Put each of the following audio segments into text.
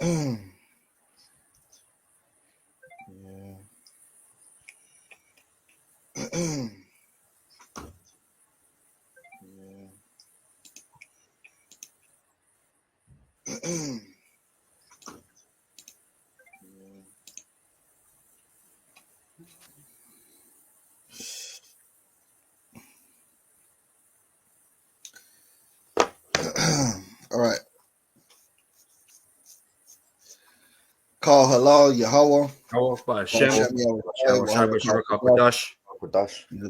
All right. Call halal Yahweh.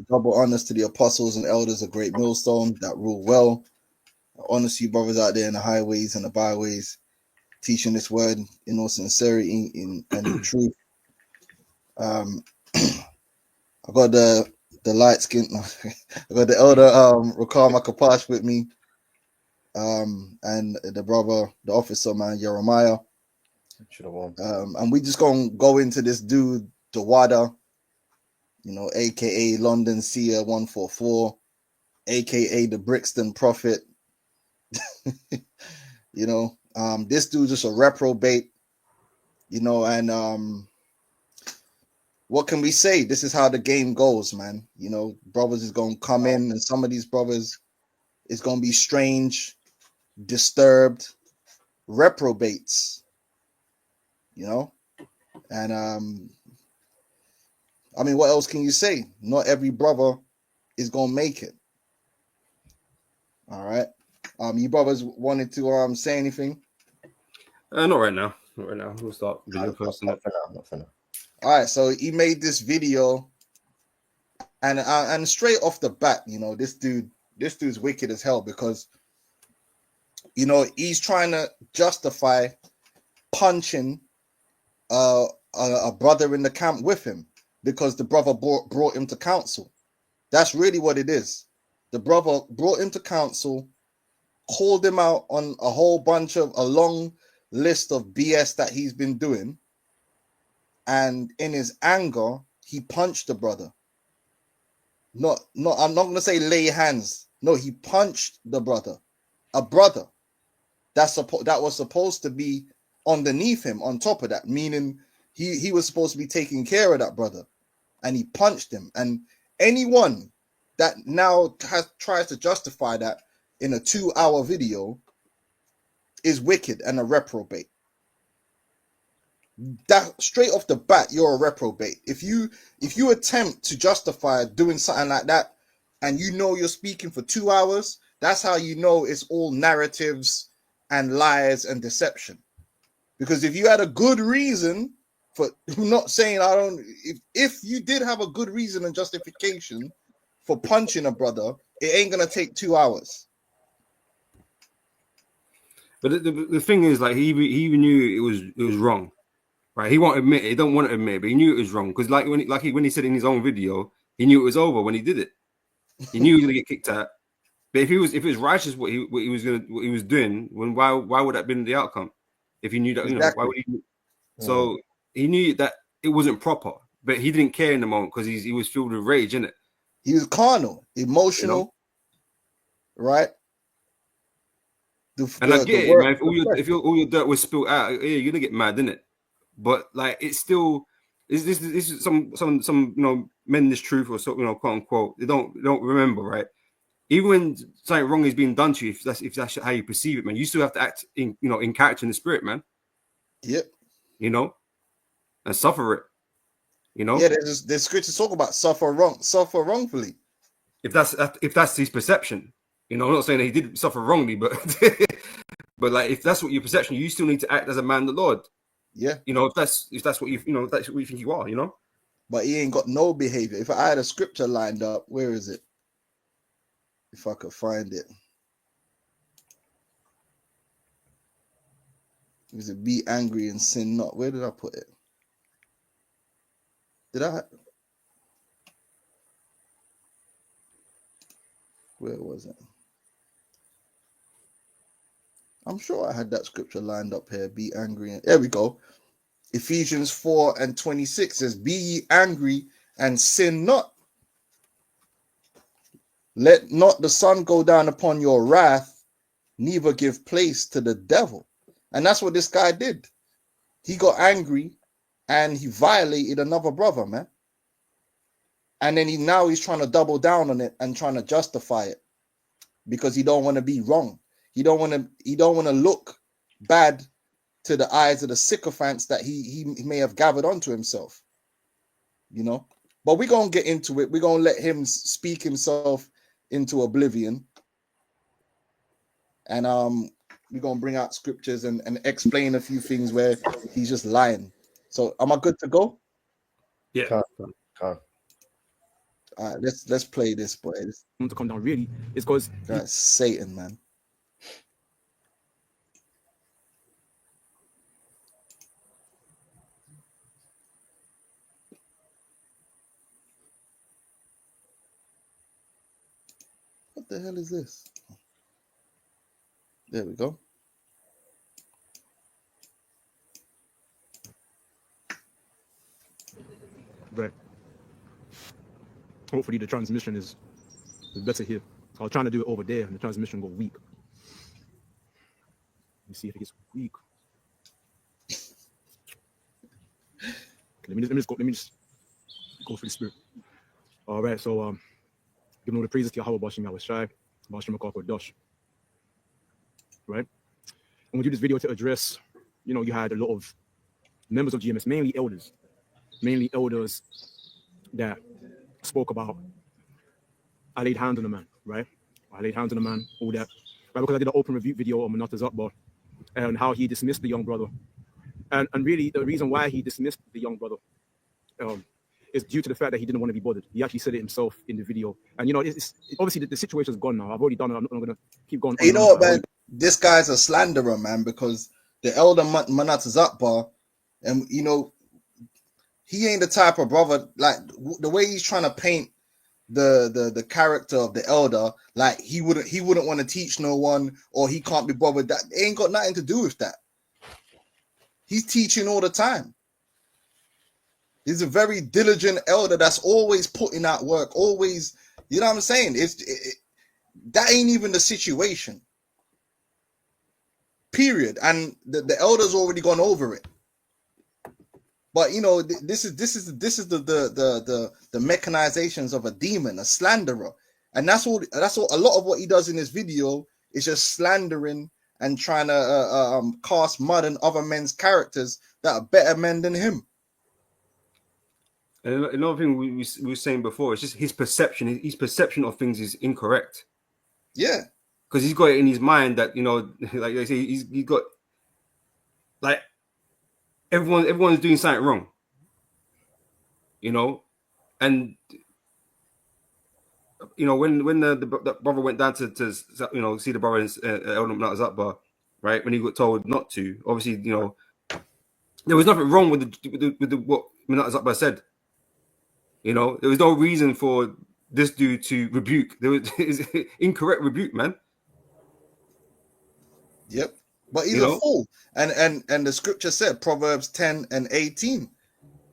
Double honors to the apostles and elders of Great Millstone that rule well. Honor to you brothers out there in the highways and the byways, teaching this word in all sincerity and in truth. I got the light skin. I got the elder Rakar Makapash with me, and the brother, the officer man Jeremiah. And we just gonna go into this dude Dawada, aka Londonseer 144, aka the Brixton Prophet. This dude's just a reprobate, and what can we say? This is how the game goes, man. Brothers is gonna come in, and some of these brothers is gonna be strange, disturbed, reprobates, and I mean, what else can you say? Not every brother is gonna make it. All right. You brothers wanted to say anything? Not right now. We'll start video first. Not for now. All right. So he made this video, and straight off the bat, this dude's wicked as hell because, he's trying to justify punching a brother in the camp with him because the brother brought him to council. That's really what it is. The brother brought him to council, called him out on a long list of BS that he's been doing. And in his anger, he punched the brother. I'm not going to say lay hands. No, he punched the brother. A brother that was supposed to be underneath him, on top of that, meaning he was supposed to be taking care of that brother. And he punched him. And anyone that now tries to justify that in a 2-hour video is wicked and a reprobate. That straight off the bat, you're a reprobate. If you attempt to justify doing something like that, and you're speaking for 2 hours, that's how you know it's all narratives and lies and deception. Because if you had a good reason for not saying if you did have a good reason and justification for punching a brother, it ain't gonna take 2 hours. But the thing is, like, he even knew it was wrong, right? He won't admit it. He don't want to admit it, but he knew it was wrong because, when he said in his own video, he knew it was over when he did it. He knew he was gonna get kicked out. But if it was righteous what he was doing, then why would that have been the outcome? If he knew that, Exactly. why would he? So he knew that it wasn't proper, but he didn't care in the moment because he was filled with rage, innit? He was carnal, emotional, right? And I get it, man. If all your dirt was spilled out, yeah, you're gonna get mad, innit? But like, it's still this is some men this truth or so, quote unquote. They don't remember, right? Even when something wrong is being done to you, if that's how you perceive it, man, you still have to act in character in the spirit, man. Yep. And suffer it. Yeah, there's scriptures talk about suffer wrongfully. If that's his perception, I'm not saying that he did suffer wrongly, but but like, if that's what your perception, you still need to act as a man of the Lord. Yeah. If that's what if that's what you think you are, But he ain't got no behavior. If I had a scripture lined up, where is it? If I could find it. Is it be angry and sin not? Where did I put it? Where was it? I'm sure I had that scripture lined up here. Be angry. And there we go. Ephesians 4:26 says, be ye angry and sin not. Let not the sun go down upon your wrath, neither give place to the devil. And that's what this guy did. he got angry and he violated another brother, man. And then he's trying to double down on it and trying to justify it because he don't want to be wrong. He don't want to look bad to the eyes of the sycophants that he may have gathered onto himself. You know? But we're gonna get into it. We're gonna let him speak himself into oblivion. And we're gonna bring out scriptures and explain a few things where he's just lying. So am I good to go? Yeah. All right, let's play this, boy. To come down really is because That's Satan, man. What the hell is this? There we go. But hopefully the transmission is better here. I was trying to do it over there and the transmission got weak. Let me see if it gets weak. Let me just go for the spirit. All right, so giving all the praises to Yahweh Bashim Yahushai, Bashim Akakor Dosh. Right? And we do this video to address, you had a lot of members of GMS, mainly elders that spoke about I laid hands on a man, right? I laid hands on a man, all that. Right, because I did an open review video on Manata Zakbar and how he dismissed the young brother. And really the reason why he dismissed the young brother is due to the fact that he didn't want to be bothered. He actually said it himself in the video. And it's obviously the situation is gone now. I've already done it. I'm not going to keep going. You know what, man? This guy's a slanderer, man, because the elder Manata Zakbar, and he ain't the type of brother, like the way he's trying to paint the character of the elder, like he wouldn't want to teach no one, or he can't be bothered. That it ain't got nothing to do with that. He's teaching all the time. He's a very diligent elder that's always putting out work, always, you know what I'm saying? That ain't even the situation. Period. And the elder's already gone over it. But this is the mechanizations of a demon, a slanderer. And that's all a lot of what he does in this video is just slandering and trying to cast mud on other men's characters that are better men than him. And another thing we were saying before, it's just his perception. His perception of things is incorrect. Yeah. Because he's got it in his mind that, like they say, he's got, like, everyone's doing something wrong. And, when the brother went down to see the brother in Elder Manata Zakbar, right, when he got told not to, obviously, there was nothing wrong with what Manata Zakbar said. There was no reason for this dude to rebuke. There was incorrect rebuke, man. Yep. But he's a fool. And the scripture said, Proverbs 10 and 18,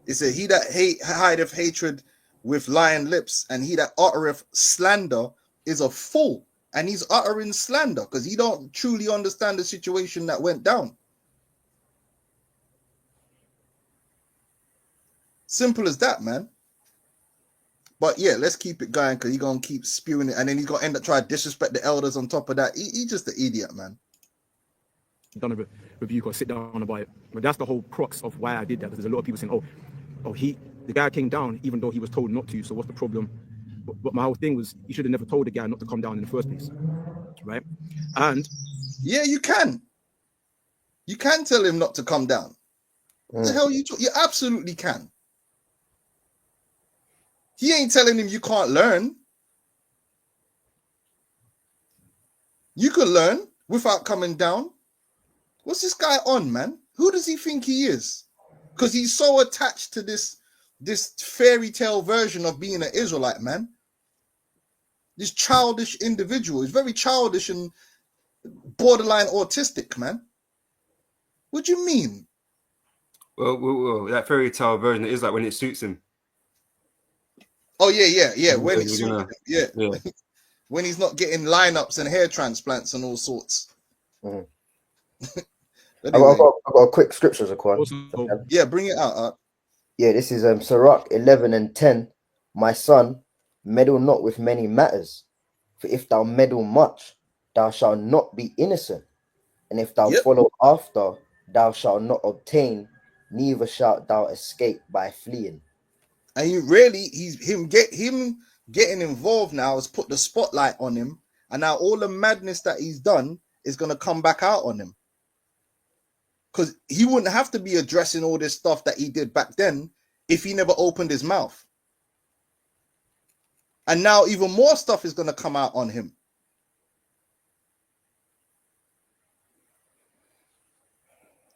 it said, he that hideth hatred with lying lips, and he that uttereth slander is a fool. And he's uttering slander because he don't truly understand the situation that went down. Simple as that, man. But yeah, let's keep it going because he's going to keep spewing it. And then he's going to end up trying to disrespect the elders on top of that. He's just an idiot, man. Done a review or sit down about it. But that's the whole crux of why I did that. Because there's a lot of people saying, the guy came down even though he was told not to. So what's the problem? But my whole thing was, you should have never told the guy not to come down in the first place. Right? And yeah, you can. You can tell him not to come down. What the hell you absolutely can. He ain't telling him you can't learn. You can learn without coming down. What's this guy on, man? Who does he think he is? Because he's so attached to this fairy tale version of being an Israelite, man. This childish individual. He's very childish and borderline autistic, man. What do you mean? Well, that fairy tale version is like when it suits him. Oh, yeah. When it's yeah. When he's not getting lineups and hair transplants and all sorts. Anyway, I've got a quick scriptures, Aquan. Also, yeah, bring it out. Yeah, this is Sirach 11:10. My son, meddle not with many matters, for if thou meddle much, thou shalt not be innocent, and if thou Yep. follow after, thou shalt not obtain, neither shalt thou escape by fleeing. And you really, him getting involved now has put the spotlight on him, and now all the madness that he's done is gonna come back out on him. Because he wouldn't have to be addressing all this stuff that he did back then if he never opened his mouth. And now even more stuff is gonna come out on him.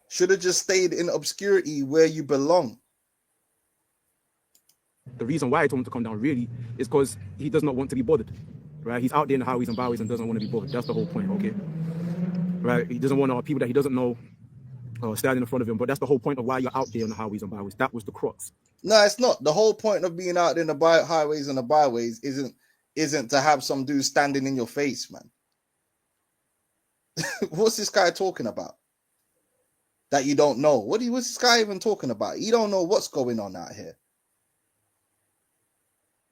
Should have just stayed in obscurity where you belong. the reason why I told him to come down really is because he does not want to be bothered, right? He's out there in the highways and byways and doesn't want to be bothered. That's the whole point, okay? Right? He doesn't want people that he doesn't know standing in front of him, but that's the whole point of why you're out there on the highways and byways. That was the crux. No, it's not. The whole point of being out in the highways and the byways isn't to have some dude standing in your face, man. What's this guy talking about? That you don't know. What's this guy even talking about? You don't know what's going on out here.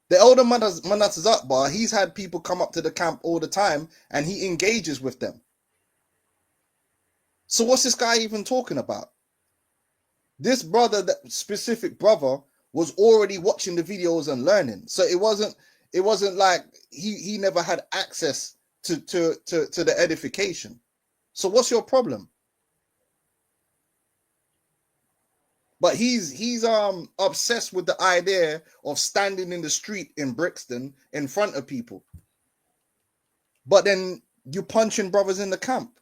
The elder Manasseh Akbar, he's had people come up to the camp all the time and he engages with them. So what's this guy even talking about? This brother, that specific brother, was already watching the videos and learning. So it wasn't like he never had access to the edification. So what's your problem? But he's obsessed with the idea of standing in the street in Brixton in front of people. But then you punching brothers in the camp,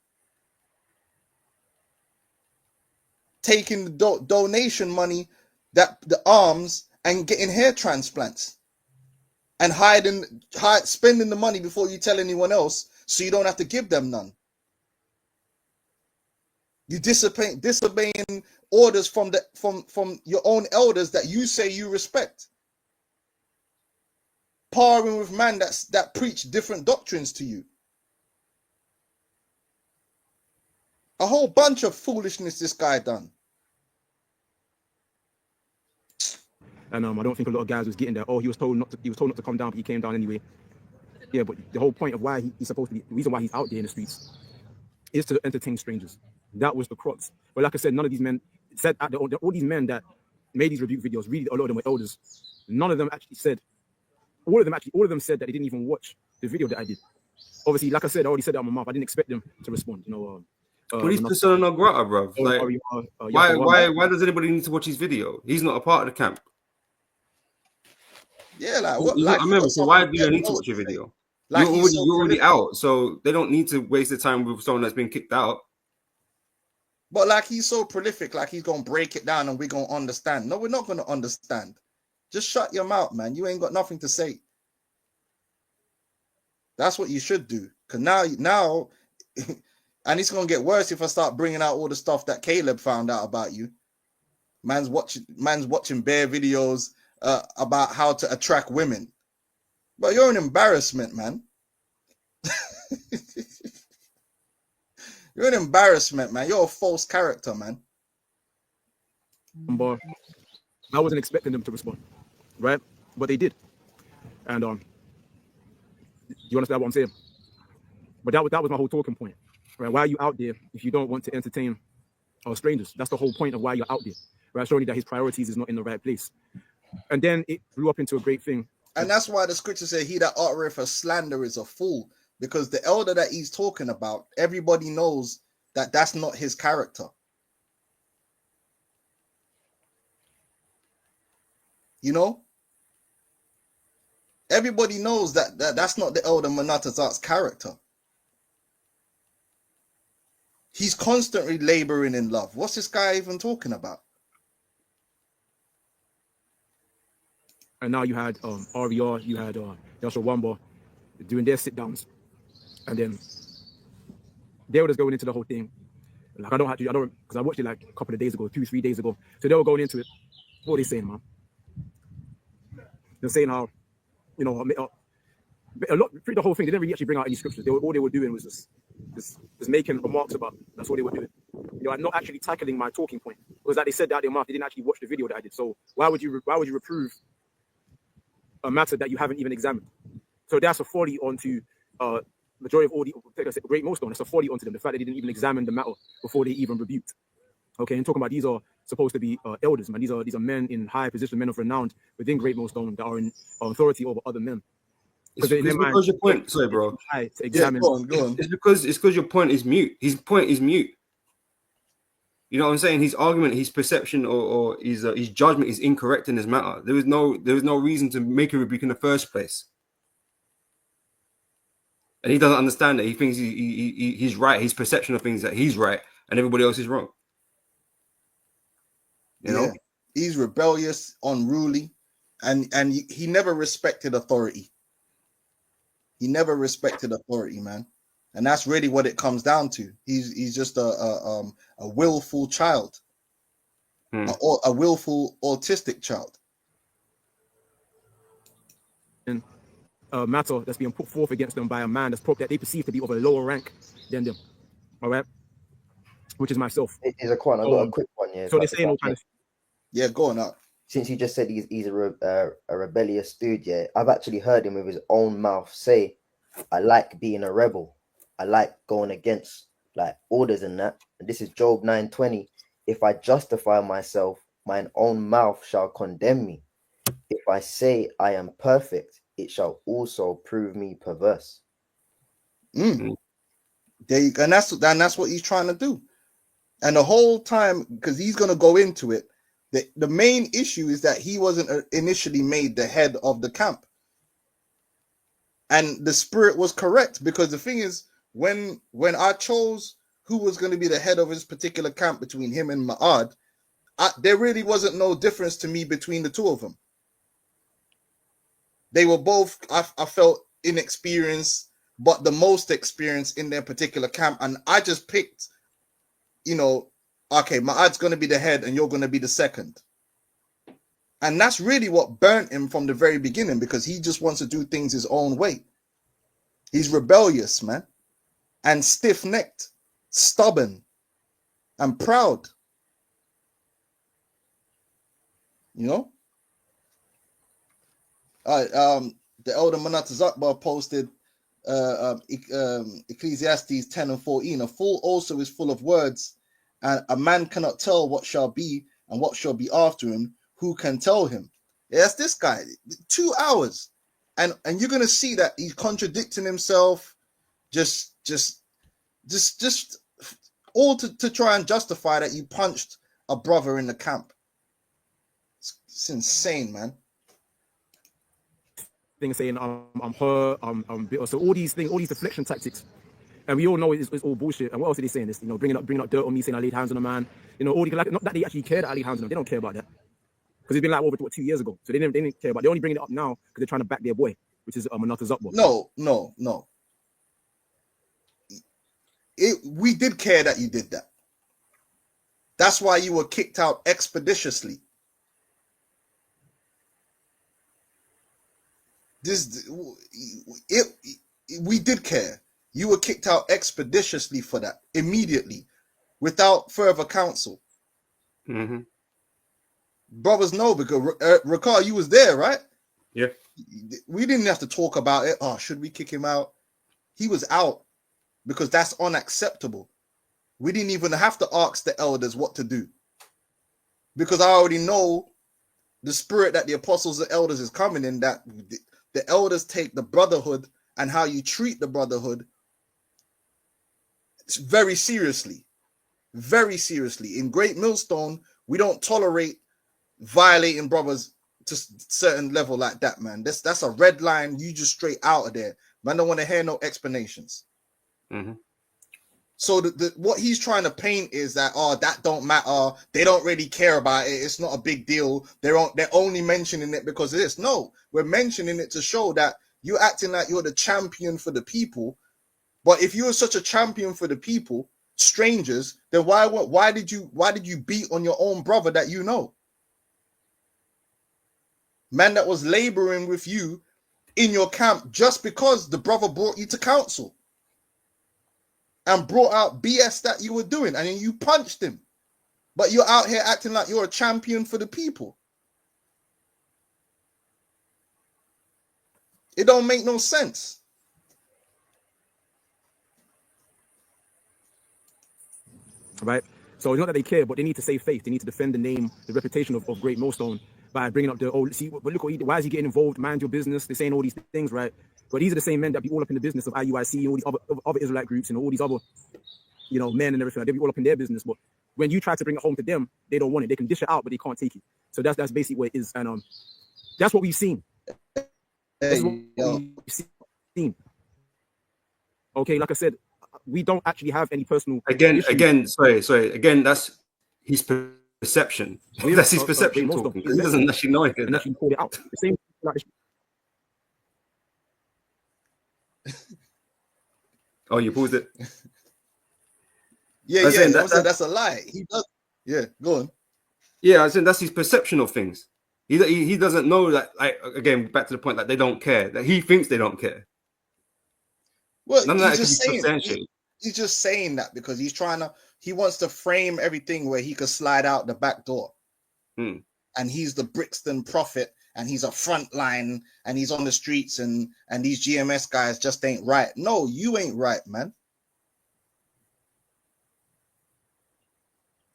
taking the donation money, that the arms, and getting hair transplants, and spending the money before you tell anyone else, so you don't have to give them none. You disobeying orders from your own elders that you say you respect. Parring with man that preach different doctrines to you. A whole bunch of foolishness this guy done. And I don't think a lot of guys was getting that. Oh, he was told not to come down, but he came down anyway. Yeah, but the whole point of why he's supposed to be, the reason why he's out there in the streets is to entertain strangers. That was the crux. But like I said, none of these men said, all these men that made these rebuke videos, really a lot of them were elders. None of them actually said, all of them said that they didn't even watch the video that I did. Obviously, like I said, I already said that on my mouth. I didn't expect them to respond, you know. But he's persona non grata, bro. Like, why does anybody need to watch his video? He's not a part of the camp. Yeah, like what? I remember. So why do you need to watch your video? Like you're already out, so they don't need to waste their time with someone that's been kicked out. But like he's so prolific, like he's gonna break it down and we're gonna understand. No, we're not gonna understand. Just shut your mouth, man. You ain't got nothing to say. That's what you should do. Cause now, and it's gonna get worse if I start bringing out all the stuff that Caleb found out about you. Man's watching bare videos about how to attract women. But you're an embarrassment, man. You're an embarrassment, man. You're a false character, man. But I wasn't expecting them to respond, right? But they did. And you understand what I'm saying? But that was my whole talking point, right? Why are you out there if you don't want to entertain strangers? That's the whole point of why you're out there, right? Showing you that his priorities is not in the right place. And then it blew up into a great thing. And that's why the scripture said, he that uttereth a slander is a fool. Because the elder that he's talking about, everybody knows that that's not his character. You know? Everybody knows that's not the elder Manasseh's character. He's constantly laboring in love. What's this guy even talking about? And now you had RVR, you had Joshua Wamba doing their sit-downs. And then they were just going into the whole thing. Like I don't because I watched it like a couple of days ago, 2-3 days ago. So they were going into it. What are they saying, man? They're saying how, you know, a lot through the whole thing. They didn't really actually bring out any scriptures. All they were doing was just making remarks about. That's what they were doing. at not actually tackling my talking point. Because like they said out their mouth, they didn't actually watch the video that I did. So why would you reprove a matter that you haven't even examined? So that's a 40 onto majority of all the great millstone. That's a 40 onto them. The fact that they didn't even examine the matter before they even rebuked. Okay, and talking about these are supposed to be elders, man. These are men in high position, men of renown within Great Millstone that are in authority over other men. It's because your point, sorry, bro. To examine. Go on. It's because your point is mute. His point is mute. You know what I'm saying? His argument, his perception, or his judgment is incorrect in this matter. There is no reason to make a rebuke in the first place. And he doesn't understand that. He thinks he's right. His perception of things that he's right and everybody else is wrong. You know, he's rebellious, unruly, and he never respected authority. He never respected authority, man, and that's really what it comes down to. He's just a willful child, a willful autistic child. And a matter that's being put forth against them by a man that they perceive to be of a lower rank than them. All right, which is myself. Is a quite. I got a quick one. Yeah. So they're saying all kind of. Yeah, go on up. Since you just said he's a rebellious dude, yeah, I've actually heard him with his own mouth say, "I like being a rebel. I like going against like orders and that." And this is Job 9:20. If I justify myself, mine own mouth shall condemn me. If I say I am perfect, it shall also prove me perverse. There you go. And that's what he's trying to do. And the whole time, because he's going to go into it, the main issue is that he wasn't initially made the head of the camp. And the spirit was correct, because the thing is, when I chose who was going to be the head of his particular camp between him and Ma'ad, there really wasn't no difference to me between the two of them. They were both, I felt, inexperienced, but the most experienced in their particular camp. And I just picked, okay, Ma'ad's going to be the head and you're going to be the second. And that's really what burnt him from the very beginning, because he just wants to do things his own way. He's rebellious, man, and stiff-necked, stubborn, and proud. You know? The elder Manat Zakbar posted Ecclesiastes 10 and 14. A fool also is full of words, and a man cannot tell what shall be and what shall be after him. Who can tell him? Yes, this guy, 2 hours. And you're gonna see that he's contradicting himself, just all to try and justify that you punched a brother in the camp. It's insane, man. Things saying I'm her, I'm bitter. So all these things, all these deflection tactics, and we all know it's all bullshit. And what else are they saying? This, bringing up dirt on me, saying I laid hands on a man. All the, like, not that they actually care that I laid hands on them. They don't care about that, because it's been like over 2 years ago. So they didn't care about. They're only bringing it up now because they're trying to back their boy, which is Manata Zakbar. No. We did care that you did that. That's why you were kicked out expeditiously. We did care. You were kicked out expeditiously for that, immediately, without further counsel. Mm-hmm. Brothers know, because Ricard, you was there, right? Yeah. We didn't have to talk about it. Oh, should we kick him out? He was out because that's unacceptable. We didn't even have to ask the elders what to do, because I already know the spirit that the apostles and elders is coming in, that the elders take the brotherhood and how you treat the brotherhood very seriously. Very seriously. In Great Millstone, we don't tolerate violating brothers to certain level like that, man. That's a red line. You just straight out of there. Man, don't want to hear no explanations. Mm-hmm. So what he's trying to paint is that, that don't matter. They don't really care about it. It's not a big deal. They're only mentioning it because of this. No, we're mentioning it to show that you're acting like you're the champion for the people. But if you're such a champion for the people, strangers, then why did you beat on your own brother that you know? Man that was laboring with you in your camp just because the brother brought you to council. and brought out BS that you were doing, and then you punched him. But you're out here acting like you're a champion for the people. It don't make no sense. Right? So it's not that they care, but they need to save face. They need to defend the name, the reputation of Great Millstone by bringing up the, oh, see, but look, why is he getting involved? Mind your business. They're saying all these things, right? But these are the same men that be all up in the business of IUIC and all these other Israelite groups and all these other, you know, men and everything. They be all up in their business. But when you try to bring it home to them, they don't want it. They can dish it out, but they can't take it. So that's basically what it is. And that's what we've seen. That's what we've seen. Okay, like I said, we don't actually have any personal sorry. Again, that's his perception. That's his perception talking. He doesn't actually know it. And actually called it out. The same like oh, you paused it. Yeah, that's a lie. He does. Yeah, go on. Yeah, I said that's his perception of things. He doesn't know that. Like, again, back to the point that they don't care. That he thinks they don't care. Well, he's just saying that because he wants to frame everything where he could slide out the back door. And he's the Brixton prophet, and he's a front line, and he's on the streets, and these GMS guys just ain't right. No, you ain't right, man.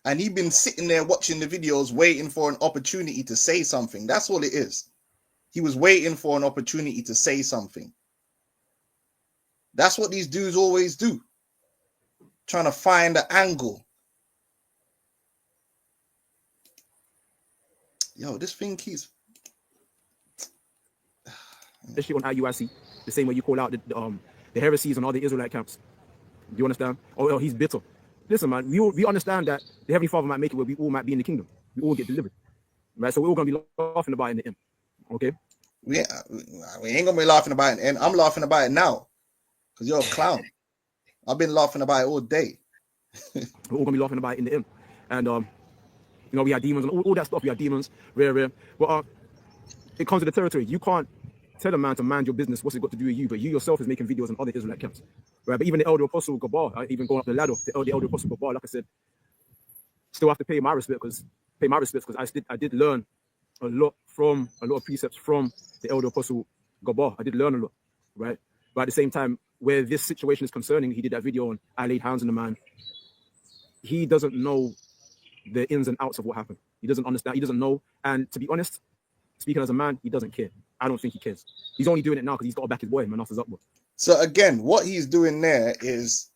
And he's been sitting there watching the videos, waiting for an opportunity to say something. That's all it is. He was waiting for an opportunity to say something. That's what these dudes always do. Trying to find an angle. Yo, this thing keeps... Especially on IUIC, the same way you call out the heresies on all the Israelite camps. Do you understand? Oh, he's bitter. Listen, man, we understand that the Heavenly Father might make it where we all might be in the kingdom. We all get delivered. Right? So we're all going to be laughing about it in the end. Okay? We ain't going to be laughing about it in the end. I'm laughing about it now. Because you're a clown. I've been laughing about it all day. We're all going to be laughing about it in the end. And, you know, we have demons and all that stuff. We have demons, rare. But it comes to the territory. You can't tell a man to mind your business. What's it got to do with you? But you yourself is making videos on other Israelite camps. Right? But even the elder apostle Gabar, even going up the ladder, the elder apostle Gabar, like I said, still have to pay my respect because I did learn a lot of precepts from the elder apostle Gabar. I did learn a lot, right? But at the same time, where this situation is concerning, he did that video on I laid hands on the man. He doesn't know the ins and outs of what happened. He doesn't understand. He doesn't know. And to be honest, speaking as a man, he doesn't care. I don't think he cares. He's only doing it now because he's got to back his boy, Manasseh's up. So again, what he's doing there is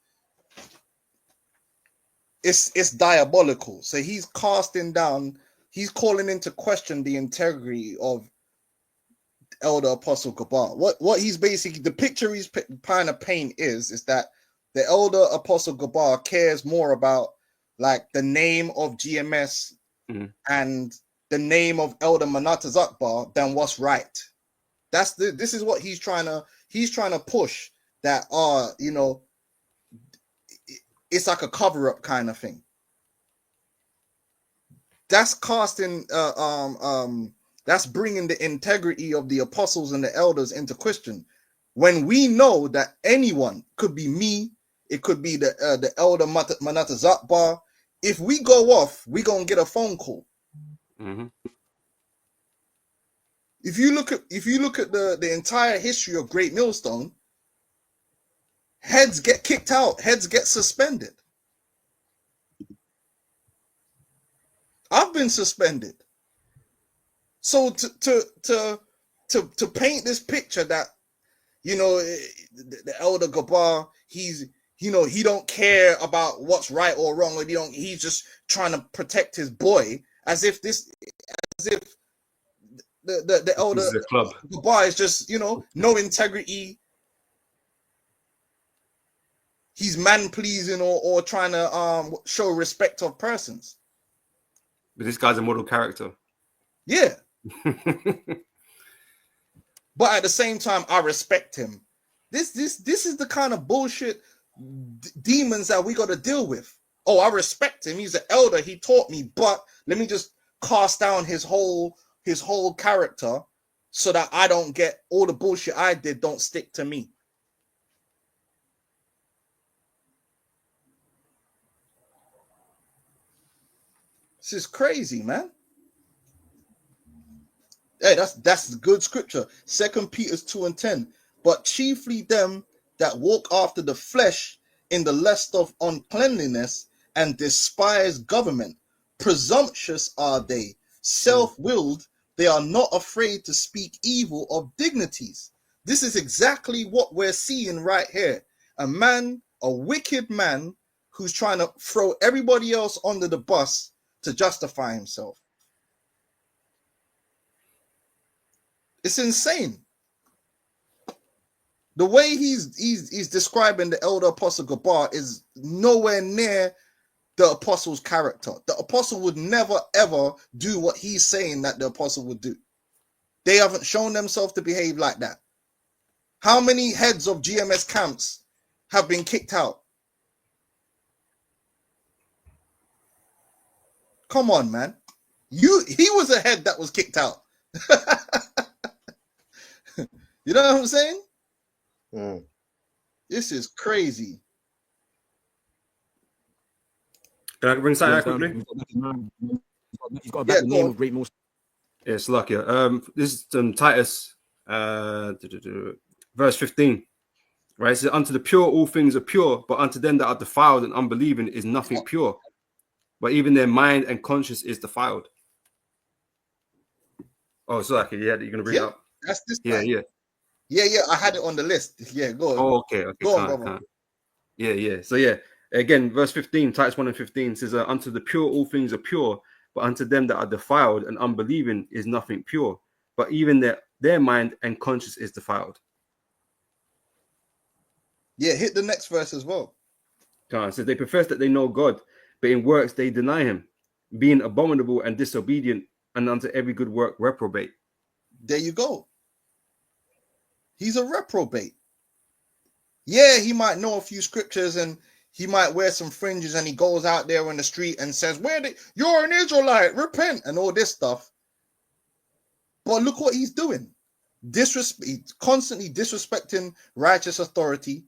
it's diabolical. So he's casting down, he's calling into question the integrity of Elder Apostle Gabar. What he's basically, the picture he's trying to paint is that the Elder Apostle Gabar cares more about like the name of GMS and the name of Elder Manasseh Akbar than what's right. This is what he's trying to push, that you know, it's like a cover-up kind of thing. That's casting that's bringing the integrity of the apostles and the elders into question, when we know that anyone could be me, it could be the elder Manasseh Akbar. If we go off, we're gonna get a phone call. If you look at the entire history of Great Millstone, heads get kicked out, heads get suspended. I've been suspended. So to paint this picture that, you know, the elder Gabar, he's, you know, he don't care about what's right or wrong, or he's just trying to protect his boy, as if the elder Gabar is just, you know, no integrity. He's man pleasing or trying to show respect of persons. But this guy's a model character. Yeah. But at the same time, I respect him. This is the kind of bullshit demons that we got to deal with. Oh, I respect him. He's an elder. He taught me, but let me just cast down his whole character so that I don't get all the bullshit I did don't stick to me. This is crazy, man. Hey, that's good scripture. 2 Peter 2:10. But chiefly them that walk after the flesh in the lust of uncleanliness and despise government. Presumptuous are they, self-willed. They are not afraid to speak evil of dignities. This is exactly what we're seeing right here. A man, a wicked man, who's trying to throw everybody else under the bus to justify himself. It's insane. The way he's describing the elder apostle Gabar is nowhere near the apostle's character. The apostle would never ever do what he's saying that the apostle would do. They haven't shown themselves to behave like that. How many heads of GMS camps have been kicked out? Come on, man. He was a head that was kicked out. You know what I'm saying? This is crazy. Can I bring something out quickly? He's got a back the name of Great Most. Yes, lucky. This is Titus, verse 15. Right, it says, "Unto the pure all things are pure, but unto them that are defiled and unbelieving is nothing pure. But even their mind and conscience is defiled." Oh, so okay, yeah, you're gonna bring it up. That's this. Yeah. Yeah. I had it on the list. Yeah, go on. Oh, okay. Go on, brother. Yeah. So yeah, again, verse 15, Titus 1:15 says, "Unto the pure all things are pure, but unto them that are defiled and unbelieving is nothing pure. But even their mind and conscience is defiled." Yeah, hit the next verse as well. It says, "They profess that they know God, but in works they deny him, being abominable and disobedient, and unto every good work reprobate." There you go. He's a reprobate. Yeah, he might know a few scriptures and he might wear some fringes and he goes out there on the street and says, "You're an Israelite, repent," and all this stuff. But look what he's doing. He's constantly disrespecting righteous authority.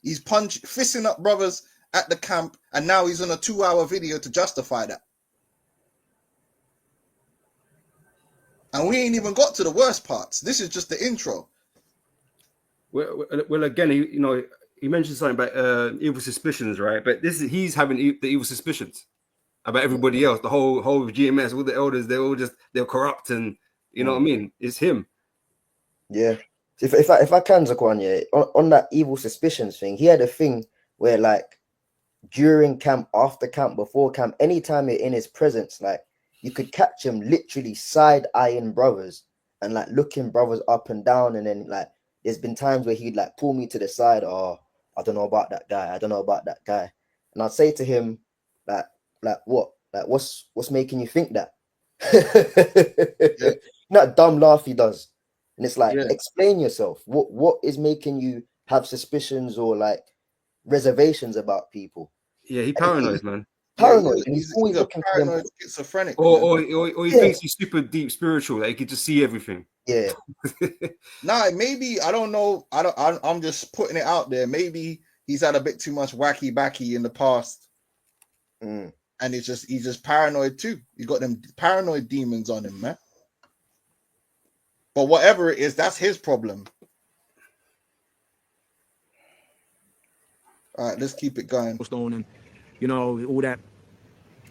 He's fisting up brothers at the camp, and now he's on a 2-hour video to justify that. And we ain't even got to the worst parts. This is just the intro. Well, again, he mentioned something about evil suspicions, right? But he's having the evil suspicions about everybody else. The whole GMS, all the elders, they're corrupt, and you know what I mean. It's him. Yeah. If I can, Zakwan, yeah, on that evil suspicions thing, he had a thing where, like, during camp, after camp, before camp, anytime you're in his presence, like, you could catch him literally side-eyeing brothers and, like, looking brothers up and down. And then, like, there's been times where he'd, like, pull me to the side. "Oh, I don't know about that guy. I don't know about that guy." And I'd say to him, like what? Like, what's making you think that? That dumb laugh he does. And it's like, explain yourself. What is making you have suspicions or, like, reservations about people? Yeah, he paranoid, man. Paranoid. Yeah, he's always a looking paranoid schizophrenic. Or he thinks he's super deep spiritual, like he can just see everything. Yeah. Nah, maybe, I don't know. I'm just putting it out there. Maybe he's had a bit too much wacky backy in the past. And he's just paranoid too. You got them paranoid demons on him, man. But whatever it is, that's his problem. All right, let's keep it going. Stone and all that.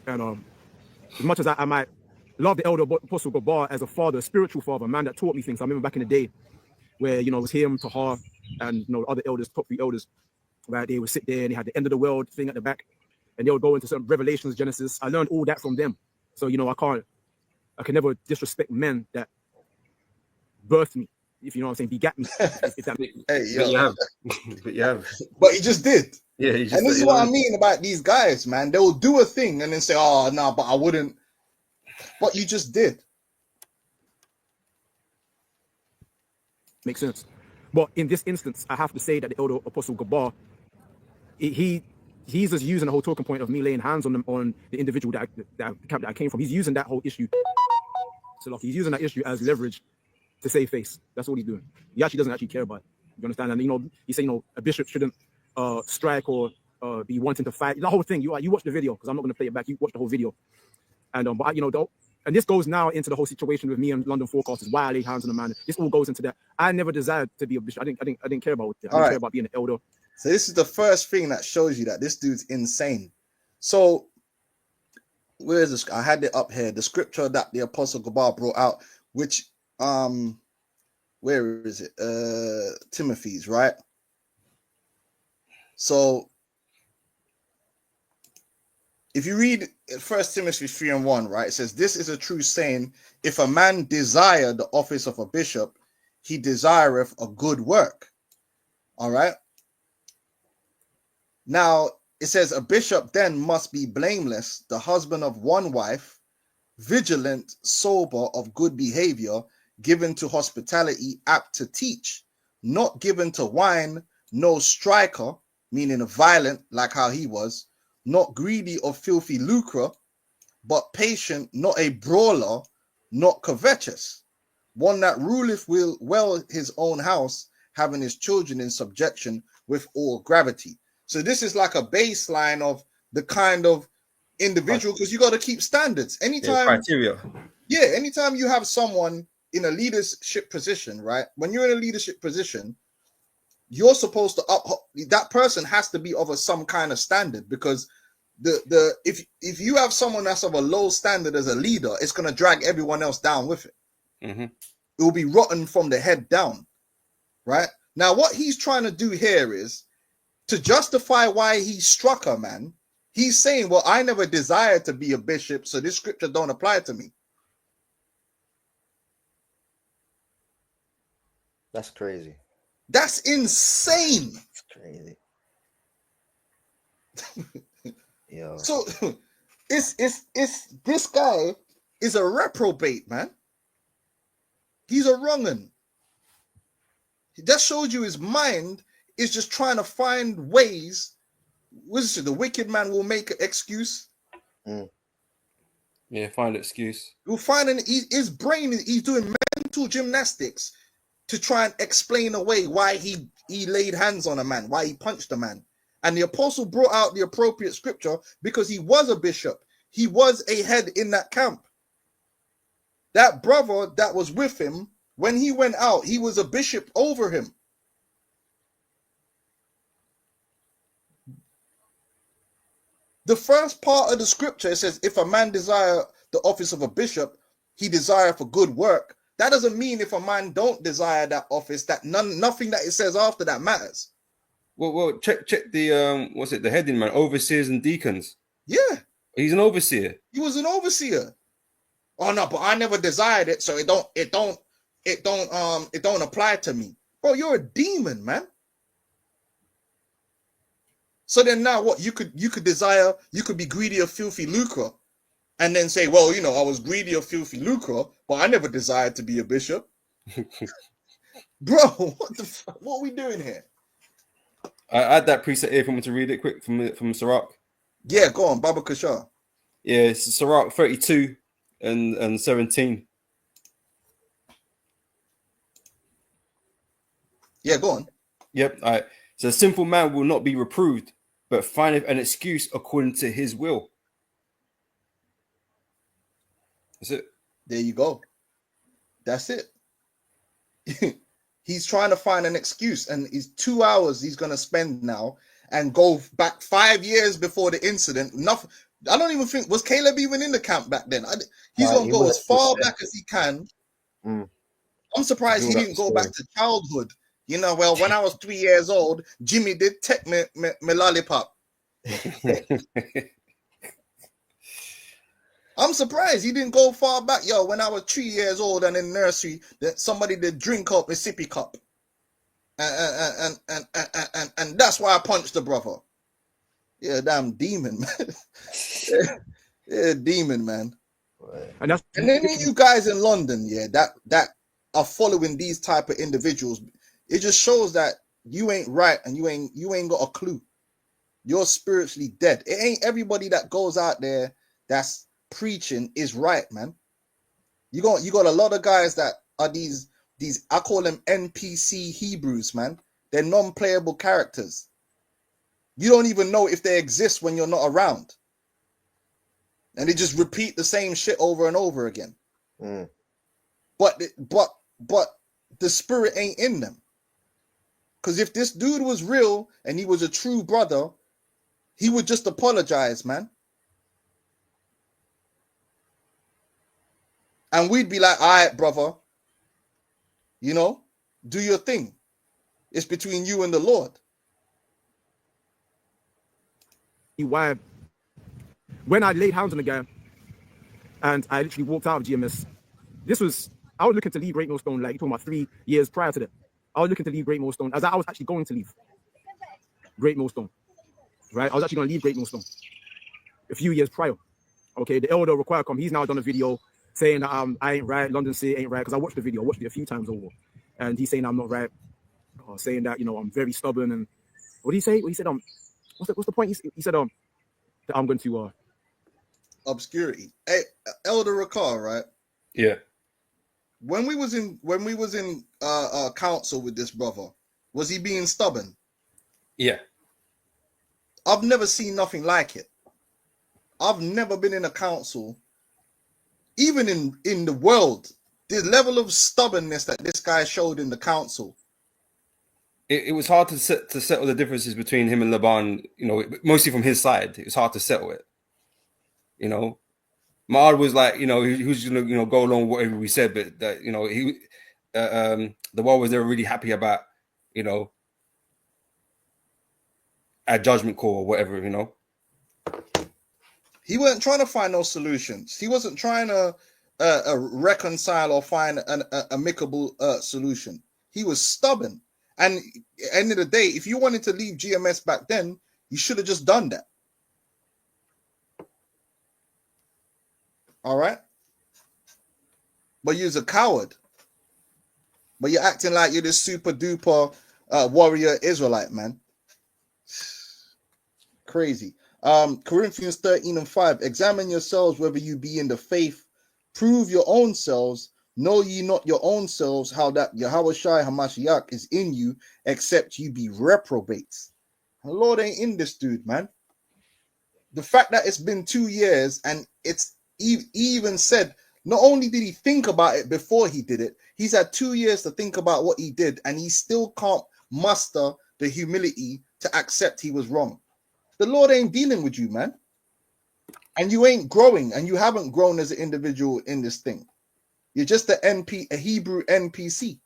And as much as I might love the elder apostle Gabar as a father, a spiritual father, a man that taught me things. I remember back in the day where it was him, Tahar, and other elders, top 3 elders, where they would sit there and they had the end of the world thing at the back, and they would go into certain Revelations, Genesis. I learned all that from them. So I can never disrespect men that birthed me, if you know what I'm saying, begat me. If that makes But you have. But he just did. Yeah, and this is what I mean about these guys, man. They'll do a thing and then say, "Oh, no, but I wouldn't." But you just did. Makes sense. But in this instance, I have to say that the elder apostle Gabar, he's just using the whole talking point of me laying hands on the individual that camp that I came from. He's using that whole issue. So he's using that issue as leverage to save face. That's what he's doing. He actually doesn't actually care about it. You understand? And he said, a bishop shouldn't strike or be wanting to fight. The whole thing. You watch the video, because I'm not going to play it back. You watch the whole video. And but you know, though, and this goes now into the whole situation with me and London forecasters. Why I laid hands on the man. This all goes into that. I never desired to be a bishop. I didn't care about it. I didn't care about being an elder. So this is the first thing that shows you that this dude's insane. So where is this? I had it up here. The scripture that the Apostle Gabar brought out, which where is it? Timothy's, right? So if you read 1 Timothy 3:1, right, it says, "This is a true saying, if a man desire the office of a bishop, he desireth a good work." All right. Now, it says, "A bishop then must be blameless, the husband of one wife, vigilant, sober, of good behavior, given to hospitality, apt to teach, not given to wine, no striker," meaning a violent, like how he was, "not greedy of filthy lucre, but patient, not a brawler, not covetous, one that ruleth well his own house, having his children in subjection with all gravity." So this is like a baseline of the kind of individual, because you got to keep standards. Anytime you have someone in a leadership position, right? When you're in a leadership position, you're supposed to that person has to be of some kind of standard, because if you have someone that's of a low standard as a leader, it's going to drag everyone else down with it. Mm-hmm. It will be rotten from the head down, right? Now, what he's trying to do here is to justify why he struck her, man. He's saying, well, I never desired to be a bishop, so this scripture don't apply to me. That's crazy. That's insane. That's crazy. Yo. So it's this guy is a reprobate, man. He's a wrong'un. That showed you his mind is just trying to find ways. What's it? The wicked man will make an excuse. Yeah, find an excuse. He'll find his brain. He's doing mental gymnastics to try and explain away why he laid hands on a man, why he punched a man. And the apostle brought out the appropriate scripture because he was a bishop. He was a head in that camp. That brother that was with him, when he went out, he was a bishop over him. The first part of the scripture, it says, if a man desire the office of a bishop, he desire for good work. That doesn't mean if a man don't desire that office, that nothing that it says after that matters. Well, check the what's it? The heading, man. Overseers and deacons. Yeah, he's an overseer. He was an overseer. Oh no, but I never desired it, so it don't apply to me. Bro, you're a demon, man. So then now what? You could desire, you could be greedy of filthy lucre, and then say, well, you know, I was greedy of filthy lucre, but I never desired to be a bishop. Bro, what are we doing here? I had that preset here for me to read it quick from Sirach. Yeah, go on, Baba Kashar. Yeah, it's Sirach 32 and 17. Yeah, go on. Yep. All right. So a simple man will not be reproved, but findeth an excuse according to his will. That's it. There you go. That's it. He's trying to find an excuse, and he's 2 hours he's going to spend now and go back 5 years before the incident. Nothing. I don't even think, was Caleb even in the camp back then? He's going to go as far back as he can. I'm surprised he didn't go back to childhood. You know, well, when I was 3 years old, Jimmy did take me lollipop. I'm surprised he didn't go far back. Yo, when I was 3 years old and in nursery, that somebody did drink up a sippy cup. And that's why I punched the brother. Yeah, damn demon, man. Yeah, demon, man. And then you guys in London, yeah, that are following these type of individuals, it just shows that you ain't right and you ain't got a clue. You're spiritually dead. It ain't everybody that goes out there that's preaching is right, man. You got a lot of guys that are these I call them NPC Hebrews, man. They're non-playable characters. You don't even know if they exist when you're not around. and they just repeat the same shit over and over again. Mm. But the spirit ain't in them. Because if this dude was real and he was a true brother, he would just apologize, man. And we'd be like, all right, brother, you know, do your thing. It's between you and the Lord. Why? When I laid hands on the guy and I literally walked out of GMS, I was looking to leave Great Millstone, like you're talking about 3 years prior to that. I was looking to leave Great Millstone. I was actually going to leave Great Millstone, right? I was actually going to leave Great Millstone a few years prior. Okay, the elder required come. He's now done a video saying that I ain't right, Londonseer ain't right, because I watched the video. I watched it a few times over. And he's saying I'm not right, saying that, you know, I'm very stubborn. And what did he say? He said, what's the point? He said, that I'm going to... Obscurity. Hey, Elder Rakar, right? Yeah. When we was in council with this brother, was he being stubborn? Yeah. I've never seen nothing like it. I've never been in a council, even in the world, the level of stubbornness that this guy showed in the council. It was hard to settle the differences between him and Laban, you know, mostly from his side. It was hard to settle it. You know, Maad was like, you know, he was gonna, you know, go along with whatever we said, but that, you know, the world was never really happy about, you know, a judgment call or whatever, you know. He wasn't trying to find no solutions. He wasn't trying to reconcile or find an amicable solution. He was stubborn. And at the end of the day, if you wanted to leave GMS back then, you should have just done that. All right? But you're a coward. But you're acting like you're this super duper warrior Israelite, man. Crazy. Corinthians 13:5. Examine yourselves whether you be in the faith. Prove your own selves. Know ye not your own selves how that Yahushua Hamashiach is in you, except you be reprobates. The Lord ain't in this dude, man. The fact that it's been 2 years and it's even said, not only did he think about it before he did it, he's had 2 years to think about what he did, and he still can't muster the humility to accept he was wrong. The Lord ain't dealing with you, man. And you ain't growing, and you haven't grown as an individual in this thing. You're just a Hebrew NPC.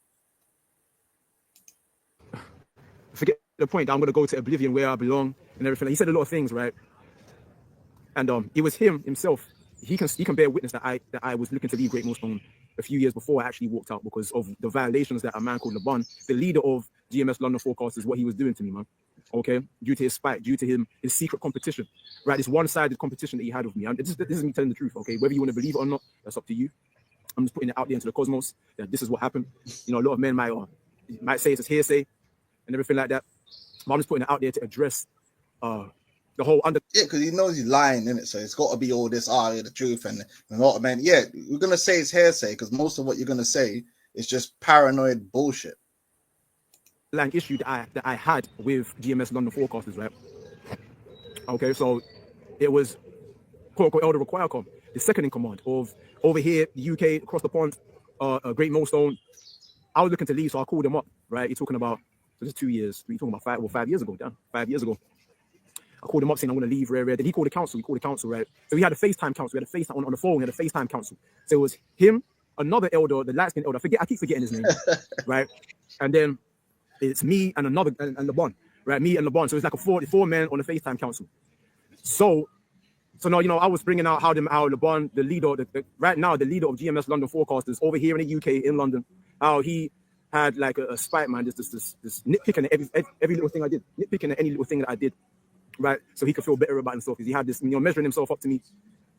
Forget the point. I'm going to go to oblivion where I belong and everything. He said a lot of things, right? And it was himself. He can bear witness that I was looking to leave Great Millstone a few years before I actually walked out because of the violations that a man called Laban, the leader of GMS London Forecasters, what he was doing to me, man. Okay, due to his spite, due to his secret competition, right? This one-sided competition that he had with me. And this is me telling the truth, okay? Whether you want to believe it or not, that's up to you. I'm just putting it out there into the cosmos that this is what happened. You know, a lot of men might say it's hearsay and everything like that. But I'm just putting it out there to address the whole Yeah, because he knows he's lying, innit? So it's got to be all this, the truth and a lot of men. Yeah, we're gonna say it's hearsay because most of what you're gonna say is just paranoid bullshit. Like issue that I had with GMS London Forecasters, right? Okay, so it was quote unquote Elder Requirecom, the second in command of over here, the UK, across the pond, Great Millstone. I was looking to leave, so I called him up, right? You're talking about, so this is 2 years, you're talking about 5 years ago, damn, 5 years ago. I called him up saying I'm going to leave, rare. Then he called the council, right? So we had a FaceTime council, we had a FaceTime on the phone, we had a FaceTime council. So it was him, another elder, the light-skinned elder, I keep forgetting his name, right? And then it's me and another, and LeBron, right? Me and LeBron. So it's like a four men on the FaceTime council. So now, you know, I was bringing out how LeBron, the leader, right now, the leader of GMS London Forecasters over here in the UK, in London, how he had like a spite, man, this nitpicking at every little thing I did, nitpicking at any little thing that I did, right? So he could feel better about himself because he had this, you know, measuring himself up to me,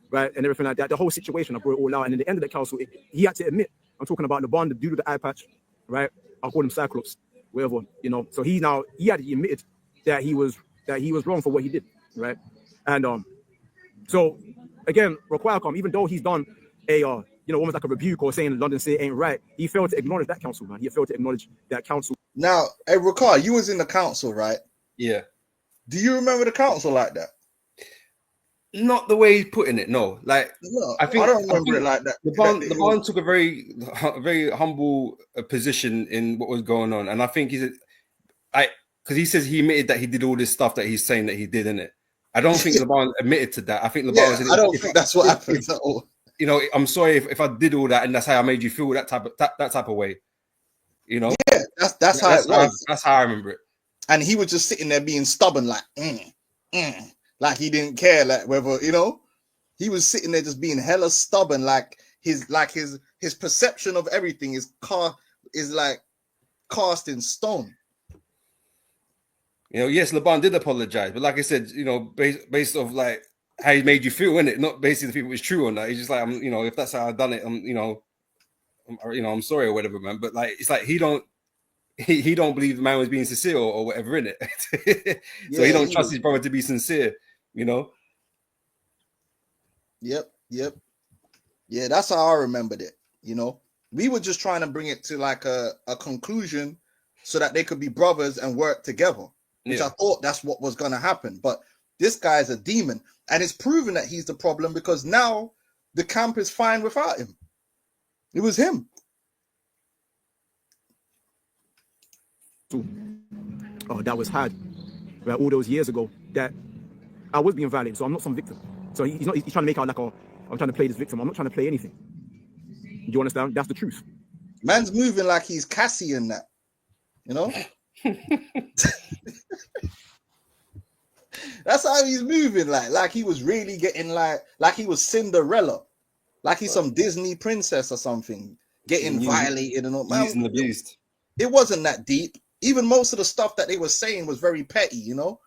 right? And everything like that. The whole situation, I brought it all out. And at the end of the council, he had to admit, I'm talking about LeBron, the dude with the eye patch, right? I'll call him Cyclops, whatever, you know. So he had admitted that he was wrong for what he did, right? And so again, Requirecom, even though he's done a almost like a rebuke or saying Londonseer ain't right, he failed to acknowledge that council, man. He failed to acknowledge that council. Now, hey, Rakar, you was in the council, right? Yeah. Do you remember the council like that? Not the way he's putting it. No, like No, I I don't remember think it like that. LeBron took a very humble position in what was going on, and I think because he says he admitted that he did all this stuff that he's saying that he did in it. I don't think LeBron admitted to that. I think LeBron Yeah, was. I don't think that's what happened at all. You know, I'm sorry if I did all that and that's how I made you feel that type of way. You know, Yeah, that's how it was. That's how I remember it. And he was just sitting there being stubborn, like, like he didn't care, like whether he was sitting there just being hella stubborn, like his perception of everything is like cast in stone. You know, yes, LeBron did apologize, but like I said, you know, based off like how he made you feel in it, not basically if it was true or not. He's just like, you know, if that's how I've done it, I'm sorry or whatever, man. But like, it's like he don't believe the man was being sincere or whatever in it. So he don't trust his brother to be sincere, you know. Yep. Yeah, that's how I remembered it. You know, we were just trying to bring it to like a conclusion so that they could be brothers and work together, which I thought that's what was going to happen. But this guy's a demon, and it's proven that he's the problem because now the camp is fine without him. It was him. That was had all those years ago that I was being violated, so I'm not some victim. So he's trying to make out like I'm trying to play this victim. I'm not trying to play anything. Do you understand? That's the truth. Man's moving like he's Cassie in that, you know. That's how he's moving, like he was really getting like he was Cinderella, like he's some Disney princess or something, getting violated and all. Man, abused. It wasn't that deep. Even most of the stuff that they were saying was very petty, you know.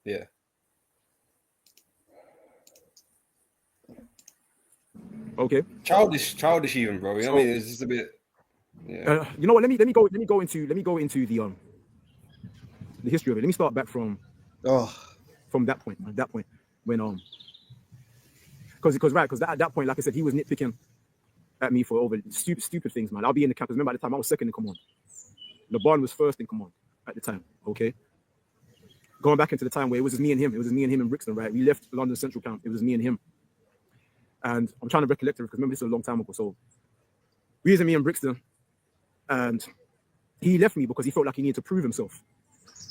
Yeah. Okay. Childish even, bro. You know what I mean? It's just a bit. Yeah. You know what? Let me go into the history of it. Let me start back from that point. At that point, when because at that point, like I said, he was nitpicking at me for over stupid things, man. I'll be in the camp. Remember, at the time I was second in command. LeBron was first in command at the time. Okay. Going back into the time where it was just me and him. It was just me and him in Brixton, right? We left London Central camp. It was me and him. And I'm trying to recollect it because remember this was a long time ago. So we was me in Brixton, and he left me because he felt like he needed to prove himself.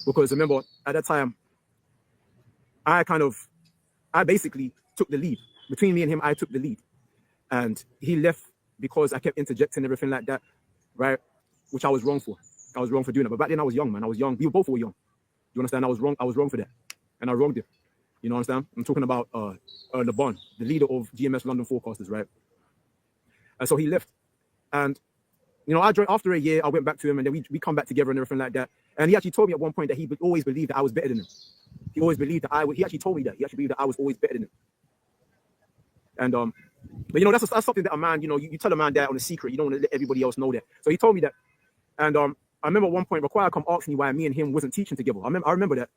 Because remember at that time, I basically took the lead. Between me and him, I took the lead. And he left because I kept interjecting everything like that, right? Which I was wrong for. I was wrong for doing it. But back then I was young, man. I was young. We both were young. You understand? I was wrong for that. And I wronged him. You know what I'm saying? I'm talking about LeBron, the leader of GMS London Forecasters, right? And so he left. And, you know, after a year, I went back to him and then we come back together and everything like that. And he actually told me at one point that he always believed that I was better than him. He always believed that he actually told me that. He actually believed that I was always better than him. And, but, you know, that's something that a man, you know, you tell a man that on a secret. You don't want to let everybody else know that. So he told me that. And I remember at one point, Require come asked me why me and him wasn't teaching together. I remember that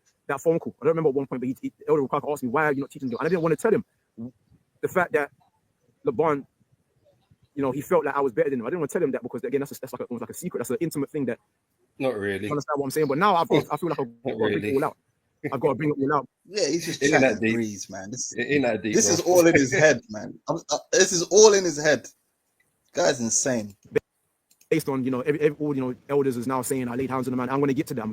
phone call. I don't remember at one point, but Elder Require asked me, why are you not teaching together? And I didn't want to tell him the fact that LeBron, you know, he felt like I was better than him. I didn't want to tell him that because, again, that's like almost like a secret. That's an intimate thing that. Not really. You understand what I'm saying? But now I feel like I've got to bring it all out. I've got to bring it all out. Yeah, he's just chatting breeze, man. This is all in his head, man. This is all in his head. Guy's insane. Based on, you know, all, you know, elders is now saying I laid hands on the man. I'm going to get to that.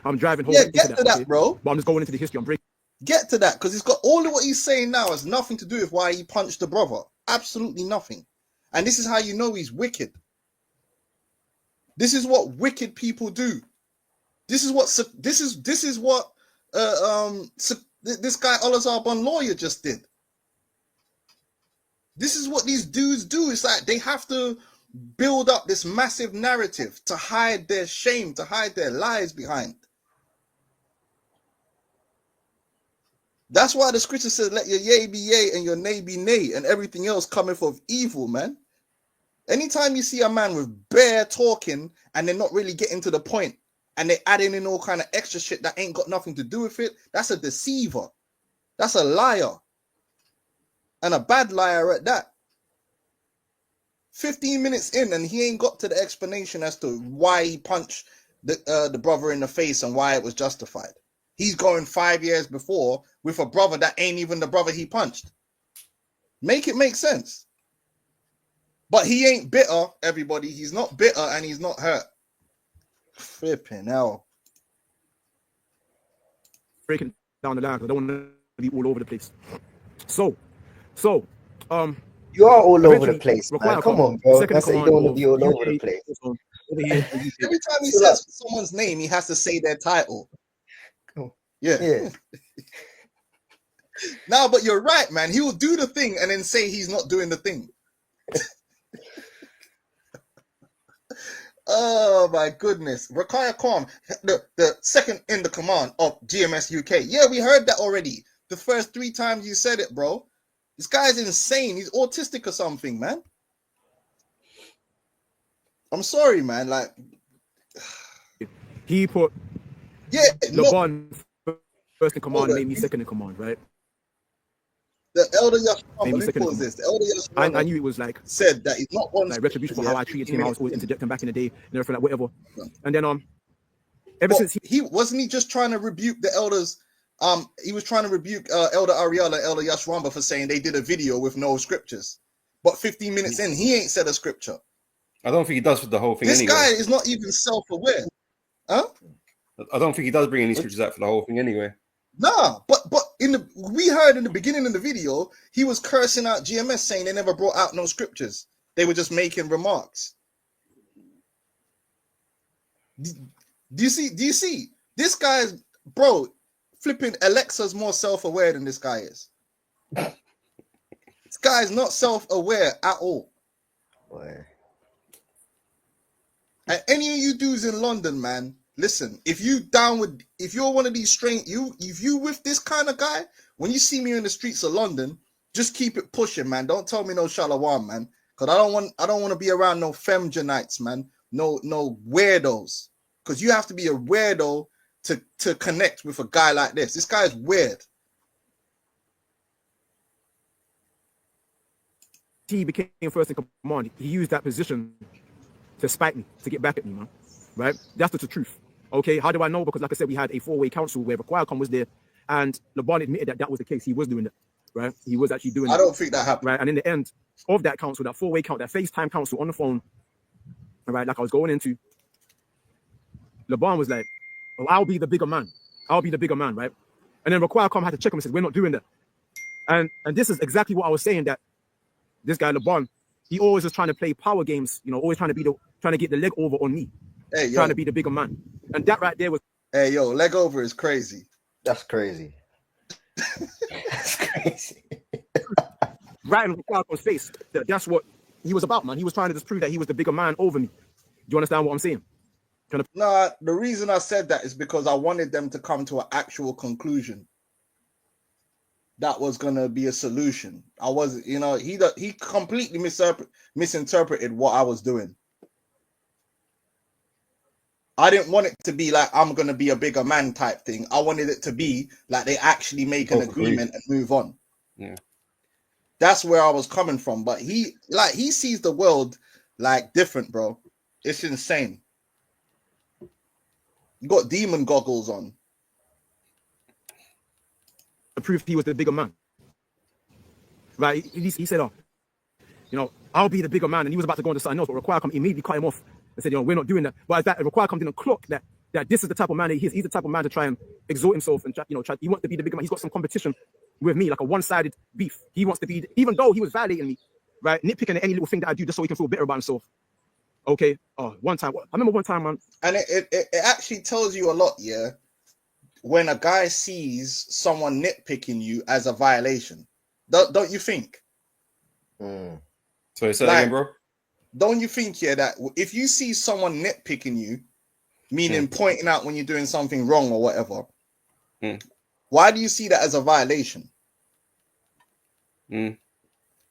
I'm driving home. Yeah, get to that, okay? Bro. But I'm just going into the history. I'm breaking. Get to that, because it's got all of what he's saying now has nothing to do with why he punched the brother. Absolutely nothing. And this is how you know he's wicked. This is what wicked people do. This is what this guy Olazar Bon Lawyer just did. This is what these dudes do. It's like they have to build up this massive narrative to hide their shame, to hide their lies behind. That's why the scripture says, let your yea be yea and your nay be nay, and everything else cometh of evil, man. Anytime you see a man with bare talking and they're not really getting to the point and they're adding in all kind of extra shit that ain't got nothing to do with it, that's a deceiver. That's a liar. And a bad liar at that. 15 minutes in and he ain't got to the explanation as to why he punched the brother in the face and why it was justified. he's going 5 years before with a brother that ain't even the brother he punched. Make it make sense. But he ain't bitter, everybody. He's not bitter and he's not hurt. Flipping hell. Breaking down the line because I don't want to be all over the place. So, You are all over the eventually, place, man. Require Come Come, on, bro. second in I said you command don't want to of be all over the UK, place. over here in the UK. Every time he Chill out. says someone's name, he has to say their title. Cool. Yeah. Yeah. No, but you're right, man. He will do the thing and then say he's not doing the thing. Oh my goodness. Rakaya Khan, the second in the command of GMS UK. Yeah, we heard that already. The first 3 times you said it, bro. This guy's insane. He's autistic or something, man. I'm sorry, man. Like, He put yeah, no, LeBron first in command, Hold on. made me second in command, right? the elder Yashwamba, Maybe let me second pause command. this. The elder I Yashwamba knew it was like said that he's not on retribution for scriptures, how yeah, I treated 15 him. I was always minutes in. interjecting back in the day and everything, like whatever. Yeah. And then ever But since he wasn't he just trying to rebuke the elders. He was trying to rebuke Elder Ariella, Elder Yashwamba for saying they did a video with no scriptures. But 15 minutes in, he ain't said a scripture. I don't think he does for the whole thing This anyway. guy is not even self-aware. Huh? I don't think he does bring any scriptures out for the whole thing anyway. Nah, but we heard in the beginning of the video, he was cursing out GMS saying they never brought out no scriptures. They were just making remarks. Do you see? This guy's, bro, flipping Alexa's more self-aware than this guy is. This guy is not self-aware at all. Boy. And any of you dudes in London, man, listen, if you're one of these strange, if you with this kind of guy, when you see me in the streets of London, just keep it pushing, man. Don't tell me no shalawam, man. Cause I don't want to be around no femgenites, man. No weirdos. Cause you have to be a weirdo to connect with a guy like this. This guy's weird. he became first in command, he used that position to spite me, to get back at me, man. Right? That's the truth. Okay, how do I know? Because like I said, we had a 4-way council where Require was there, and LeBron admitted that was the case. He was doing it, right? He was actually doing it. I don't think that happened. Right? And in the end of that council, that 4-way count, that FaceTime council on the phone, right, like I was going into, LeBron was like, oh, I'll be the bigger man. I'll be the bigger man, right? And then Require had to check him and said, we're not doing that. And this is exactly what I was saying, that this guy LeBron, he always is trying to play power games, always trying to get the leg over on me, Hey, yo. trying to be the bigger man. And that right there was, Hey, yo, leg over is crazy. That's crazy. That's crazy. right in Require's face. That's what he was about, man. He was trying to just prove that he was the bigger man over me. Do you understand what I'm saying? Nah, the reason I said that is because I wanted them to come to an actual conclusion. That was gonna be a solution. I wasn't, he completely misinterpreted what I was doing. I didn't want it to be like I'm gonna be a bigger man type thing. I wanted it to be like they actually make an agreement and move on. Yeah, that's where I was coming from. But he sees the world like different, bro. It's insane. You got demon goggles on. To prove he was the bigger man. Right? He said, I'll be the bigger man. And he was about to go into something else, but Require immediately cut him off and said, we're not doing that. But as that Require didn't clock that this is the type of man that he is. He's the type of man to try and exalt himself and he wants to be the bigger man. He's got some competition with me, like a one-sided beef. He wants to be, even though he was violating me, right? Nitpicking at any little thing that I do just so he can feel better about himself. Okay. One time, I remember one time, man. And it actually tells you a lot, yeah. When a guy sees someone nitpicking you as a violation, don't you think? Mm. So say that again, bro. Don't you think, yeah, that if you see someone nitpicking you, meaning pointing out when you're doing something wrong or whatever, why do you see that as a violation?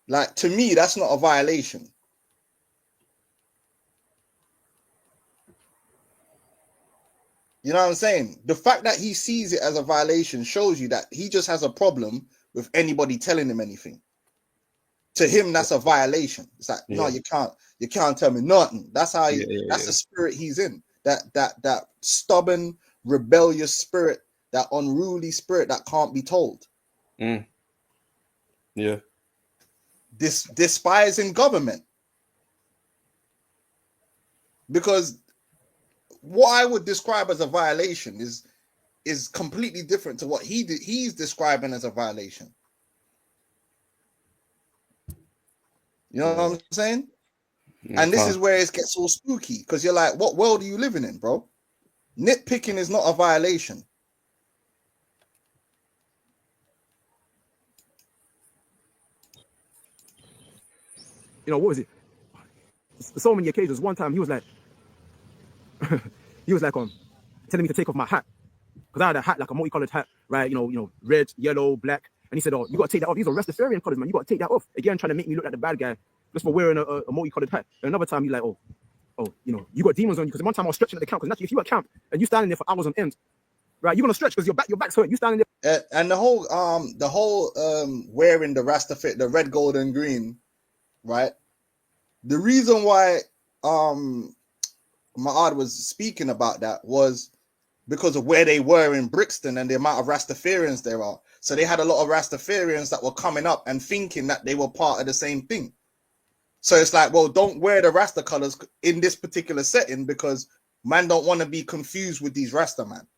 Like, to me, that's not a violation. You know what I'm saying? The fact that he sees it as a violation shows you that he just has a problem with anybody telling him anything. To him, that's a violation. It's like, no, you can't tell me nothing. That's how the spirit he's in. That stubborn, rebellious spirit that unruly spirit that can't be told. Yeah. This despising government. Because what I would describe as a violation is completely different to what he's describing as a violation. You know what I'm saying? And this is where it gets so spooky, because you're like, what world are you living in, bro? Nitpicking is not a violation. You know, what was it? So many occasions. One time he was like, telling me to take off my hat. Because I had a hat, like a multicolored hat, right? You know, red, yellow, black. And he said, oh, you got to take that off. These are Rastafarian colors, man. You got to take that off. Again, trying to make me look like the bad guy just for wearing a multicolored hat. And another time, he's like, oh, you know, you got demons on you. Because one time I was stretching at the camp. Because naturally, if you at camp and you standing there for hours on end, right, you're going to stretch because your back's hurt. You standing there. And the whole wearing the Rastafari, the red, gold, and green, right? The reason why Ma'ad was speaking about that was because of where they were in Brixton and the amount of Rastafarians there are. So they had a lot of Rastafarians that were coming up and thinking that they were part of the same thing. So it's like, well, don't wear the Rasta colors in this particular setting because man don't want to be confused with these Rasta man.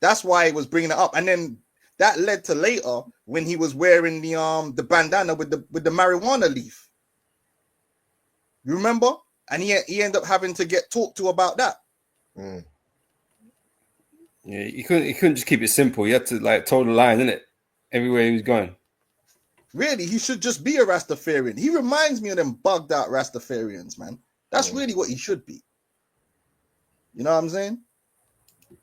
That's why he was bringing it up. And then that led to later when he was wearing the bandana with the marijuana leaf. You remember? And he ended up having to get talked to about that. Yeah, he couldn't just keep it simple. He had to like toe the line, innit? Everywhere he was going. Really, he should just be a Rastafarian. He reminds me of them bugged out Rastafarians, man. That's really what he should be. You know what I'm saying?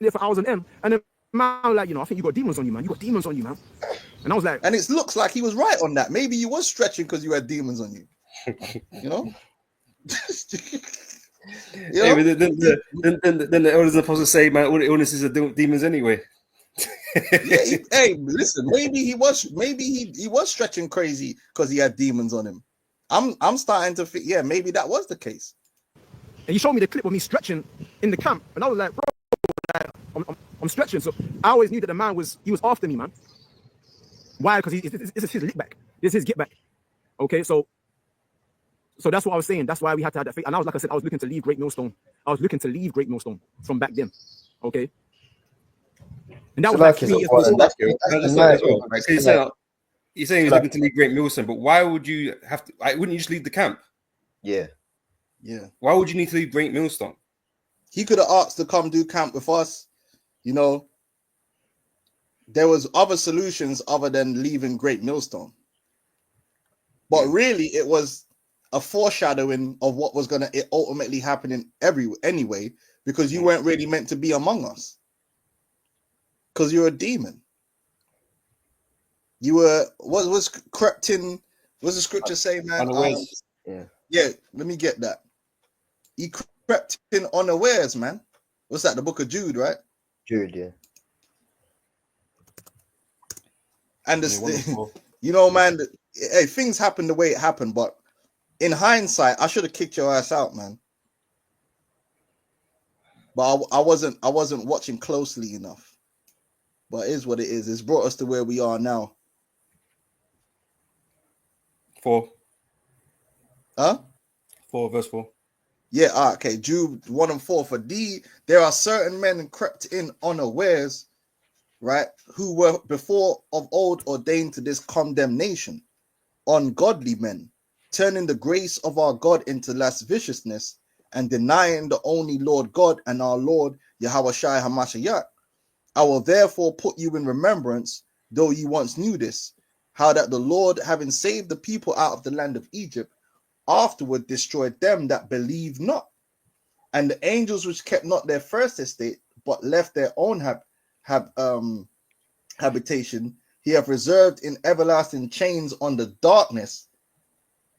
There for hours on end, and then man, like, you know, I think you got demons on you, man. You got demons on you, man. And I was like, and it looks like he was right on that. Maybe you was stretching because you had demons on you. You know. You know? Hey, then the elders are supposed to say, man, all the illnesses are demons anyway. Hey, listen, maybe he was stretching crazy because he had demons on him. I'm starting to think, maybe that was the case. And he showed me the clip of me stretching in the camp, and I was like, bro, like, I'm stretching. So I always knew that the man was after me, man. Why? Because this is his lick back. This is his get back. Okay, so that's what I was saying. That's why we had to have that faith. And I was, like I said, I was looking to leave Great Millstone. From back then. Okay. And that was like 3 years ago. You're saying he's looking to leave Great Millstone, but why would you have to? Wouldn't you just leave the camp? Yeah. Why would you need to leave Great Millstone? He could have asked to come do camp with us. You know, there was other solutions other than leaving Great Millstone. But really, it was a foreshadowing of what was going to ultimately happen anyway, because you weren't really meant to be among us. Because you're a demon. You were, what was crept in, what's the scripture say, man? Yeah, let me get that. He crept in unawares, man. What's that, the book of Jude, right? Jude, yeah. And you know, man, hey, things happen the way it happened, but in hindsight, I should have kicked your ass out, man. But I wasn't watching closely enough. But it is what it is. It's brought us to where we are now. 4. Huh? 4, verse 4. Yeah, okay. Jude 1 and 4. For there are certain men crept in unawares, right, who were before of old ordained to this condemnation, ungodly men, turning the grace of our God into lasciviousness and denying the only Lord God and our Lord Yahweh Shai HaMashiach. I will therefore put you in remembrance, though you once knew this, how that the Lord, having saved the people out of the land of Egypt, afterward destroyed them that believed not. And the angels which kept not their first estate, but left their own habitation, he hath reserved in everlasting chains on the darkness,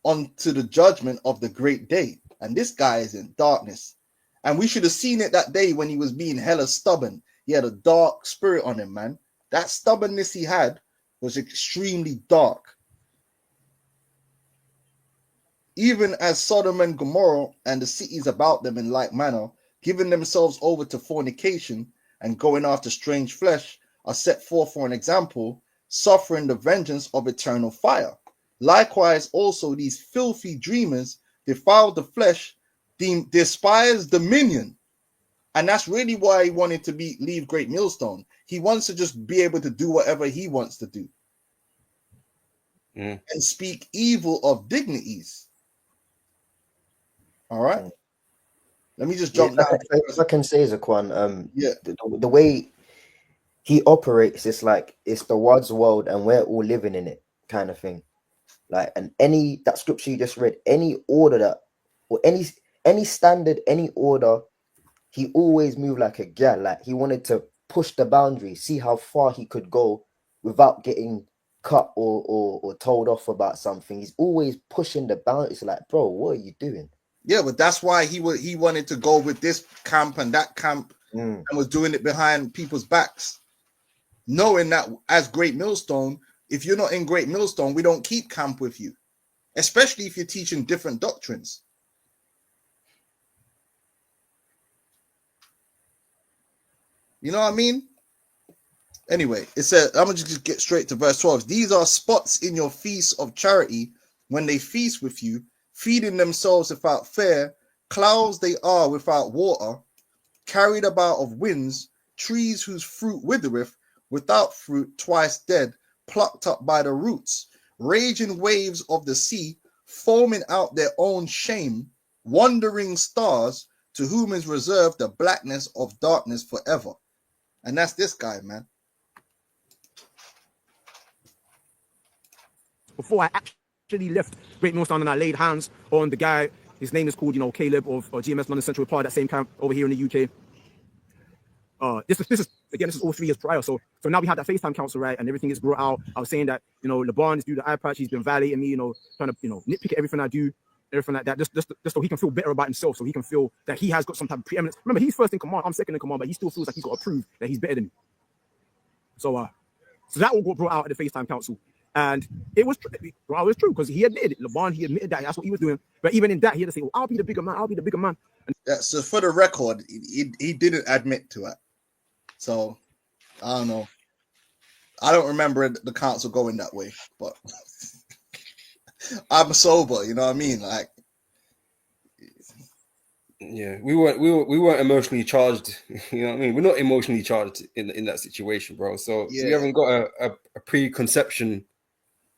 unto the judgment of the great day. And this guy is in darkness. And we should have seen it that day when he was being hella stubborn. He had a dark spirit on him, man. That stubbornness he had was extremely dark. Even as Sodom and Gomorrah and the cities about them in like manner, giving themselves over to fornication and going after strange flesh are set forth for an example, suffering the vengeance of eternal fire. Likewise, also these filthy dreamers defile the flesh, despise dominion. And that's really why he wanted to leave Great Millstone. He wants to just be able to do whatever he wants to do. And speak evil of dignities. All right. Let me just jump down. If I can say, Zaquan, Yeah. The way he operates, it's like it's the Wad's world and we're all living in it kind of thing. Like, and that scripture you just read, any order that, or any standard, any order, he always moved like a gal. Like, he wanted to push the boundary, see how far he could go without getting cut or told off about something. He's always pushing the boundaries. Like, bro, what are you doing? Yeah, but that's why he wanted to go with this camp and that camp and was doing it behind people's backs, knowing that as Great Millstone, if you're not in Great Millstone, we don't keep camp with you, especially if you're teaching different doctrines. You know what I mean? Anyway, it says, I'm going to just get straight to verse 12. These are spots in your feasts of charity when they feast with you, feeding themselves without fear, clouds they are without water, carried about of winds, trees whose fruit withereth, without fruit, twice dead, plucked up by the roots, raging waves of the sea, foaming out their own shame, wandering stars, to whom is reserved the blackness of darkness forever. And that's this guy, man. Before I actually left Great Millstone and I laid hands on the guy, his name is called, Caleb of GMS London Central, part of that same camp over here in the UK. This is all 3 years prior. So now we had that FaceTime council, right? And everything is brought out. I was saying that, LeBron is due the eye patch. He's been validating me, trying to, nitpick at everything I do, everything like that, just so he can feel better about himself, so he can feel that he has got some type of preeminence. Remember, he's first in command, I'm second in command, but he still feels like he's got to prove that he's better than me. So that all got brought out at the FaceTime council. And it was true because he admitted it. LeBron, he admitted that that's what he was doing. But even in that, he had to say, well, I'll be the bigger man. I'll be the bigger man. And Yeah, so for the record, he didn't admit to it. So, I don't know. I don't remember the council going that way, but I'm sober, you know what I mean? Like, yeah, we weren't emotionally charged. You know what I mean? We're not emotionally charged in that situation, bro. So we haven't got a preconception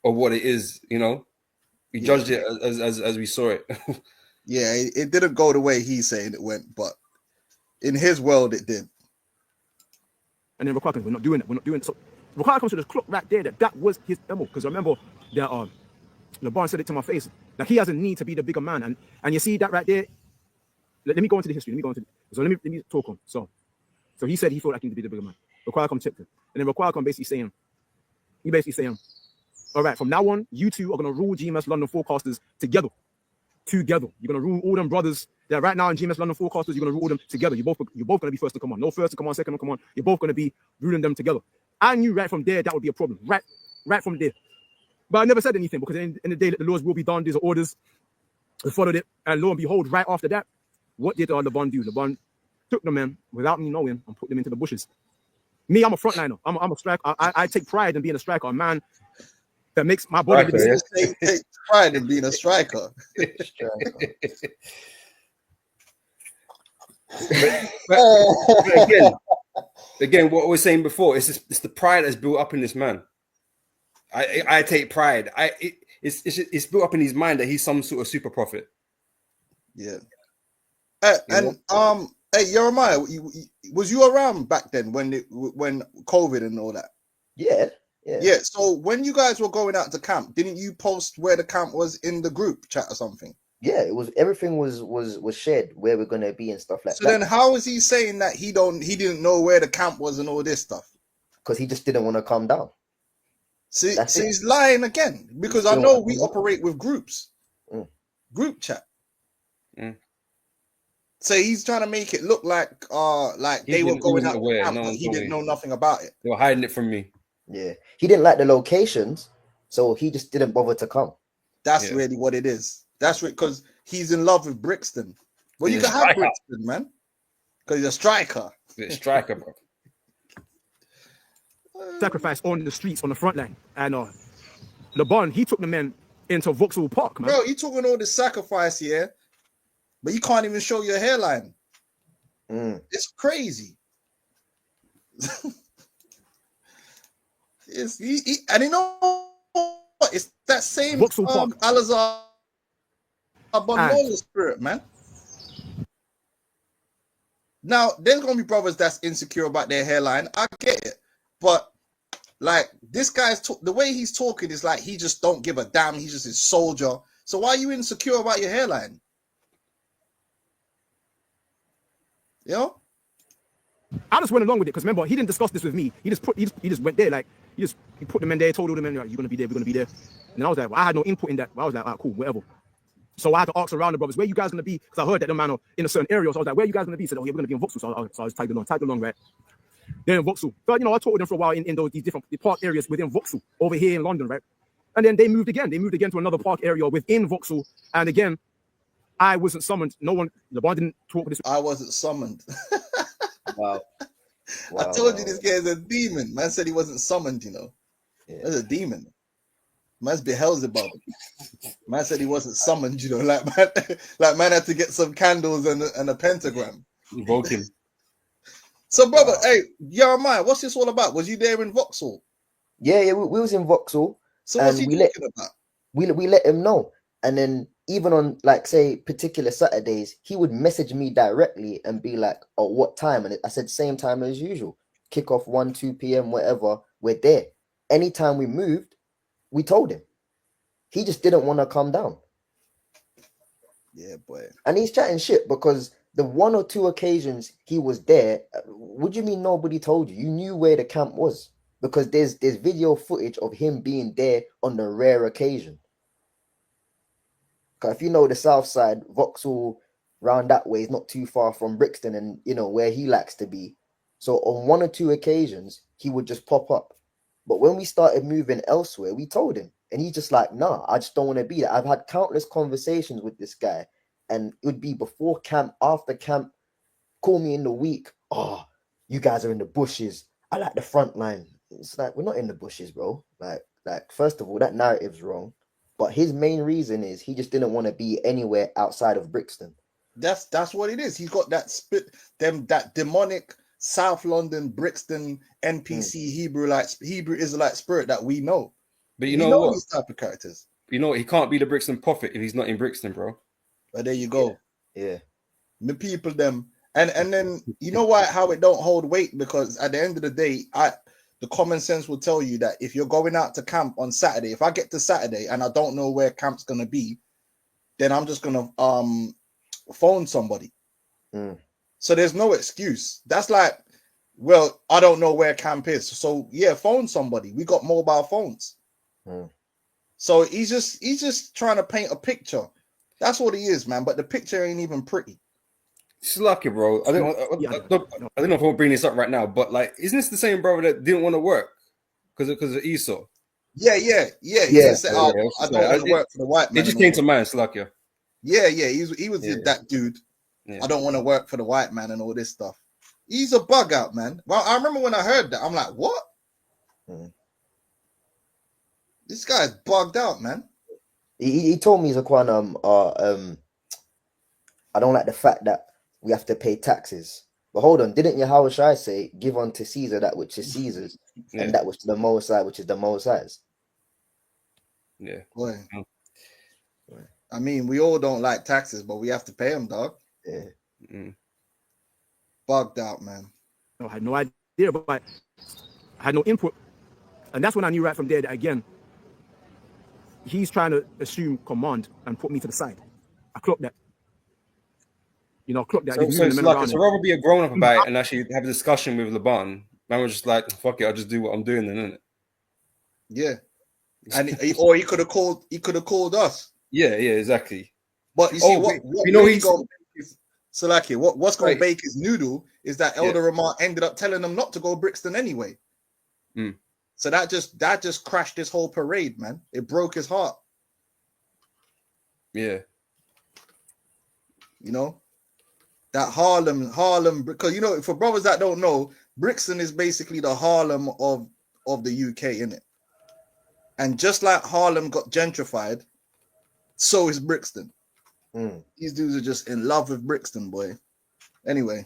of what it is. We judged it as we saw it. Yeah, it didn't go the way he's saying it went, but in his world, it did. then require comes, we're not doing it. So require comes to the clock right there that was his MO. Because remember that LeBron said it to my face. Like, he has a need to be the bigger man. And you see that right there. Let me go into the history. So let me talk on. So he said he felt like he needed to be the bigger man. Require come checked him. And then Require come basically saying, all right, from now on, you two are going to rule GMS London forecasters together. You're going to rule all them brothers that right now in GMS London forecasters, you're going to rule them together. You're both going to be first to come on. No first to come on, second to come on. You're both going to be ruling them together. I knew right from there that would be a problem. Right from there. But I never said anything because in the day that the laws will be done, these are orders. We followed it. And lo and behold, right after that, what did LeBron do? LeBron took the men without me knowing and put them into the bushes. Me, I'm a frontliner. I'm a striker. I take pride in being a striker, a man that makes my body. Take pride in being a striker. but again, what I was saying before, it's the pride that's built up in this man. I take pride. It's built up in his mind that he's some sort of super prophet. Yeah. Hey, Jeremiah, was you around back then when COVID and all that? Yeah. So when you guys were going out to camp, didn't you post where the camp was in the group chat or something? Yeah, it was. Everything was shared where we're gonna be and stuff like that. So then, how is he saying that he didn't know where the camp was and all this stuff? Because he just didn't want to calm down. See, he's lying again. Because I know we operate with groups, group chat. So he's trying to make it look like they were going out to camp, but he didn't know nothing about it. They were hiding it from me. Yeah, he didn't like the locations, so he just didn't bother to come. That's really what it is. That's because he's in love with Brixton. Well, you can have Brixton, man, because he's a striker. He's a striker, bro. sacrifice on the streets on the front line. And LeBron, he took the men into Vauxhall Park, man. Bro, you talking all this sacrifice here, but you can't even show your hairline. It's crazy. And you know what? It's that same Vauxhall Park. Alazar Bondola spirit, man. Now, there's gonna be brothers that's insecure about their hairline. I get it, but like this guy's the way he's talking is like he just don't give a damn. He's just a soldier. So why are you insecure about your hairline? You know? I just went along with it because remember he didn't discuss this with me. He just went there like he put them in there, told all the men like, you're gonna be there, we're gonna be there. And I was like, well, I had no input in that. I was like, cool, whatever. So I had to ask around the brothers, where you guys gonna be? Because I heard that the man are in a certain area. So I was like, where are you guys gonna be? He said, oh yeah, we're gonna be in Vauxhall. So I was tagged along, right? Then in Vauxhall. But I talked with them for a while in these different park areas within Vauxhall over here in London, right? And then they moved again. They moved again to another park area within Vauxhall. And again, I wasn't summoned. No one, LeBron didn't talk with this. I wasn't summoned. Wow. I told you this guy is a demon. Man said he wasn't summoned, Yeah. That's a demon. Man's Beelzebub. Man said he wasn't summoned, like man had to get some candles and a pentagram. Invoking. So, brother, hey, Jeremiah, what's this all about? Was you there in Vauxhall? Yeah, we was in Vauxhall. So what's he talking about? We let him know. And then even on like say particular Saturdays, he would message me directly and be like, oh, what time? And I said same time as usual. Kick off 1, 2 p.m., whatever, we're there. Anytime we moved, we told him. He just didn't want to come down. Yeah, boy. And he's chatting shit because the 1 or 2 occasions he was there, what do you mean nobody told you? You knew where the camp was because there's video footage of him being there on the rare occasion. Because if you know the south side, Vauxhall round that way is not too far from Brixton and, where he likes to be. So on 1 or 2 occasions, he would just pop up. But when we started moving elsewhere, we told him. And he's just like, nah, I just don't want to be there. I've had countless conversations with this guy. And it would be before camp, after camp, call me in the week. Oh, you guys are in the bushes. I like the front line. It's like, we're not in the bushes, bro. Like first of all, that narrative's wrong. But his main reason is he just didn't want to be anywhere outside of Brixton. That's what it is. He's got that that demonic South London, Brixton, NPC, Hebrew Israelite spirit that we know. But you know what? These type of characters. You know what? He can't be the Brixton prophet if he's not in Brixton, bro. But there you go. Yeah. The people them. And then you know why how it don't hold weight? Because at the end of the day, the common sense will tell you that if you're going out to camp on Saturday, if I get to Saturday and I don't know where camp's gonna be, then I'm just gonna phone somebody. So there's no excuse. That's like, well, I don't know where camp is. So yeah, phone somebody. We got mobile phones. So he's just trying to paint a picture. That's what he is, man. But the picture ain't even pretty. It's lucky, bro. I don't know if I will bring this up right now, but like, isn't this the same brother that didn't want to work because of Esau? Yeah. He said, I don't want to work for the white man. It just came to mind, Slakia. Yeah. He was that dude. Yeah. I don't want to work for the white man and all this stuff. He's a bug out, man. Well, I remember when I heard that, I'm like, what? This guy's bugged out, man. He told me he's a quite I don't like the fact that we have to pay taxes. But hold on, didn't Yahweh Shai say, give unto Caesar that which is Caesar's, and that which to the Most High, which is the Most High's? Yeah. Boy. I mean, we all don't like taxes, but we have to pay them, dog. Yeah. Bugged out, man. I had no idea, but I had no input. And that's when I knew right from there that, again, he's trying to assume command and put me to the side. I clocked that. Clocked that. So rather be a grown-up about it and actually have a discussion with LeBron, man was just like, fuck it, I'll just do what I'm doing then, innit? Yeah. And he could have called us. Yeah, exactly. But you see what's going to bake his noodle is that Elder Ramar ended up telling them not to go Brixton anyway. So that just crashed this whole parade, man. It broke his heart. Yeah. That Harlem, because for brothers that don't know, Brixton is basically the Harlem of of the UK, innit? And just like Harlem got gentrified, so is Brixton. These dudes are just in love with Brixton, boy. Anyway.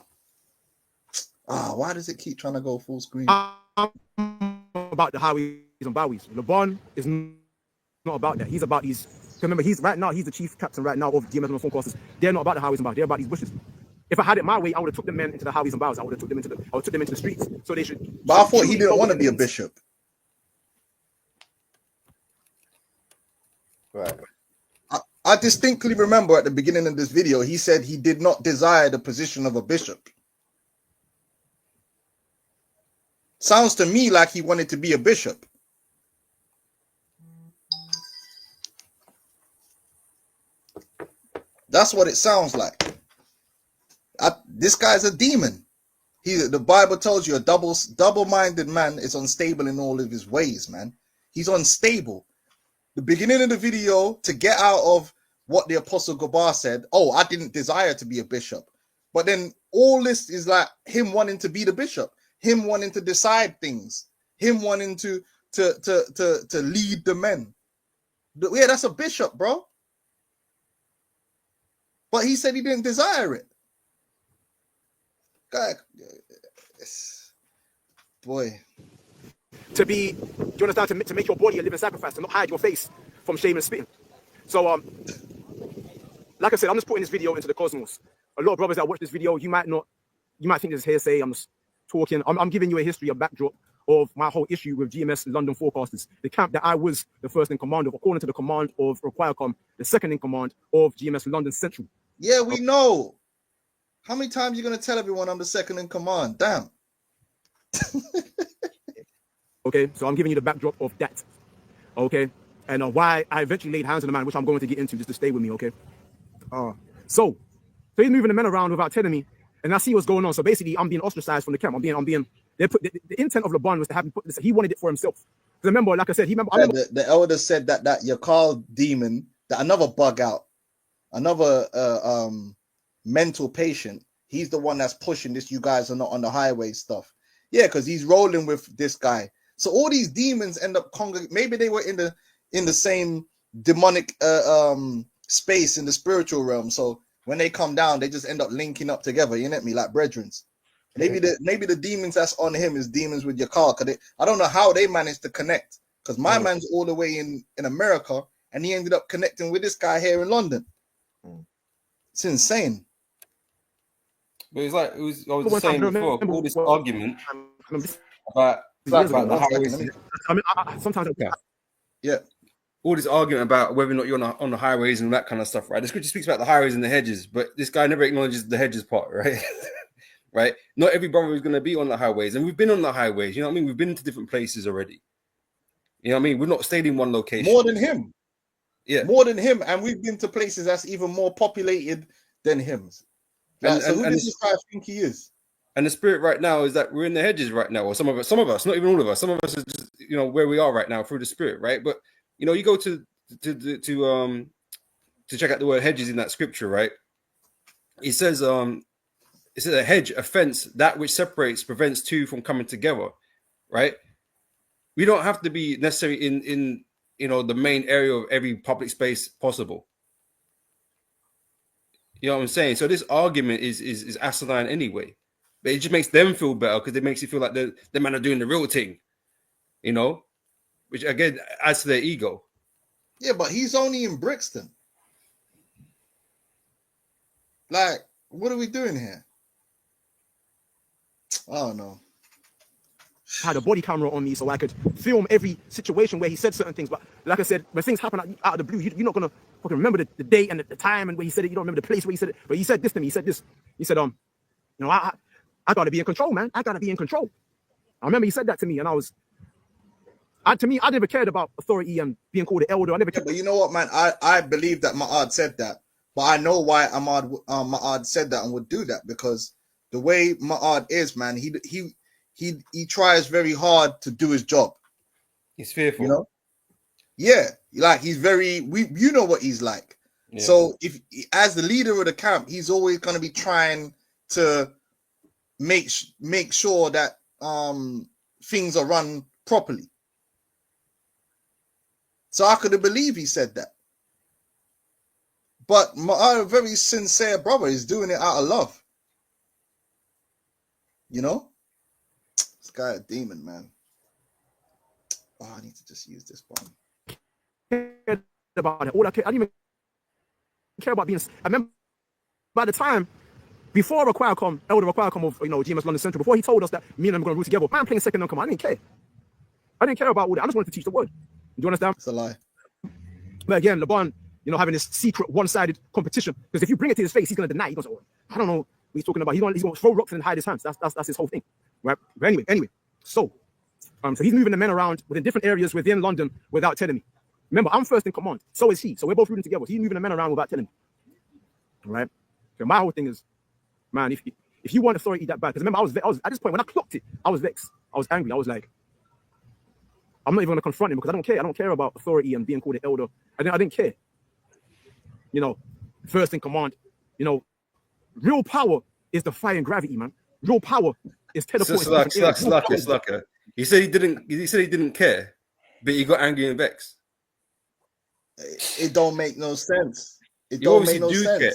Why does it keep trying to go full screen? About the highways and byways. LeBron is not about that. He's about these. Remember, he's the chief captain right now of GMS and the phone casters. They're not about the highways and byways. They're about these bushes. If I had it my way, I would have took the men into the highways and byways. I would have took them into the streets. So they should. But I thought he didn't want to be a bishop. Right. I distinctly remember at the beginning of this video, he said he did not desire the position of a bishop. Sounds to me like he wanted to be a bishop. That's what it sounds like. This guy's a demon. The Bible tells you a double-minded man is unstable in all of his ways, man. He's unstable. The beginning of the video, to get out of what the Apostle Gabar said, oh, I didn't desire to be a bishop. But then all this is like him wanting to be the bishop, him wanting to decide things, him wanting to lead the men. Yeah, that's a bishop, bro. But he said he didn't desire it. God, boy. To be, do you understand? To make your body a living sacrifice, to not hide your face from shame and spitting. So, like I said, I'm just putting this video into the cosmos. A lot of brothers that watch this video, you might think this is hearsay. I'm just talking. I'm giving you a history, a backdrop of my whole issue with GMS London Forecasters, the camp that I was the first in command of, according to the command of Requirecom, the second in command of GMS London Central. Yeah, we know. How many times are you going to tell everyone I'm the second in command? Damn. Okay, so I'm giving you the backdrop of that. Okay, and why I eventually laid hands on the man, which I'm going to get into just to stay with me. Okay. So he's moving the men around without telling me, and I see what's going on. So basically, I'm being ostracized from the camp. The intent of LeBron was to have him put this. He wanted it for himself. Because remember, like I said, the elder said that Yakal demon, that another bug out, another mental patient. He's the one that's pushing this. You guys are not on the highway stuff. Yeah, because he's rolling with this guy. So all these demons end up congregating. Maybe they were in the same demonic space in the spiritual realm. So when they come down, they just end up linking up together. You know me, like brethrens. Maybe the demons that's on him is demons with your car. Cause I don't know how they managed to connect. Because my man's all the way in America, and he ended up connecting with this guy here in London. It's insane. But it's like I was just saying before, all this argument about the highways. I mean, sometimes. Yeah. All this argument about whether or not you're on the highways and that kind of stuff, right? The scripture speaks about the highways and the hedges, but this guy never acknowledges the hedges part, right? Right? Not every brother is going to be on the highways, and we've been on the highways. You know what I mean? We've been to different places already. You know what I mean? We've not stayed in one location. More than him. Yeah. More than him, and we've been to places that's even more populated than him. Like, so who does this guy think he is? And the spirit right now is that we're in the hedges right now, or some of us, not even all of us. Some of us are just, where we are right now through the spirit, right? But you go to check out the word hedges in that scripture, right? It says a hedge, a fence, that which separates, prevents two from coming together, right? We don't have to be necessarily in the main area of every public space possible. You know what I'm saying? So this argument is asinine anyway. But it just makes them feel better because it makes you feel like the men are doing the real thing, which again adds to their ego. Yeah, but he's only in Brixton. Like, what are we doing here? I don't know. I had a body camera on me so I could film every situation where he said certain things. But like I said, when things happen out of the blue, you're not going to fucking remember the date and the time and where he said it. You don't remember the place where he said it. But he said this to me. He said this. He said, I got to be in control, man. I got to be in control. I remember he said that to me, and I never cared about authority and being called an elder. I never cared. But you know what, man? I believe that Ma'ad said that. But I know why Ma'ad said that and would do that, because the way Ma'ad is, man, he tries very hard to do his job. He's fearful. Yeah, like he's very. You know what he's like. Yeah. So if as the leader of the camp, he's always going to be trying to make sure that things are run properly. So I couldn't believe he said that. But my very sincere brother is doing it out of love. You know? This guy a demon, man. Oh, I need to just use this one. About it. All I didn't even care about being. I remember by the time before Elder Require of GMS London Central, before he told us that me and him are going to rule together, man playing second come, I didn't care. I didn't care about all that. I just wanted to teach the word. Do you understand? It's a lie. But again, LeBron, having this secret one-sided competition, because if you bring it to his face, he's going to deny. He's going to say, I don't know what he's talking about. He's going to throw rocks and hide his hands. That's his whole thing, right? But anyway. So he's moving the men around within different areas within London without telling me. Remember, I'm first in command. So is he. So we're both rooting together. So he's moving the men around without telling me. All right? So my whole thing is, man, if you want authority that bad, because remember, I was at this point when I clocked it, I was vexed. I was angry. I was like, I'm not even going to confront him because I don't care. I don't care about authority and being called an elder. I didn't care. First in command. Real power is defying gravity, man. Real power is teleporting. Slacker. He said he didn't care, but he got angry and vexed. It don't make no sense. It You don't obviously make no do sense. care.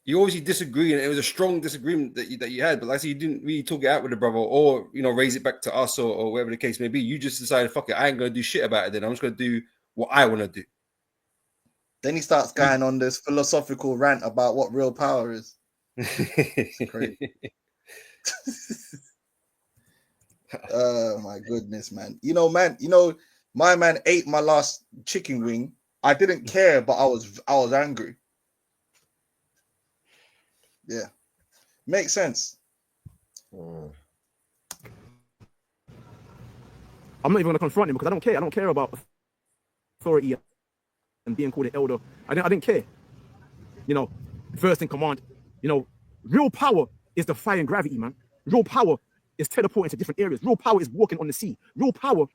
You obviously disagree, and it was a strong disagreement that you had. But like I said, you didn't really talk it out with the brother, or raise it back to us, or whatever the case may be. You just decided, fuck it, I ain't gonna do shit about it. Then I'm just gonna do what I want to do. Then he starts going on this philosophical rant about what real power is. It's crazy. Oh my goodness, man. My man ate my last chicken wing. I didn't care, but I was angry. Yeah. Makes sense. I'm not even going to confront him because I don't care. I don't care about authority and being called an elder. I didn't care. First in command. Real power is defying gravity, man. Real power is teleporting to different areas. Real power is walking on the sea. Real power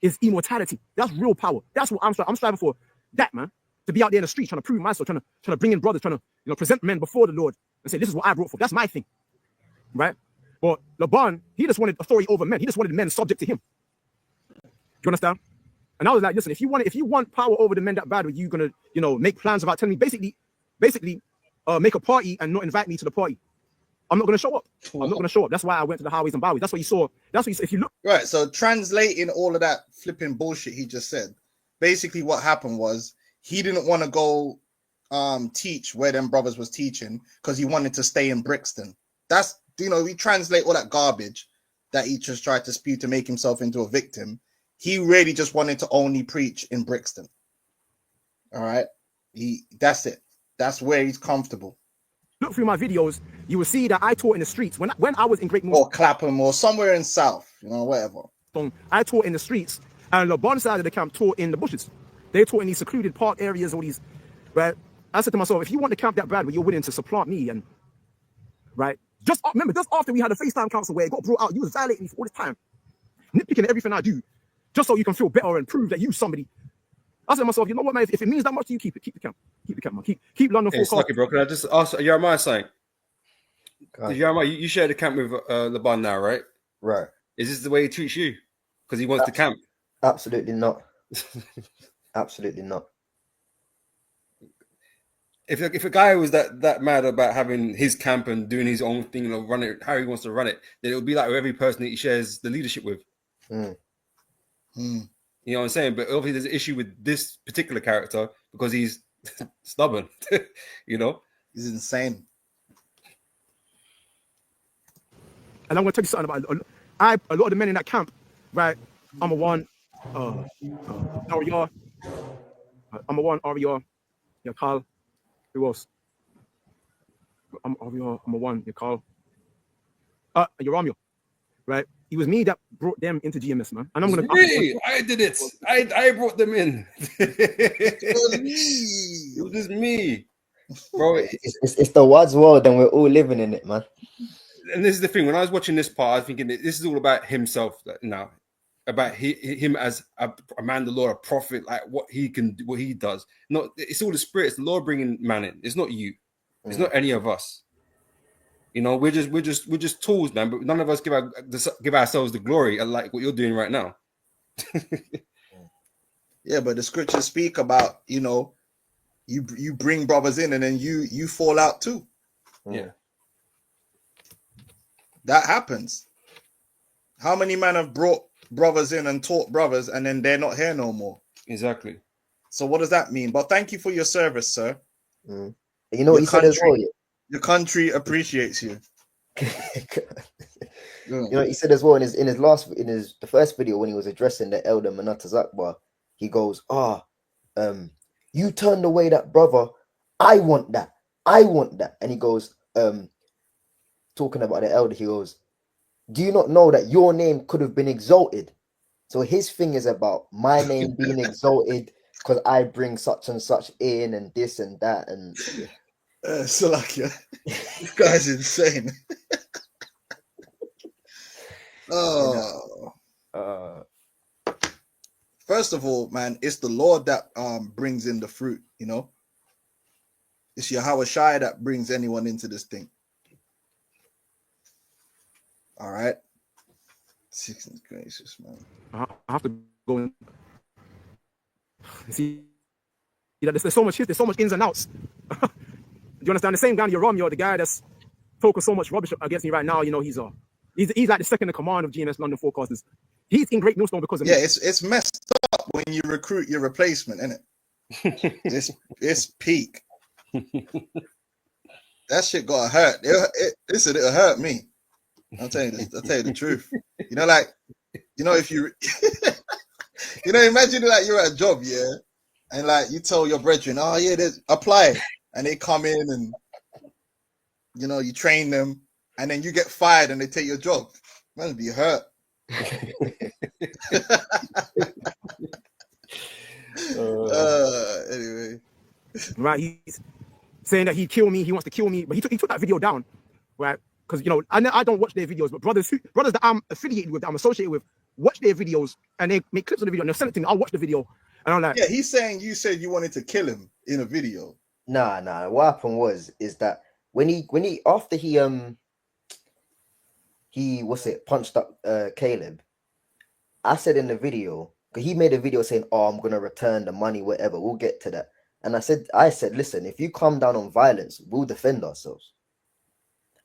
is immortality. That's real power. That's what I'm striving for. That, man. To be out there in the street trying to prove myself, trying to bring in brothers, trying to present men before the Lord and say, this is what I brought for. That's my thing. Right? But LeBron, he just wanted authority over men. He just wanted men subject to him. Do you understand? And I was like, listen, if you want power over the men that bad, are you gonna, make plans without telling me? Basically, make a party and not invite me to the party. I'm not gonna show up. I'm not gonna show up. That's why I went to the highways and byways. That's what you saw. If you look right. So translating all of that flipping bullshit he just said, basically what happened was he didn't want to go teach where them brothers was teaching because he wanted to stay in Brixton. That's we translate all that garbage that he just tried to spew to make himself into a victim. He really just wanted to only preach in Brixton. All right. That's it. That's where he's comfortable. Look through my videos, you will see that I taught in the streets when I was in Great North or Clapham or somewhere in South, whatever. I taught in the streets, and LeBron side of the camp taught in the bushes. They taught in these secluded park areas, all these. Right? I said to myself, if you want the camp that bad, but you're willing to supplant me, and right, just after we had a FaceTime council where it got brought out, you was violating me for all this time, nitpicking everything I do, just so you can feel better and prove that you somebody. I said to myself, you know what, man? If it means that much to you, keep the camp, man. Keep London forecast. Lucky, bro. Can I just ask Jeremiah something? Jeremiah, you share the camp with LeBron now, right? Right. Is this the way he treats you? Because he wants the camp? Absolutely not. Absolutely not. If a guy was that mad about having his camp and doing his own thing, run it how he wants to run it, then it would be like with every person that he shares the leadership with. You know what I'm saying? But obviously there's an issue with this particular character because he's stubborn. He's insane. And I'm going to tell you something about a lot of the men in that camp, right? I'm a one, RER. I'm a one, RER. Yeah, Carl. Who else? I'm RER. I'm a one. Yeah, Carl. You're Romeo, right? It was me that brought them into GMS, man. And I did it. I brought them in. It was me. It was just me, bro. It's the Wad's world, and we're all living in it, man. And this is the thing. When I was watching this part, I was thinking this is all about himself now, about him as a man, the Lord, a prophet, like what he can do, what he does. Not, it's all the Spirit. It's the Lord bringing man in. It's not you. It's not any of us. You know, we're just tools, man. But none of us give ourselves the glory, like what you're doing right now. Yeah, but the scriptures speak about, you know, you bring brothers in and then you fall out too. Yeah. That happens. How many men have brought brothers in and taught brothers and then they're not here no more? Exactly. So what does that mean? But thank you for your service, sir. You know what he said as well? Your country appreciates you. You know, he said as well in the first video when he was addressing the elder Manatas Akbar, he goes, you turned away that brother. I want that. And he goes, talking about the elder, he goes, do you not know that your name could have been exalted? So his thing is about my name being exalted because I bring such and such in and this and that. And Salakia, this guy's insane. First of all, man, it's the Lord that brings in the fruit, you know. It's Yahweh Shai that brings anyone into this thing. All right. 16th gracious, man. I have to go in. See, there's so much ins and outs. Do you understand? The same guy, Yoram, the guy that's talking so much rubbish against me right now, you know, he's like the second in command of GMS London Forecasters. He's in great millstone because of me. Yeah, it's messed up when you recruit your replacement, isn't it? it's peak. That shit got hurt. It'll hurt me. I'll tell you the truth. You know, like, you know, if you you know, imagine like you're at a job, yeah, and like you tell your brethren, oh yeah, apply, and they come in and you know you train them, and then you get fired and they take your job. Man, be hurt. Anyway, right? He's saying that he'd kill me. He wants to kill me, but he took that video down, right? Because you know I don't watch their videos, but brothers that I'm affiliated with, that I'm associated with, watch their videos and they make clips of the video and they'll send it to me. I'll watch the video and I'm like, yeah, he's saying you said you wanted to kill him in a video. Nah. What happened is that when he punched up Caleb, I said in the video, because he made a video saying, oh, I'm gonna return the money, whatever, we'll get to that. And I said, listen, if you come down on violence, we'll defend ourselves.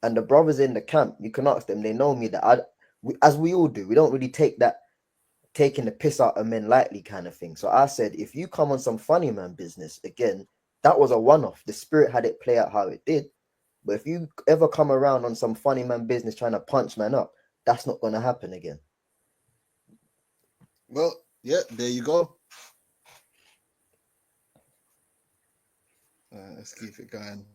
And the brothers in the camp, you can ask them, they know me that as we all do, we don't really take that taking the piss out of men lightly kind of thing. So I said, if you come on some funny man business, again, that was a one-off. The spirit had it play out how it did. But if you ever come around on some funny man business trying to punch man up, that's not going to happen again. Well, yeah, there you go. Let's keep it going.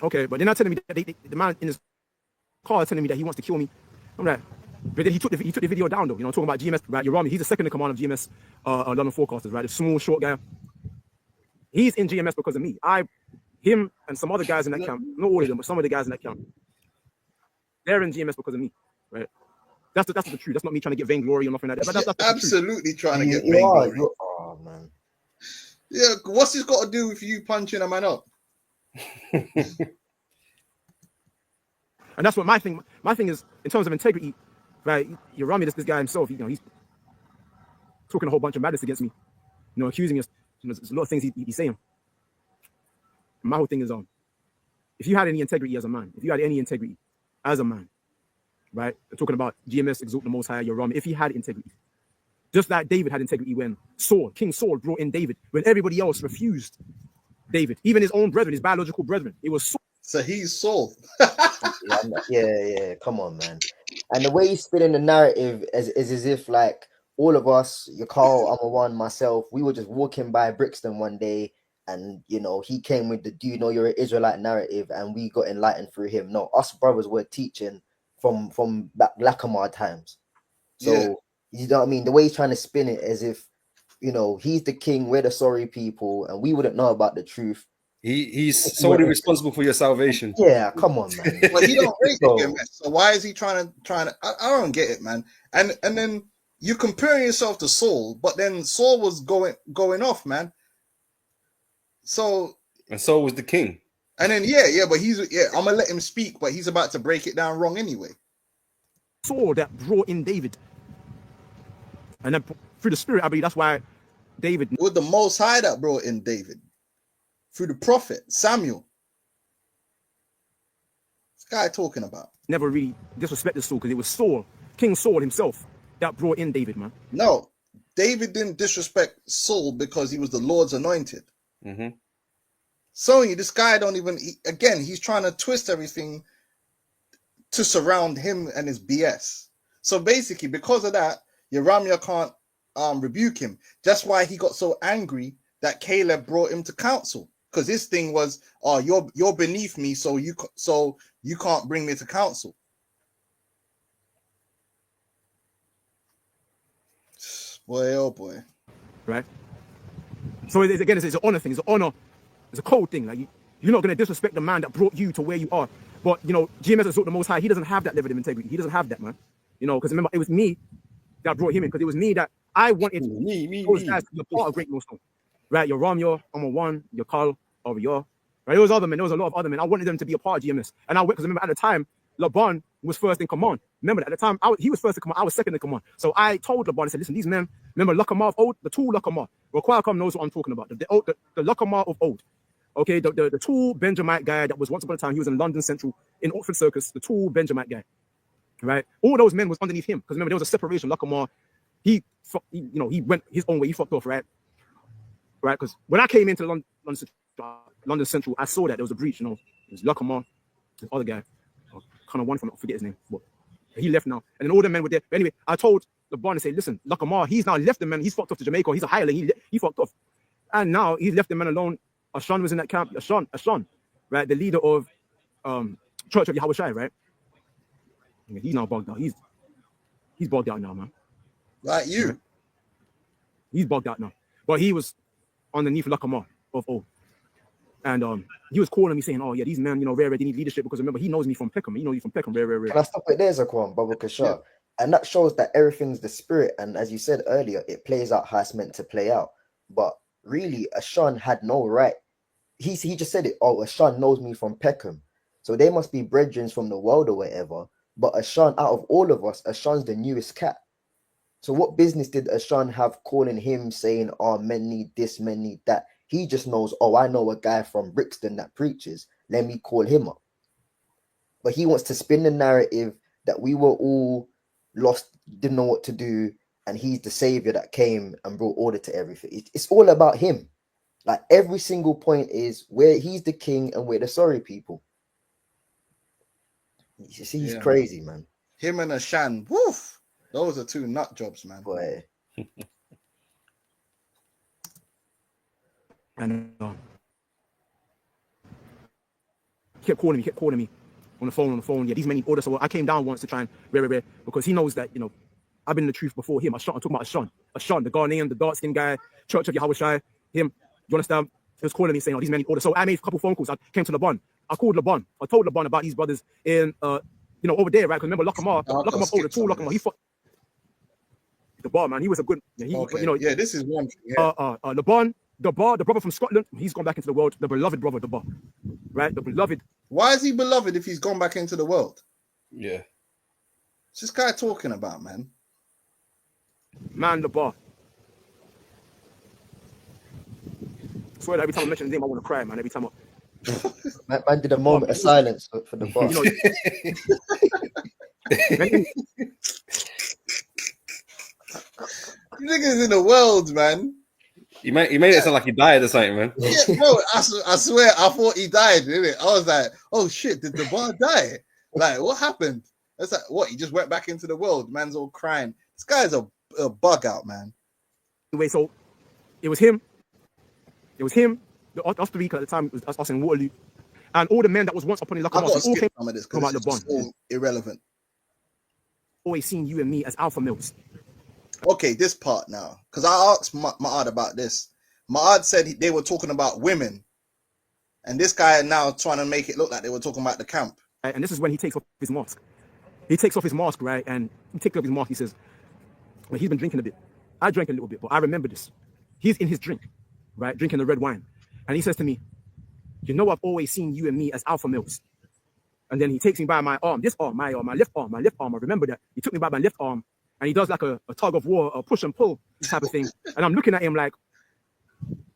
okay, but they're not telling me that the man in his car is telling me that he wants to kill me. I'm like, but then he took the video down though. You know, talking about GMS, right? You're wrong. He's the second in command of GMS London Forecasters, right? The small, short guy. He's in GMS because of me. Him and some other guys in that camp, not all of them, but some of the guys in that camp, they're in GMS because of me, right? That's the truth. That's not me trying to get vainglory or nothing like that. But that's absolutely trying to get vainglory. Oh man. Yeah, what's this got to do with you punching a man up? And that's what my thing is in terms of integrity, right? You're Rami, this guy himself, you know, he's talking a whole bunch of madness against me, you know, accusing me of, you know, there's a lot of things he's saying. And my whole thing is, if you had any integrity as a man, right? I'm talking about GMS, exalt the Most High, you're Rami. If he had integrity, just like David had integrity when King Saul brought in David, when everybody else refused David, even his own brethren, his biological brethren, it was Saul. So he's Saul. yeah, come on, man. And the way he's spinning the narrative is as if like all of us, your Carl, I'm a one, myself, we were just walking by Brixton one day and, you know, he came with the, do you know you're an Israelite narrative and we got enlightened through him. No, us brothers were teaching from back Lackamar times. So, yeah. You know what I mean? The way he's trying to spin it as if, you know, he's the king, we're the sorry people, and we wouldn't know about the truth. He's solely responsible for your salvation. Yeah, come on, man. But he don't rate again, man. So why is he trying to? I don't get it, man. And then you comparing yourself to Saul, but then Saul was going off, man. So and Saul was the king. And then but I'm gonna let him speak, but he's about to break it down wrong anyway. Saul that brought in David. And then through the Spirit, I believe that's why David. It was the Most High that brought in David through the prophet Samuel. This guy talking about. Never really disrespected Saul because it was Saul, King Saul himself, that brought in David, man. No, David didn't disrespect Saul because he was the Lord's anointed. Mm-hmm. So this guy don't even, he's trying to twist everything to surround him and his BS. So basically, because of that, Yeramia can't rebuke him. That's why he got so angry that Caleb brought him to council. Because his thing was, oh, you're beneath me, so you can't bring me to council. Boy, oh boy. Right? So it's an honor thing. It's an honor. It's a cold thing. Like you're not going to disrespect the man that brought you to where you are. But, GMS has sought the Most High. He doesn't have that level of integrity. He doesn't have that, man. Because remember, it was me that brought him in. Because it was me that I wanted those guys to be a part of Great Millstone. Right? Your Ramyo, I'm one, your Carl, over your. Right? There was other men. There was a lot of other men. I wanted them to be a part of GMS. And I went, because remember, at the time, Laban was first in command. Remember, at the time, he was first in command. I was second in command. So I told Laban, I said, listen, these men, remember Lakamar of old, the tool Lakamar. Well, Qualcomm knows what I'm talking about. The Lakamar of old. Okay, the tall Benjamite guy that was once upon a time, he was in London Central, in Oxford Circus, the tall Benjamite guy. Right? All those men was underneath him. Because remember, there was a separation. Lakamar, he went his own way. He fucked off, right? Right? Because when I came into London Central, I saw that there was a breach, It was Lakamar, the other guy. Kind of one from, I forget his name, but he left now. And then all the men were there. But anyway, I told LeBron to say, listen, Lakamar, he's now left the men. He's fucked off to Jamaica. He's a hireling. He fucked off. And now he's left the men alone. Ashan was in that camp. Ashan, right? The leader of Church of Yahweh Shai, right? He's now bugged out. He's bugged out now, man. Like you. Right? He's bugged out now. But he was underneath Lakamar of old. And he was calling me saying, oh, yeah, these men, rare, they need leadership. Because remember, he knows me from Peckham. He knows me from Peckham, rare. Can I stop it there, Zakwan, Baba Kashar? Yeah. And that shows that everything's the spirit. And as you said earlier, it plays out how it's meant to play out. But really, Ashan had no right. He just said it. Oh, Ashan knows me from Peckham. So they must be brethren from the world or whatever. But Ashan, out of all of us, Ashan's the newest cat. So what business did Ashan have calling him saying, oh, men need this, men need that? He just knows, oh, I know a guy from Brixton that preaches. Let me call him up. But he wants to spin the narrative that we were all lost, didn't know what to do, and he's the savior that came and brought order to everything. It's all about him. Like every single point is where he's the king and we're the sorry people. You see, he's crazy, man. Him and Ashan, woof. Those are two nut jobs, man. Boy. And he kept calling me on the phone. Yeah, these men need order. So I came down once to try and rare, because he knows that, I've been in the truth before him. I'm talking about Ashan, the Ghanaian, the dark skinned guy, Church of Yahweh Shai, him. You understand? He was calling me saying, oh, these men need order. So I made a couple phone calls. I came to Laban. I called Laban. I told Laban about these brothers in, over there, right? Because remember, Lakamar, the tall Lakamar, he fought the bar, man. He was a good, this is one thing. Yeah. Laban, the brother from Scotland, he's gone back into the world. The beloved brother, the bar, right? The beloved. Why is he beloved if he's gone back into the world? Yeah. What's this guy talking about, man? Man, the bar. I swear that every time I mention his name, I want to cry, man. Every time Man did a moment of silence for the bar. Niggas in the world, man. He made it sound like he died or something, man. Yeah, bro, I swear, I thought he died, didn't it? I was like, oh shit, did the bar die? Like, what happened? That's like, what? He just went back into the world. Man's all crying. This guy's a bug out, man. Anyway, so it was him. Us three, at the time, it was us in Waterloo. And all the men that was once upon the Luck, I've got to skip some of this because it's all irrelevant. Always seen you and me as alpha males. Okay, this part now. Because I asked Ma'ad about this. Ma'ad said they were talking about women. And this guy now trying to make it look like they were talking about the camp. Right, and this is when he takes off his mask. He takes off his mask, right? And he takes off his mask. He says, well, he's been drinking a bit. I drank a little bit, but I remember this. He's in his drink, right? Drinking the red wine. And he says to me, you know, I've always seen you and me as alpha males. And then he takes me by my arm, this arm, my left arm, my left arm. I remember that. He took me by my left arm and he does like a tug of war, a push and pull type of thing. And I'm looking at him like,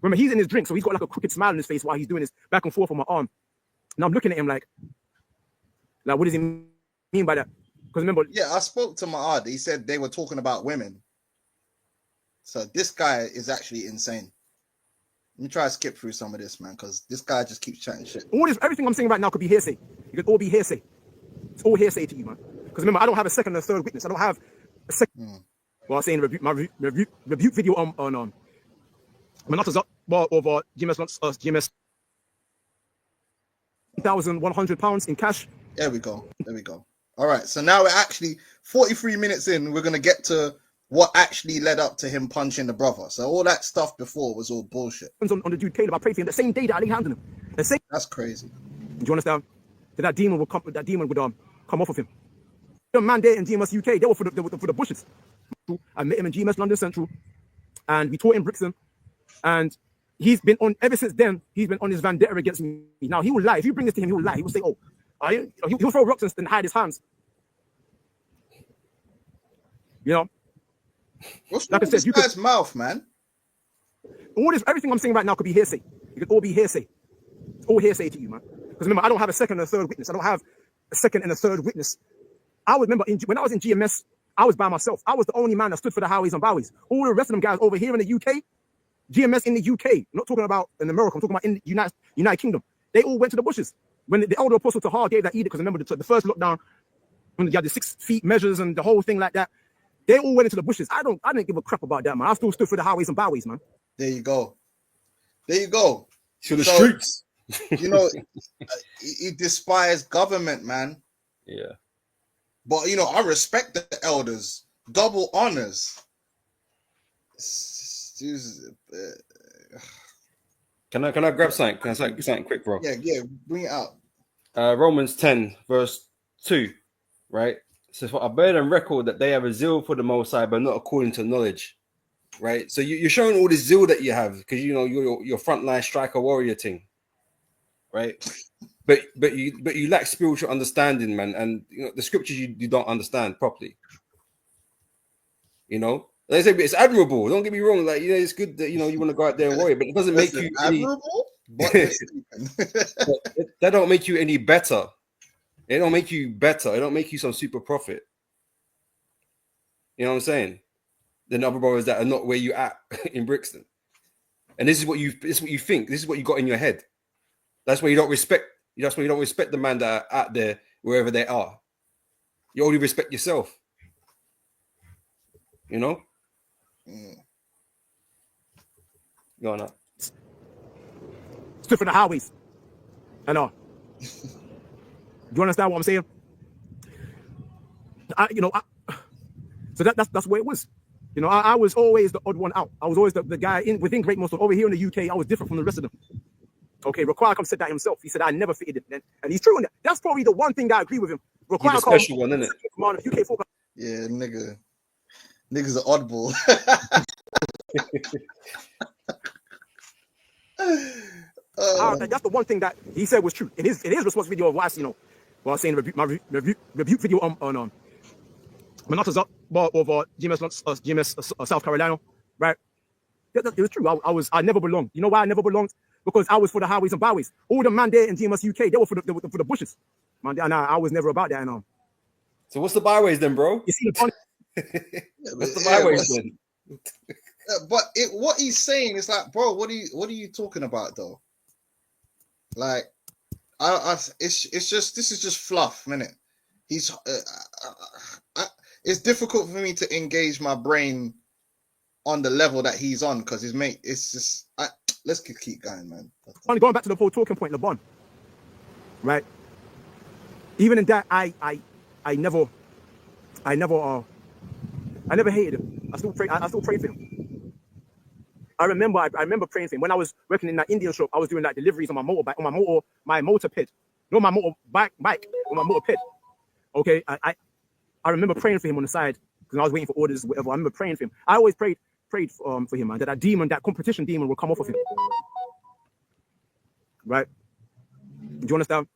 remember, he's in his drink, so he's got like a crooked smile on his face while he's doing this back and forth on my arm. And I'm looking at him like what does he mean by that? Because remember, yeah, I spoke to Maad. He said they were talking about women. So this guy is actually insane. Let me try to skip through some of this, man, because this guy just keeps chatting shit. Everything I'm saying right now could be hearsay. It could all be hearsay. It's all hearsay to you, man. Because remember, I don't have a second or third witness. I don't have a second. Well, I'm saying my review video on Manota's up over GMS £1,100 in cash. There we go. There we go. All right. So now we're actually 43 minutes in. We're going to get to what actually led up to him punching the brother. So all that stuff before was all bullshit. On the dude Caleb, I prayed for him the same day that I laid hands on him. The same. That's crazy. Do you understand? That demon would come. That demon would come off of him. The man there in GMS UK, they were for the bushes. I met him in GMS London Central, and we taught in Brixton. And he's been on ever since then. He's been on his vendetta against me. Now he will lie. If you bring this to him, he will lie. He will say, "Oh, he'll throw rocks and hide his hands." You know. What's like I said, this guy's mouth, man? Everything I'm saying right now could be hearsay. It could all be hearsay. It's all hearsay to you, man. Because remember, I don't have a second or third witness. I don't have a second and a third witness. I remember when I was in GMS, I was by myself. I was the only man that stood for the Howies and Bowies. All the rest of them guys over here in the UK, GMS in the UK, I'm not talking about in America, I'm talking about in the United Kingdom. They all went to the bushes. When the elder apostle Tahar gave that edict, because remember the first lockdown, when you had the 6 feet measures and the whole thing like that, they all went into the bushes. I didn't give a crap about that, man. I still stood for the Howies and Bowies, man. There you go. There you go. To the streets. You know, he despised government, man. Yeah. But, you know, I respect the elders. Double honors. Can I grab something? Can I say something quick, bro? Yeah, bring it out. Romans 10, verse 2, right? So for I bear them record that they have a zeal for the Most High, but not according to knowledge, right? So you're showing all this zeal that you have because you know your frontline striker warrior thing, right? but you lack spiritual understanding, man, and you know the scriptures you don't understand properly. You know, they say it's admirable. Don't get me wrong, like it's good that you want to go out there and warrior, but it doesn't make you admirable. That don't make you any better. It don't make you better. It don't make you some super prophet. You know what I'm saying? Than other brothers that are not where you at in Brixton. And this is what you think. This is what you got in your head. That's why you don't respect. That's why you don't respect the man that are out there wherever they are. You only respect yourself. You know? Go on up. Stood for the Howies. I know. Do you understand what I'm saying? So that's where it was. You know, I was always the odd one out. I was always the guy within Great Muslim. Over here in the UK, I was different from the rest of them. Okay, Raquacom said that himself. He said I never fitted it, and he's true on that. That's probably the one thing that I agree with him. Raquacom, special one, isn't it? UK folk. Yeah, niggas are oddball. That's the one thing that he said was true in his response video of what I was saying my review video on Manota's up over GMS South Carolina, right? It was true. I never belonged. You know why I never belonged? Because I was for the Howies and Bowies. All the man there in GMS UK, they were for the bushes. Man, and I was never about that. So what's the byways then, bro? You see the funny. What's the byways then? But what he's saying is like, bro, what are you talking about though? Like, it's just this is just fluff, innit? It's difficult for me to engage my brain on the level that he's on because it's just let's keep going, man. Going back to the whole talking point, LeBron, right? Even in that, I never hated him. I still pray for him. I remember praying for him when I was working in that Indian shop. I was doing like deliveries on my motorbike, on my moped, not my motorbike, on my moped. Okay, I remember praying for him on the side because I was waiting for orders, whatever. I remember praying for him. I always prayed for him, man. That demon, that competition demon, will come off of him. Right? Do you understand?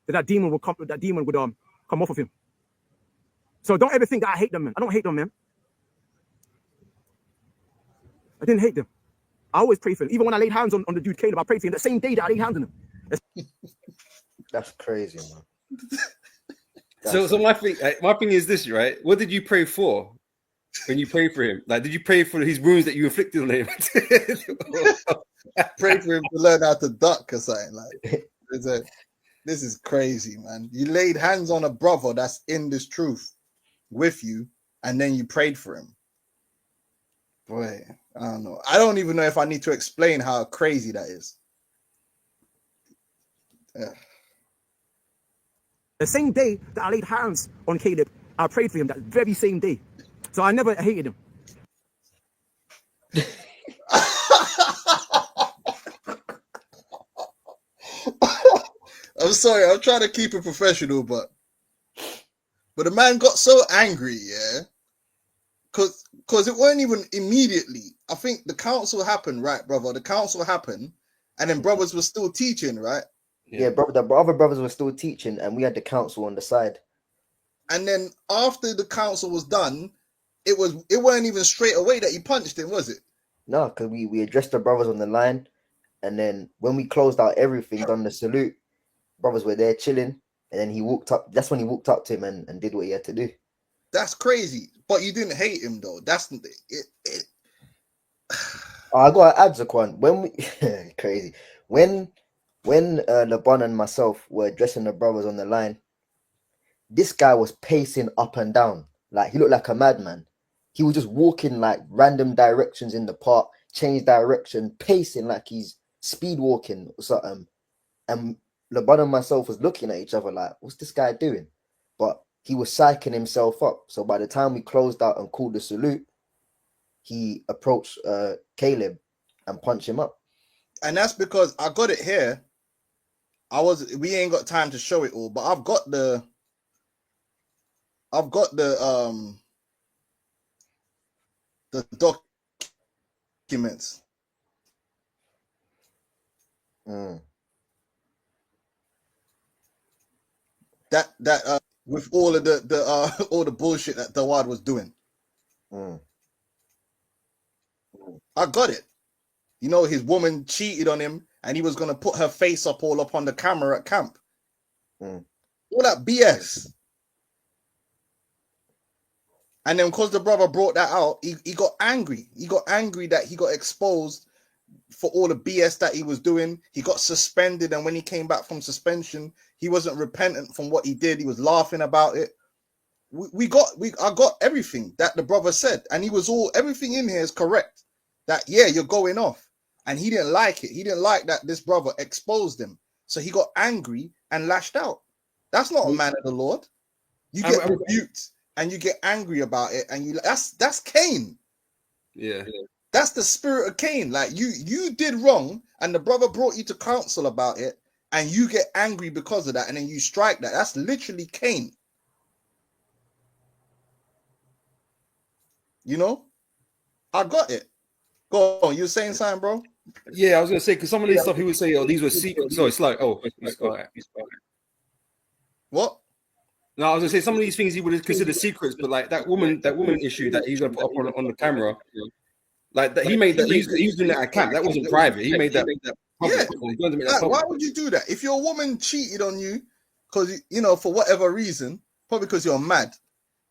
That demon would come off of him. So don't ever think that I hate them, man. I don't hate them, man. I didn't hate them. I always prayed for him. Even when I laid hands on the dude Caleb, I prayed for him the same day that I laid hands on him. That's crazy, man. So my thing is this, right? What did you pray for when you prayed for him? Like, did you pray for his wounds that you inflicted on him? Pray for him to learn how to duck or something. Like, this is crazy, man. You laid hands on a brother that's in this truth with you, and then you prayed for him. Boy, I don't know. I don't even know if I need to explain how crazy that is. Yeah. The same day that I laid hands on Caleb, I prayed for him that very same day. So I never hated him. I'm sorry, I'm trying to keep it professional, but the man got so angry, yeah, because it weren't even immediately. I think the council happened, right, brother? The council happened, and then brothers were still teaching, right? Yeah, brother. The other brothers were still teaching, and we had the council on the side. And then after the council was done, it weren't even straight away that he punched him, was it? No, because we addressed the brothers on the line, and then when we closed out everything, done the salute, brothers were there chilling, and then he walked up. That's when he walked up to him and did what he had to do. That's crazy. But you didn't hate him though. That's it. Oh, I got to add, Zaquan. When we crazy when LeBron and myself were addressing the brothers on the line, this guy was pacing up and down like he looked like a madman. He was just walking like random directions in the park, change direction, pacing like he's speed walking or something. And LeBron and myself was looking at each other like, what's this guy doing? But he was psyching himself up. So by the time we closed out and called the salute, he approached Caleb and punched him up. And that's because I got it here. We ain't got time to show it all, but I've got the documents. That with all of the all the bullshit that Dawada was doing. I got it. You know, his woman cheated on him and he was going to put her face up all up on the camera at camp. All that BS. And then because the brother brought that out, he got angry. He got angry that he got exposed for all the BS that he was doing. He got suspended, and when he came back from suspension, he wasn't repentant from what he did. He was laughing about it. I got everything that the brother said, and everything in here is correct. That, yeah, you're going off. And he didn't like it. He didn't like that this brother exposed him. So he got angry and lashed out. That's not a man of the Lord. You get rebuked and you get angry about it, and that's Cain. Yeah. That's the spirit of Cain. Like you did wrong, and the brother brought you to counsel about it, and you get angry because of that, and then you strike that. That's literally Cain. You know? I got it. Go on, you were saying something, bro? Yeah, I was gonna say, because some of this stuff he would say, oh, these were secrets. So it's like, oh, what? No, I was gonna say some of these things he would consider secrets, but like that woman issue that he's gonna put up on the camera, like that he made that he was doing that at camp. That wasn't private. He made that. Yeah. Like, why would you do that if your woman cheated on you because for whatever reason, probably because you're mad,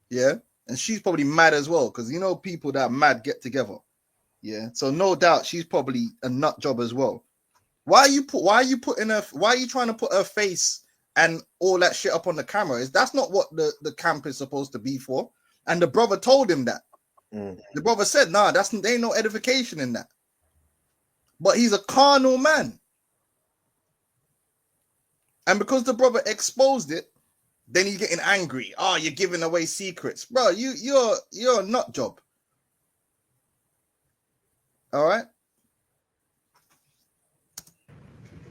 yeah, and she's probably mad as well because people that are mad get together. Yeah, so no doubt she's probably a nut job as well. Why are you trying to put her face and all that shit up on the camera? That's not what the camp is supposed to be for. And the brother told him that. The brother said, nah, there ain't no edification in that. But he's a carnal man. And because the brother exposed it, then he's getting angry. Oh, you're giving away secrets. Bro, you're a nut job. All right.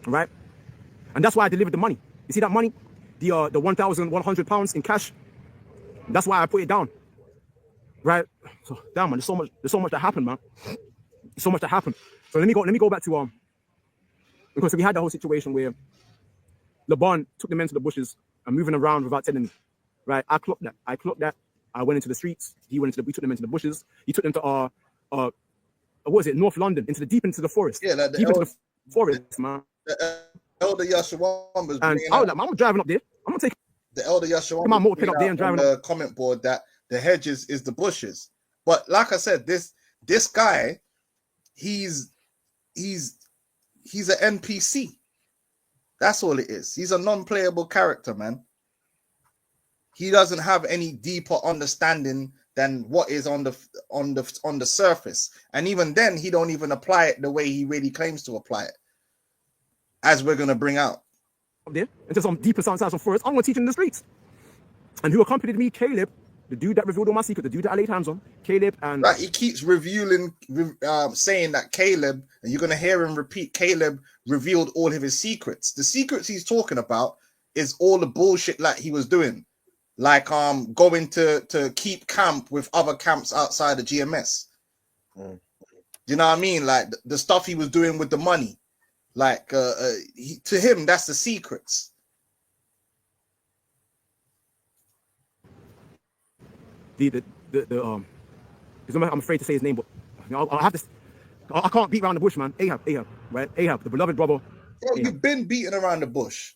Right. And that's why I delivered the money. You see that money? The 1,100 pounds in cash. That's why I put it down. Right. So damn, man, there's so much that happened, man. There's so much that happened. So let me go back to because we had the whole situation where LeBron took the men to the bushes and moving around without telling me. Right? I clocked that. I went into the streets. We took them into the bushes. He took them to what was it? North London, deep into the forest. Yeah, like deep into the forest, man. The elder Yashawan was and I was like, I'm driving up there. I'm gonna take the elder Yashawan my moped up there and driving on the comment board that the hedges is the bushes. But like I said, this guy, he's an NPC. That's all it is. He's a non-playable character, man. He doesn't have any deeper understanding than what is on the surface. And even then, he don't even apply it the way he really claims to apply it, as we're gonna bring out. Up there into some deeper sound some forest. I'm gonna teach in the streets. And who accompanied me? Caleb, the dude that revealed all my secret, the dude that I laid hands on. Caleb and right, he keeps saying that Caleb, and you're gonna hear him repeat, Caleb revealed all of his secrets. The secrets he's talking about is all the bullshit like he was doing, like going to keep camp with other camps outside of GMS. You know what I mean? Like the stuff he was doing with the money. Like to him, that's the secrets. I'm afraid to say his name, but I'll have to. I can't beat around the bush, man. Ahab, right? Ahab, the beloved brother. Bro, you've been beating around the bush.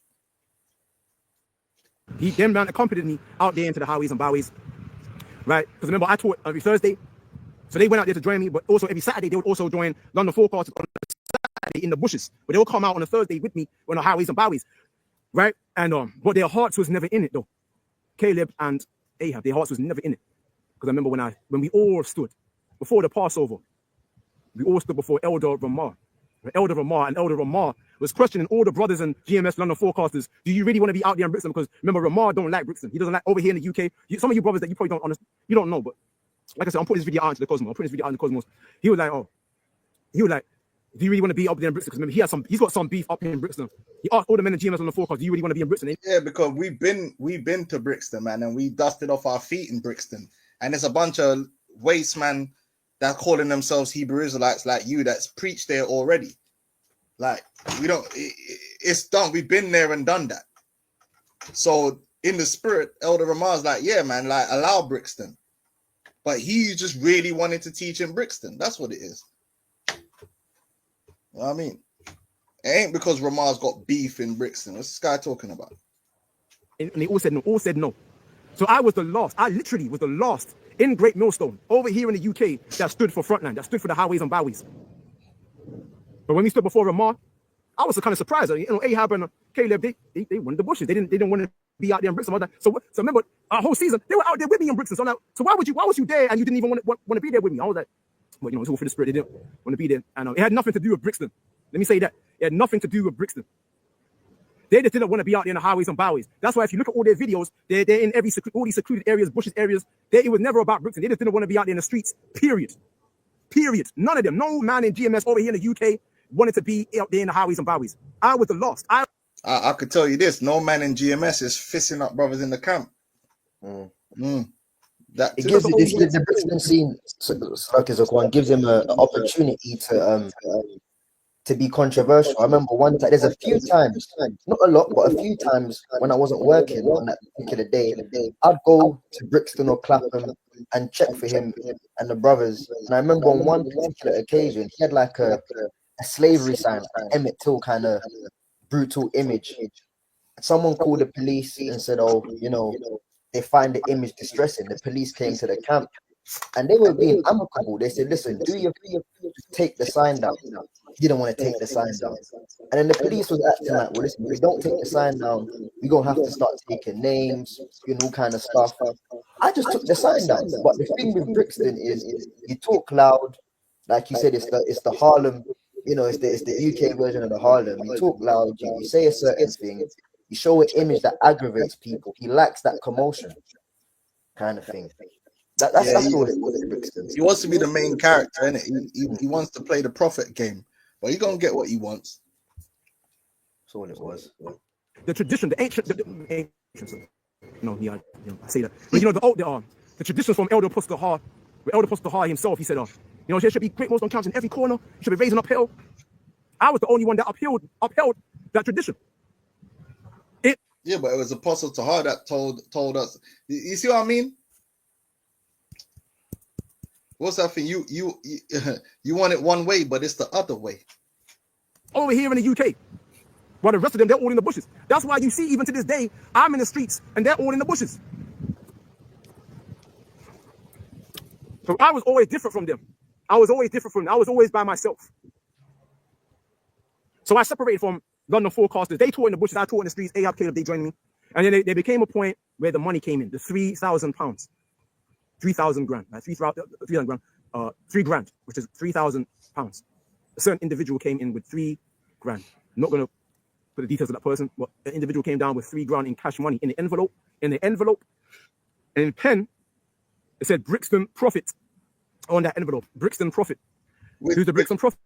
Them man accompanied me out there into the highways and byways, right? Because remember, I taught every Thursday, so they went out there to join me. But also every Saturday, they would also join London Forecast on Saturday in the bushes. But they would come out on a Thursday with me on the highways and byways, right? And but their hearts was never in it though. Caleb and Ahab, their hearts was never in it. Because I remember when we all stood before the Passover, we all stood before Elder Ramah. Elder Ramah was questioning all the brothers and GMS London forecasters. Do you really want to be out there in Brixton? Because remember, Ramah don't like Brixton. He doesn't like over here in the UK. Some of you brothers that you probably don't understand, you don't know. But like I said, I'm putting this video out into the cosmos. He was like, do you really want to be up there in Brixton? Because remember, he's got some beef up here in Brixton. He asked all the men in GMS on the forecast, do you really want to be in Brixton? Yeah, because we've been to Brixton, man, and we dusted off our feet in Brixton. And there's a bunch of waste man that calling themselves Hebrew Israelites like you that's preached there already. Like, it's done. We've been there and done that. So in the spirit, Elder Ramar's like, yeah, man, like allow Brixton. But he just really wanted to teach in Brixton. That's what it is. You know what I mean? It ain't because Ramar's got beef in Brixton. What's this guy talking about? And they all said no. So I was the last. I literally was the last in Great Millstone over here in the UK that stood for Frontline, that stood for the highways and byways. But when we stood before Ramah, I was kind of surprised. You know, Ahab and Caleb, they wanted the bushes. They didn't want to be out there in Brixton. So remember, our whole season, they were out there with me in Brixton. So why was you there and you didn't even want to be there with me? I was like, well, you know, it's all for the spirit. They didn't want to be there. And it had nothing to do with Brixton. Let me say that. It had nothing to do with Brixton. They just didn't want to be out there in the highways and byways. That's why if you look at all their videos, they're in all these secluded areas, bushes areas. It was never about Brixton. They just didn't want to be out there in the streets, period. None of them. No man in GMS over here in the UK wanted to be out there in the highways and byways. I was the lost. I could tell you this. No man in GMS is fisting up brothers in the camp. That it gives the Brixton scene, gives him an opportunity to be controversial. I remember one time, there's a few times, not a lot, but a few times when I wasn't working on that particular day, I'd go to Brixton or Clapham and check for him and the brothers. And I remember on one particular occasion, he had like a slavery sign, like Emmett Till kind of brutal image. Someone called the police and said, oh, you know, they find the image distressing. The police came to the camp and they were being amicable. They said, listen, do your take the sign down. He didn't want to take the sign down. And then the police was acting like, well, listen, if we don't take the sign down, we're going to have to start taking names, you know, kind of stuff. I just took the sign down. But the thing with Brixton is you talk loud. Like you said, it's the Harlem, you know, it's the UK version of the Harlem. You talk loud, you say a certain thing, you show an image that aggravates people. He lacks that commotion kind of thing. That's all it was. Brixton. He wants to be the main character, innit? He wants to play the prophet game. But he's going to get what he wants. That's all it was. The tradition, the ancient, I say that. But you know, the traditions from Elder Apostle Har, where Elder Apostle Har himself, he said, you know, there should be great most on camps in every corner. You should be raising uphill. I was the only one that upheld that tradition. Yeah, but it was Apostle Tahar that told us. You see what I mean? What's that thing? You you want it one way, but it's the other way. Over here in the UK, while the rest of them, they're all in the bushes. That's why you see, even to this day, I'm in the streets and they're all in the bushes. So I was always different from them. I was always different from them. I was always by myself. So I separated from London forecasters. They taught in the bushes, I taught in the streets. Ahab, Caleb, they joined me. And then they became a point where the money came in, the £3,000. 3,000 grand, 3,000 grand, 3 grand, which is £3,000. A certain individual came in with 3 grand. I'm not going to put the details of that person, but the individual came down with 3 grand in cash money in the envelope, and in pen, it said Brixton Profit on that envelope. Brixton Profit. Who's the Brixton Profit?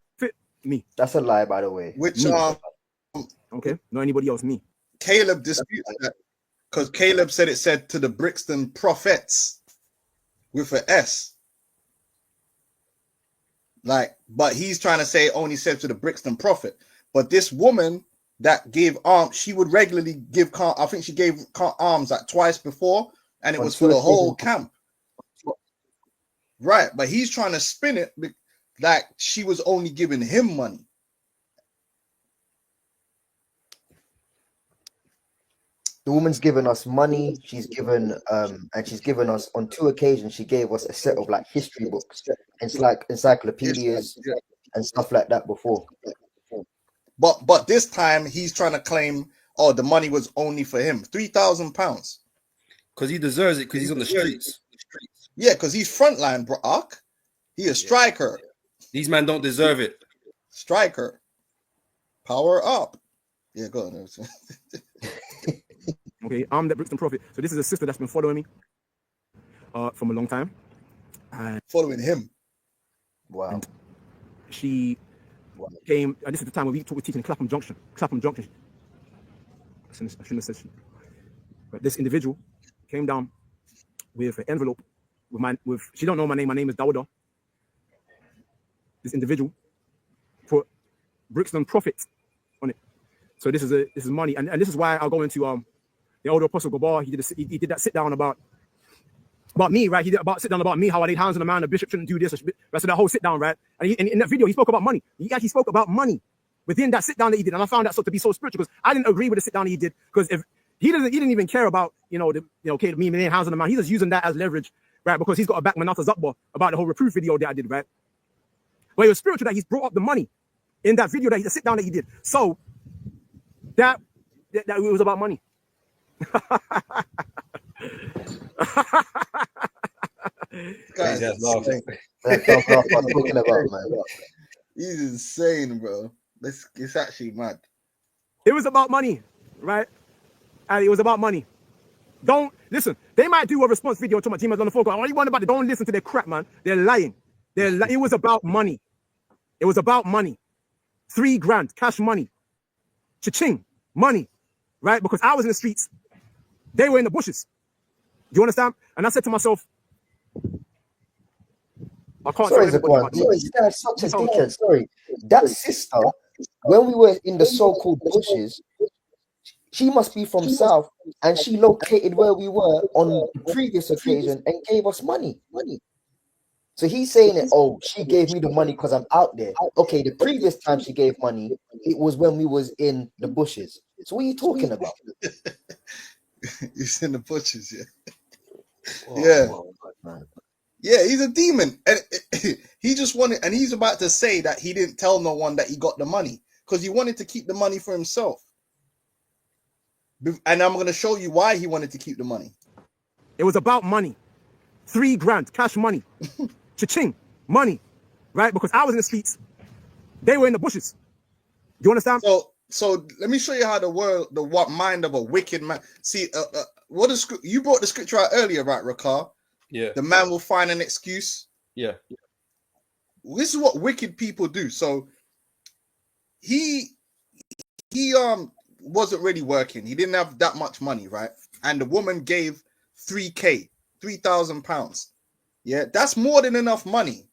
Me. That's a lie, by the way. Which okay, not anybody else. Me. Caleb disputes that because Caleb said it said to the Brixton Prophets with an S. Like, but he's trying to say only said to the Brixton Prophet. But this woman that gave alms, she would regularly give. I think she gave alms like twice before, and it was for the whole camp. Right, but he's trying to spin it like she was only giving him money. The woman's given us money. She's given and she's given us on 2 occasions. She gave us a set of like history books, it's like encyclopedias and stuff like that before. But this time he's trying to claim, oh, the money was only for him, £3,000. Because he deserves it. Because he's on the streets. Yeah, because he's frontline, bro. Ark. He a striker. These men don't deserve it. Striker. Power up. Yeah, go on. Okay, I'm the Brixton Prophet. So this is a sister that's been following me from a long time. And following him. Wow. And she came, and this is the time when we were teaching Clapham Junction. Clapham Junction. I shouldn't have said she. But this individual came down with an envelope with she don't know my name. My name is Dawada. This individual put Brixton Prophet on it. So this is money, and this is why I'll go into the older Apostle Gabar. He did that sit down about me, right? He did about sit down about me, how I laid hands on the man, the bishop shouldn't do this. Rest of that whole sit down, right? And in that video, he spoke about money. He actually spoke about money within that sit down that he did, and I found that to be so spiritual because I didn't agree with the sit down that he did because if he didn't even care about me laying hands on the man. He's just using that as leverage, right? Because he's got to back Manata's up about the whole reproof video that I did, right? But it was spiritual that he's brought up the money in that video, the sit down that he did. So that it was about money. Guys, talking about, man. He's insane, bro. It's actually mad. It was about money, right? And it was about money. Don't listen. They might do a response video to my team on the phone. All you want about it? Don't listen to their crap, man. They're lying. It was about money. It was about money. 3 grand cash money. Cha-ching, money, right? Because I was in the streets. They were in the bushes. Do you understand? And I said to myself, I can't sorry, tell Zaquan. That's such a dickhead. Sorry. That sister, when we were in the so-called bushes, she must be from South, and she located where we were on the previous occasion and gave us money. So he's saying it, oh, she gave me the money because I'm out there. Okay, the previous time she gave money, it was when we was in the bushes. So what are you talking about? He's in the bushes, yeah. Oh, yeah. Oh, man. Yeah, he's a demon. And he just wanted, and he's about to say that he didn't tell no one that he got the money because he wanted to keep the money for himself. And I'm going to show you why he wanted to keep the money. It was about money. 3 grand cash money. Cha-ching, money, right? Because I was in the streets. They were in the bushes. Do you understand? So let me show you how the mind of a wicked man. See, you brought the scripture out earlier, right, Rakar? Yeah. The man will find an excuse. Yeah. This is what wicked people do. So he wasn't really working. He didn't have that much money, right? And the woman gave £3,000. Yeah, that's more than enough money.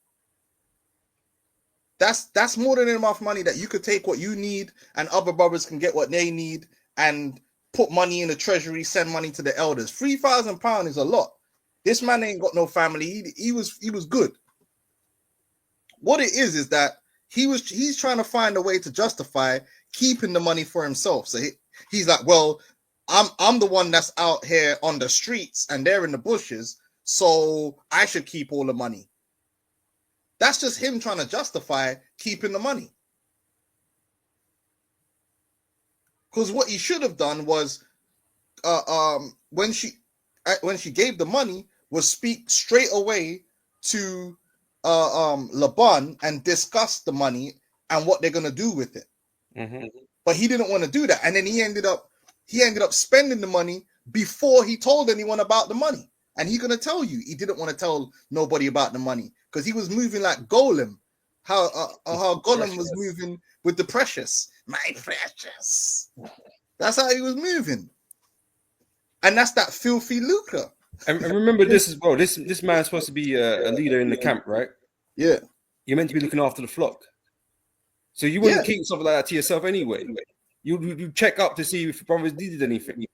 That's more than enough money that you could take what you need and other brothers can get what they need and put money in the treasury, send money to the elders. £3,000 is a lot. This man ain't got no family. He was good. What it is that he's trying to find a way to justify keeping the money for himself. So he's like, well, I'm the one that's out here on the streets and they're in the bushes, so I should keep all the money. That's just him trying to justify keeping the money. Because what he should have done was, when she gave the money, was speak straight away to Laban and discuss the money and what they're gonna do with it. Mm-hmm. But he didn't want to do that, and then he ended up spending the money before he told anyone about the money. And he's gonna tell you he didn't want to tell nobody about the money because he was moving like Golem, how Golem was moving with the precious, my precious. That's how he was moving, and that's that filthy lucre. And remember this as well. This man's supposed to be a leader in the camp, right? Yeah, you're meant to be looking after the flock, so you wouldn't keep something like that to yourself anyway. You check up to see if brothers needed anything.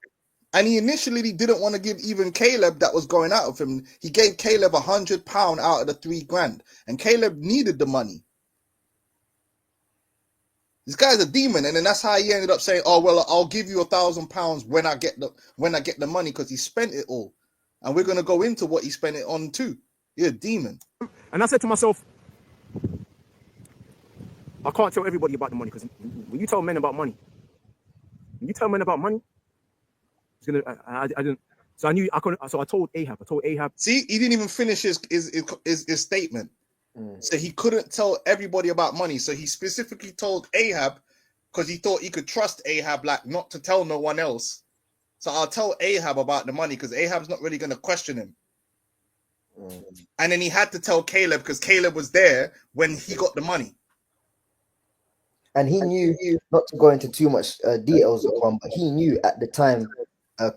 And he initially didn't want to give even Caleb that was going out of him. He gave Caleb £100 out of the $3,000, and Caleb needed the money. This guy's a demon, and then that's how he ended up saying, "Oh well, I'll give you £1,000 when I get the money," because he spent it all, and we're gonna go into what he spent it on too. You're a demon. And I said to myself, I can't tell everybody about the money, because when you tell men about money, it's gonna. I didn't. So I knew I couldn't. So I told Ahab. See, he didn't even finish his statement. So he couldn't tell everybody about money. So he specifically told Ahab because he thought he could trust Ahab, like not to tell no one else. So I'll tell Ahab about the money because Ahab's not really going to question him. And then he had to tell Caleb because Caleb was there when he got the money. And he knew, not to go into too much details, but he knew at the time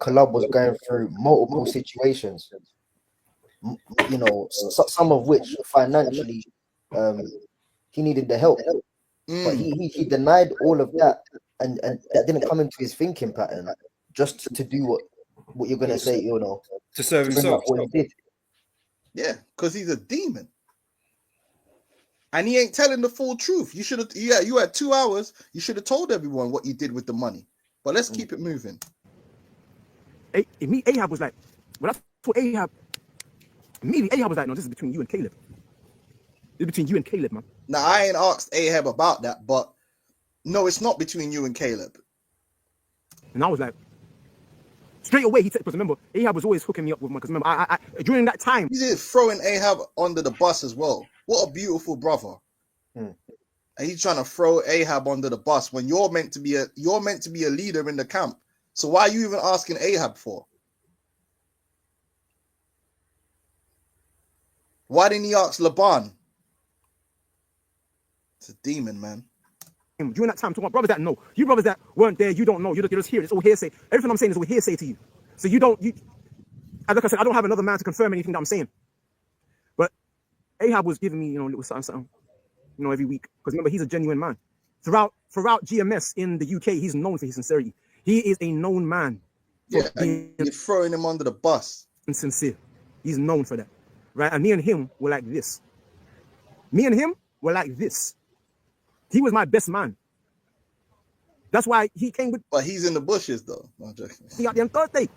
Kalab was going through multiple situations. You know, some of which financially he needed the help, but he denied all of that, and that didn't come into his thinking pattern just to do what you're gonna say, you know, to serve himself. What he did. Yeah, because he's a demon, and he ain't telling the full truth. You should have. Yeah, you had 2 hours. You should have told everyone what you did with the money. But let's keep it moving. Ahab was like, when I told Ahab. Maybe Ahab was like, no, this is between you and Caleb. It's between you and Caleb, man. Now, I ain't asked Ahab about that, but no, it's not between you and Caleb. And I was like, straight away, because remember, Ahab was always hooking me up with money. Because remember, I during that time. He's throwing Ahab under the bus as well. What a beautiful brother. And he's trying to throw Ahab under the bus when you're meant to be a leader in the camp. So why are you even asking Ahab for? Why didn't he ask Laban? It's a demon, man. During that time, to my brothers that know, you brothers that weren't there, you don't know. You're just here. It's all hearsay. Everything I'm saying is all hearsay to you. So like I said, I don't have another man to confirm anything that I'm saying. But Ahab was giving me, a little something, every week. Because remember, he's a genuine man. Throughout GMS in the UK, he's known for his sincerity. He is a known man. Yeah, you're throwing him under the bus. And sincere. He's known for that. Right? And me and him were like this. He was my best man. That's why he came with. But he's in the bushes, though. No joking. He out there on Thursday.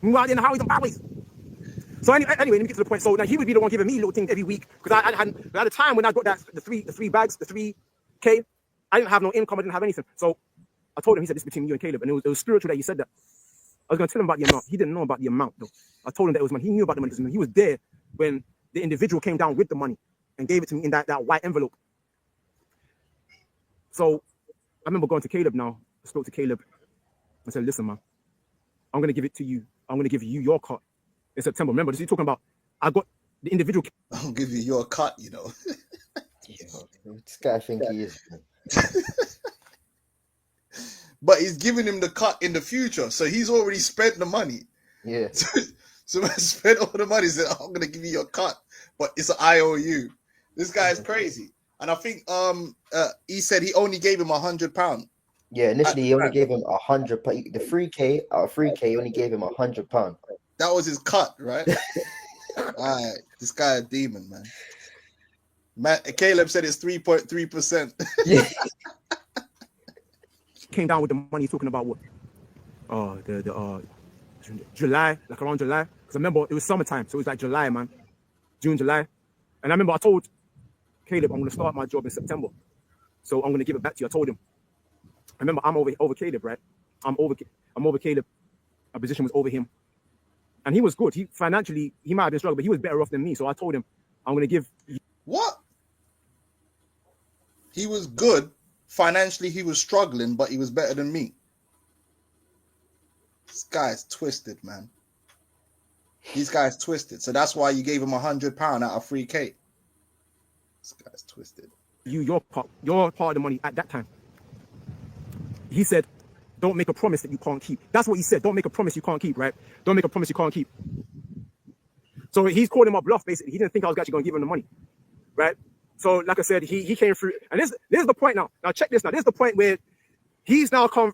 We out there in the highways and byways. So anyway, let me get to the point. So now he would be the one giving me little things every week because I hadn't. At the time when I got the three bags, the 3K, I didn't have no income. I didn't have anything. So I told him. He said, "This is between you and Caleb," and it was spiritual that he said that. I was going to tell him about the amount. He didn't know about the amount though. I told him that it was money. He knew about the money because he was there when the individual came down with the money and gave it to me in that white envelope. So I remember going to Caleb now. I spoke to Caleb. I said, "Listen, man, I'm going to give it to you. I'm going to give you your cut in September." Remember, this is talking about, I got the individual. I'll give you your cut, This guy I think he is. But he's giving him the cut in the future. So he's already spent the money. Yeah. So I spent all the money. Said, "I'm gonna give you your cut," but it's an IOU. This guy's crazy. And I think he said he only gave him £100 Yeah, at initially the he only time. gave him 100. The 3K out of 3K, he only gave him £100. That was his cut, right? Alright, this guy a demon, man. Caleb said it's 3.3%. Yeah. Came down with the money talking about what? July, like around July. Because I remember it was summertime, so it was like July, man. June, July. And I remember I told Caleb I'm gonna start my job in September. So I'm gonna give it back to you. I told him. I remember I'm over Caleb, right? I'm over Caleb. My position was over him. And he was good. He financially, he might have been struggling, but he was better off than me. So I told him, I'm gonna give you. What? He was good. Financially, he was struggling, but he was better than me. This guy's twisted, man. These guys twisted. So that's why you gave him £100 out of 3K. This guy's twisted. your part of the money at that time. He said, don't make a promise that you can't keep. That's what he said. Don't make a promise you can't keep, right? Don't make a promise you can't keep. So he's calling my bluff, basically. He didn't think I was actually going to give him the money, right? So like I said, he came through. And this is the point now. Now check this now. This is the point where he's now talking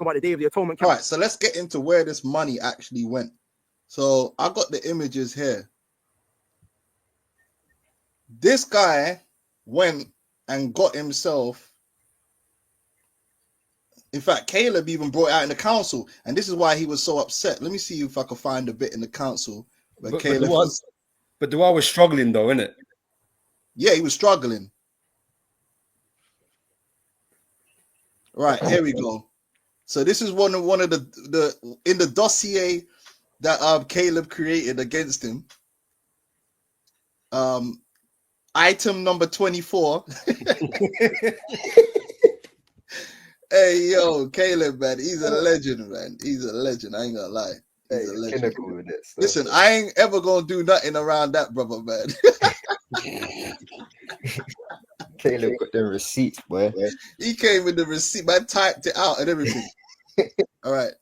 about the Day of the Atonement. All right, so let's get into where this money actually went. So I got the images here. This guy went and got himself. In fact, Caleb even brought it out in the council, and this is why he was so upset. Let me see if I can find a bit in the council where Caleb was. But Dawada was struggling though, innit? Yeah, he was struggling. Right, here we go. So this is one of the in the dossier that Caleb created against him. Item number 24. Hey, yo, Caleb, man, he's a legend, man. He's a legend. I ain't gonna lie. He's a legend. With it, so. Listen, I ain't ever gonna do nothing around that, brother, man. Caleb got the receipts, boy. He came with the receipt, man, typed it out and everything. All right.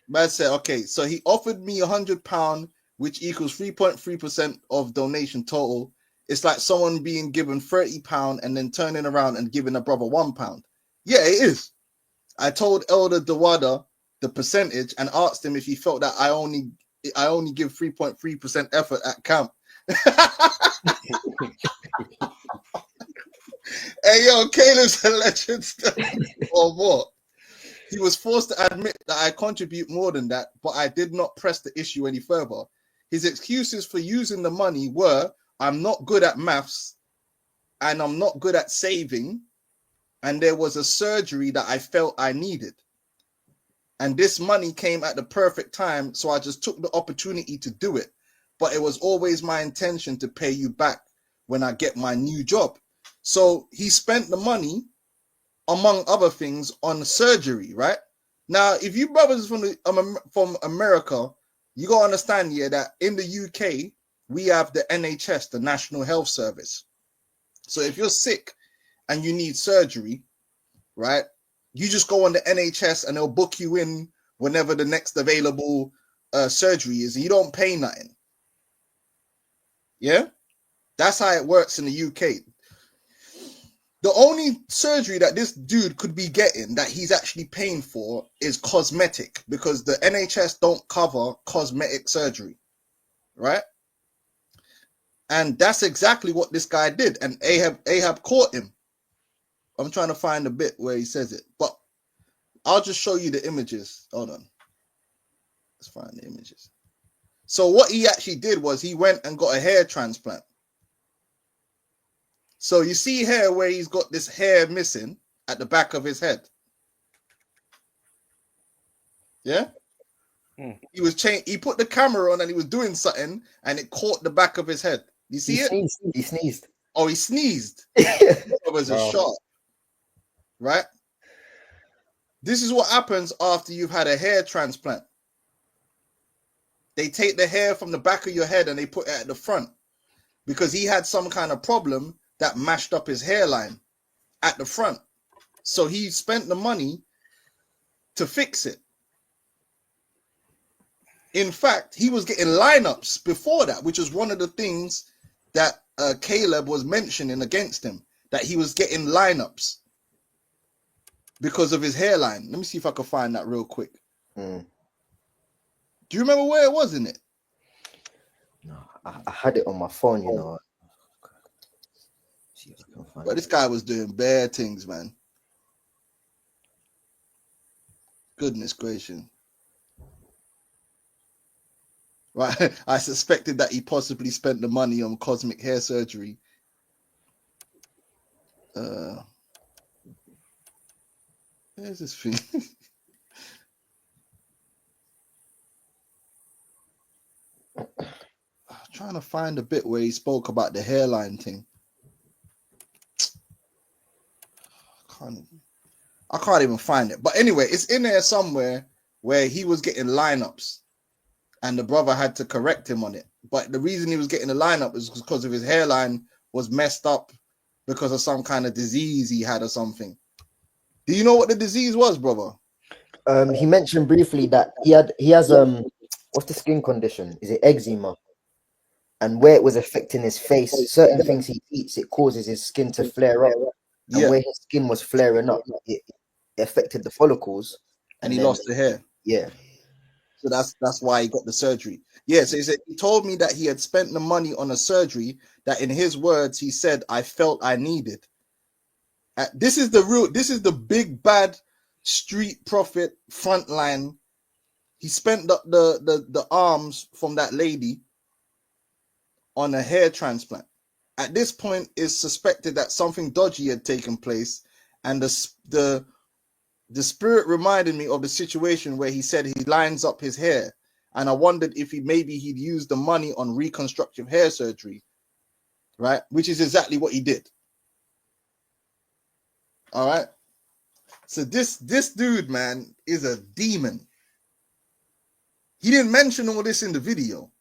Man said, okay, so he offered me £100, which equals 3.3% of donation total. It's like someone being given £30 and then turning around and giving a brother £1. Yeah, it is. I told Elder Dawada the percentage and asked him if he felt that I only give 3.3% effort at camp. Hey, yo, Caleb's a legend still. Or what? He was forced to admit that I contribute more than that, but I did not press the issue any further. His excuses for using the money were, I'm not good at maths and I'm not good at saving, and there was a surgery that I felt I needed. And this money came at the perfect time, so I just took the opportunity to do it. But it was always my intention to pay you back when I get my new job. So he spent the money, among other things, on surgery, right? Now, if you brothers from America, you got to understand here that in the UK, we have the NHS, the National Health Service. So if you're sick and you need surgery, right, you just go on the NHS and they'll book you in whenever the next available surgery is. And you don't pay nothing. Yeah? That's how it works in the UK. The only surgery that this dude could be getting that he's actually paying for is cosmetic, because the NHS don't cover cosmetic surgery, right? And that's exactly what this guy did. And Ahab caught him. I'm trying to find a bit where he says it, but I'll just show you the images. Hold on. Let's find the images. So what he actually did was he went and got a hair transplant. So you see here where he's got this hair missing at the back of his head. Yeah? He was he put the camera on and he was doing something and it caught the back of his head. You see it? He sneezed. Oh, he sneezed. It was a shot. Right? This is what happens after you've had a hair transplant. They take the hair from the back of your head and they put it at the front, because he had some kind of problem that mashed up his hairline at the front. So he spent the money to fix it. In fact, he was getting lineups before that, which was one of the things that Caleb was mentioning against him, that he was getting lineups. because of his hairline. Let me see if I can find that real quick. Mm. Do you remember where it was in it? No, I had it on my phone, you know. See if I can find But it. this guy was doing bad things, man. Goodness gracious. Right, I suspected that he possibly spent the money on cosmic hair surgery. There's this thing. I'm trying to find a bit where he spoke about the hairline thing. I can't even find it. But anyway, it's in there somewhere where he was getting lineups and the brother had to correct him on it. But the reason he was getting the lineup is because of his hairline was messed up because of some kind of disease he had or something. Do you know what the disease was, brother? He mentioned briefly that he has what's the skin condition? Is it eczema? And where it was affecting his face, certain things he eats, it causes his skin to flare up. And where his skin was flaring up, it affected the follicles, and he lost the hair. Yeah. So that's why he got the surgery. Yeah, so he told me that he had spent the money on a surgery that, in his words, he said, I felt I needed. This is the big bad street prophet frontline. He spent the arms from that lady on a hair transplant. At this point, it's suspected that something dodgy had taken place, and the spirit reminded me of the situation where he said he lines up his hair, and I wondered if he'd used the money on reconstructive hair surgery, right? Which is exactly what he did. All right. So this dude, man, is a demon. He didn't mention all this in the video.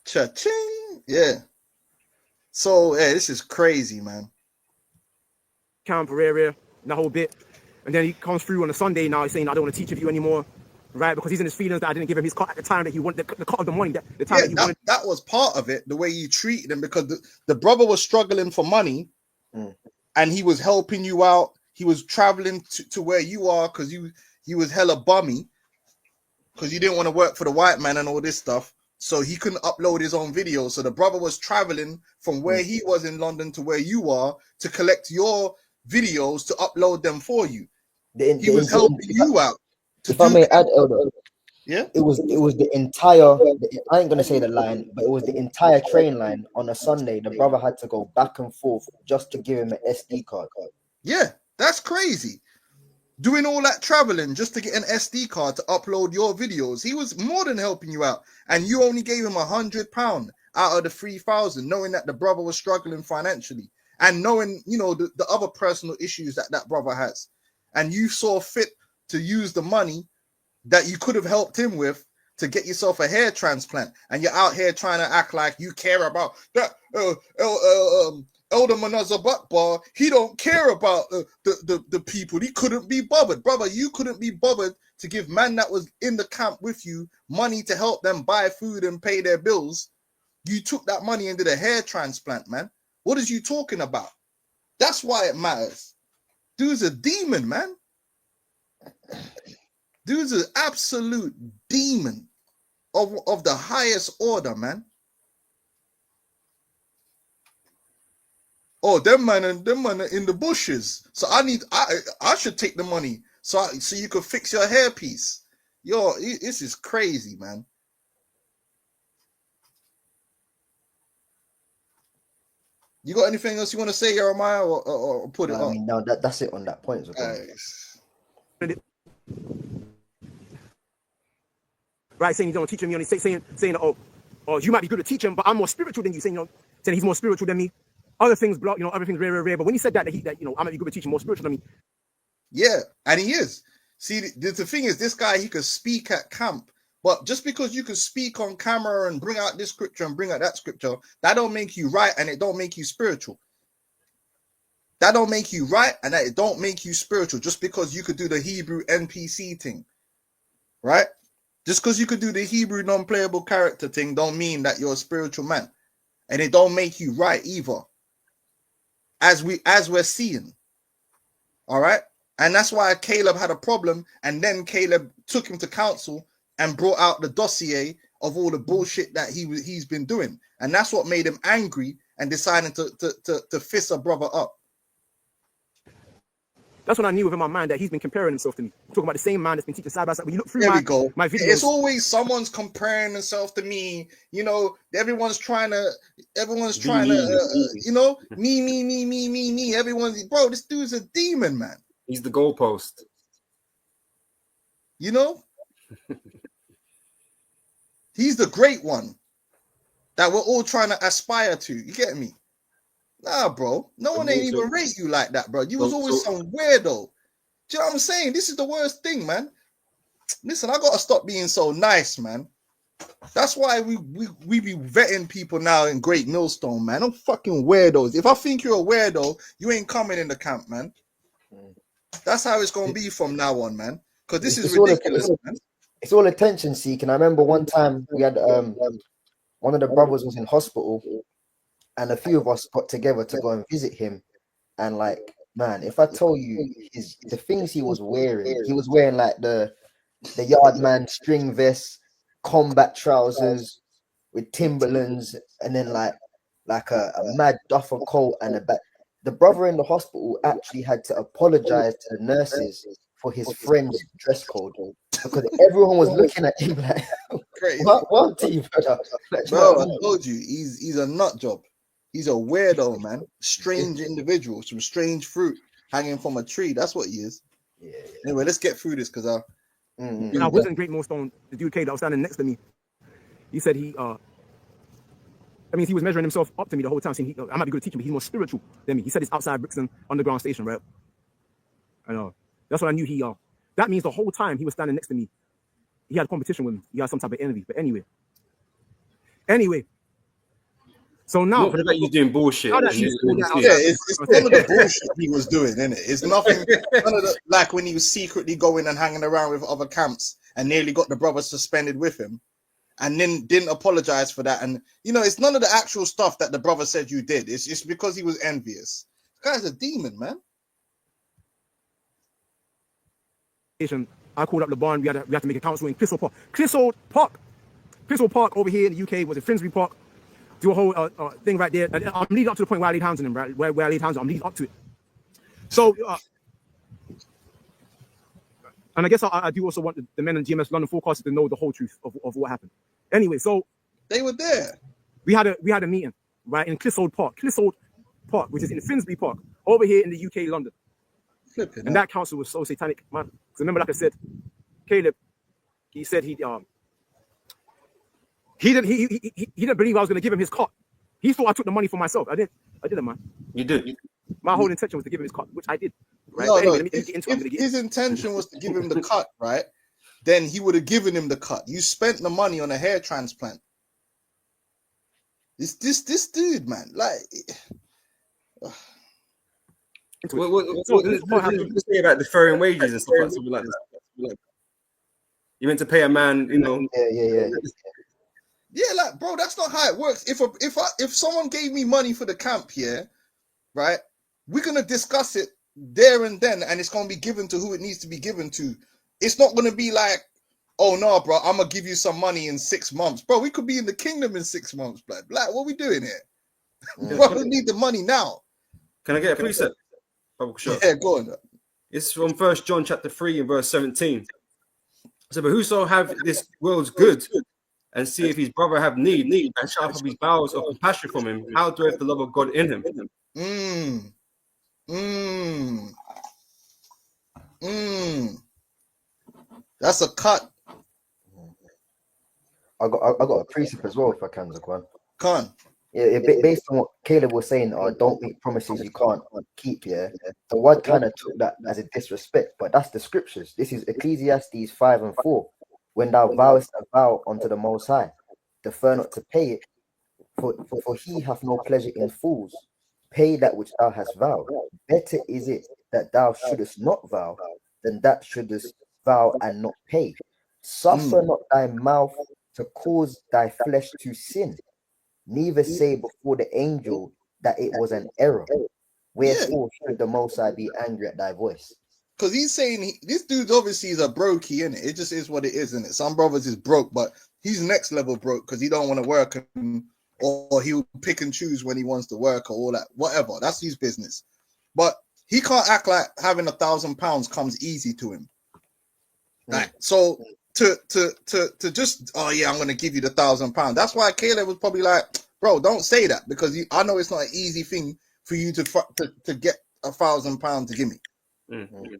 Cha-ching. Yeah. So, yeah, this is crazy, man. Camp area, and that whole bit. And then he comes through on a Sunday now, he's saying, I don't want to teach with you anymore, right? Because he's in his feelings that I didn't give him his cut at the time that he wanted, the cut of the money, the time that he wanted. That was part of it, the way you treated him, because the brother was struggling for money, and he was helping you out. He was traveling to where you are because he was hella bummy because you didn't want to work for the white man and all this stuff. So he couldn't upload his own videos. So the brother was traveling from where he was in London to where you are to collect your videos to upload them for you. He was helping you out. If I may add, Elder, yeah, it was the entire, I ain't gonna say the line, but it was the entire train line on a Sunday. The brother had to go back and forth just to give him an SD card. Yeah, that's crazy. Doing all that traveling just to get an SD card to upload your videos. He was more than helping you out. And you only gave him £100 out of the 3,000, knowing that the brother was struggling financially and knowing, you know, the other personal issues that brother has. And you saw fit to use the money that you could have helped him with to get yourself a hair transplant. And you're out here trying to act like you care about that. Elder Manasseh Bakbar, he don't care about the people. He couldn't be bothered. Brother, you couldn't be bothered to give man that was in the camp with you money to help them buy food and pay their bills. You took that money and did a hair transplant, man. What is you talking about? That's why it matters. Dude's a demon, man. Dude's an absolute demon of the highest order, man. Oh, them man in the bushes. So I should take the money so you could fix your hairpiece. Yo, this is crazy, man. You got anything else you want to say, Jeremiah, or put it on? I mean, no, that's it on that point. Right, saying you don't teach him, saying, oh, you might be good at teaching, but I'm more spiritual than you. Saying he's more spiritual than me. Other things, everything's rare. But when he said that I might be good at teaching, more spiritual than me. Yeah, and he is. See, the thing is, this guy, he could speak at camp, but just because you can speak on camera and bring out this scripture and bring out that scripture, that don't make you right, and it don't make you spiritual. That don't make you right, and that it don't make you spiritual. Just because you could do the Hebrew NPC thing, right? Just because you could do the Hebrew non-playable character thing, don't mean that you're a spiritual man. and it don't make you right either. As we're seeing. All right. And that's why Caleb had a problem. And then Caleb took him to council and brought out the dossier of all the bullshit that he's been doing. And that's what made him angry and deciding to fist a brother up. That's when I knew within my mind that he's been comparing himself to me. I'm talking about the same man that's been teaching side by side. When you look through There we go. my videos, it's always someone's comparing themselves to me. You know, everyone's trying to, you know, me. Everyone's, bro, this dude's a demon, man. He's the goalpost. You know? He's the great one that we're all trying to aspire to. You get me? Nah, bro. No one ain't even rate you like that, bro. You was always some weirdo. Do you know what I'm saying? This is the worst thing, man. Listen, I gotta stop being so nice, man. That's why we be vetting people now in Great Millstone, man. I'm fucking weirdos. If I think you're a weirdo, you ain't coming in the camp, man. That's how it's gonna be from now on, man. Because this is ridiculous, man. It's all attention seeking. I remember one time we had one of the brothers was in hospital, and a few of us got together to go and visit him. And like, man, if I told you the things he was wearing like the yardman string vest, combat trousers with Timberlands, and then like a mad duffel coat and a back. The brother in the hospital actually had to apologize to the nurses for his friend's dress code because everyone was looking at him like, what to you, brother? Like, bro, I told you, he's a nut job. He's a weirdo, man. Strange individual, some strange fruit hanging from a tree. That's what he is. Yeah. Anyway, let's get through this because when I was in Great Millstone, the dude K that was standing next to me, he said he was measuring himself up to me the whole time, saying I might be good at teaching, but he's more spiritual than me. He said it's outside Brixton Underground Station, right? I know. That's what I knew that means the whole time he was standing next to me, he had competition with me. He had some type of envy. But anyway. So now, what about you doing bullshit? It's none of the bullshit he was doing, isn't it? It's nothing. None of the, like when he was secretly going and hanging around with other camps and nearly got the brothers suspended with him, and then didn't apologize for that. And you know, it's none of the actual stuff that the brother said you did. It's just because he was envious. This guy's a demon, man. I called up the barn. We had to make a council in Clissold Park. Clissold Park over here in the UK was in Finsbury Park. Do a whole thing right there. And I'm leading up to the point where I laid hands on him, right? Where I laid hands on him. I'm leading up to it. So, and I guess I do also want the men in GMS London forecast to know the whole truth of what happened. Anyway, so they were there. We had a meeting, right, in Clissold Park, which is in Finsbury Park, over here in the UK, London. And that council was so satanic, man. Because remember, like I said, Caleb, he said he didn't believe I was going to give him his cut. He thought I took the money for myself. I didn't, man. You did. My whole intention was to give him his cut, which I did. Right? No, anyway, if his intention was to give him the cut, right, then he would have given him the cut. You spent the money on a hair transplant. This dude, man, like. Let's say about deferring wages and stuff like that. You meant to pay a man, you know. Yeah, like, bro, that's not how it works. If someone gave me money for the camp here, right, we're gonna discuss it there and then, and it's gonna be given to who it needs to be given to. It's not gonna be like, oh no, bro, I'm gonna give you some money in 6 months, bro. We could be in the kingdom in 6 months, blood. Like, what are we doing here? Bro, we need the money now. Can I get a precept? Sure. Yeah, go on. It's from 1 John chapter 3 and verse 17. So, but whoso have this world's good and see if his brother have need and shut up his bowels of compassion from him, how dwelleth the love of God in him? That's a cut. I got a precept as well, if I can, Zakwan. Con. Yeah, based on what Caleb was saying, don't make promises you can't keep. Yeah, the word kind of took that as a disrespect, but that's the scriptures. This is Ecclesiastes 5:4. When thou vowest a vow unto the Most High, defer not to pay it, for he hath no pleasure in fools. Pay that which thou hast vowed. Better is it that thou shouldest not vow than that shouldest vow and not pay. Suffer not thy mouth to cause thy flesh to sin. neither say before the angel that it was an error. Wherefore should the Most High be angry at thy voice? Because he's saying this dude's obviously is a brokey, innit? It just is what it is, innit? Some brothers is broke, but he's next level broke because he don't want to work, or he'll pick and choose when he wants to work or all that. Whatever, that's his business. But he can't act like having £1,000 comes easy to him. Like, so to just, oh yeah, I'm gonna give you the £1,000. That's why Caleb was probably like, bro, don't say that, because I know it's not an easy thing for you to get £1,000 to give me. Mm-hmm.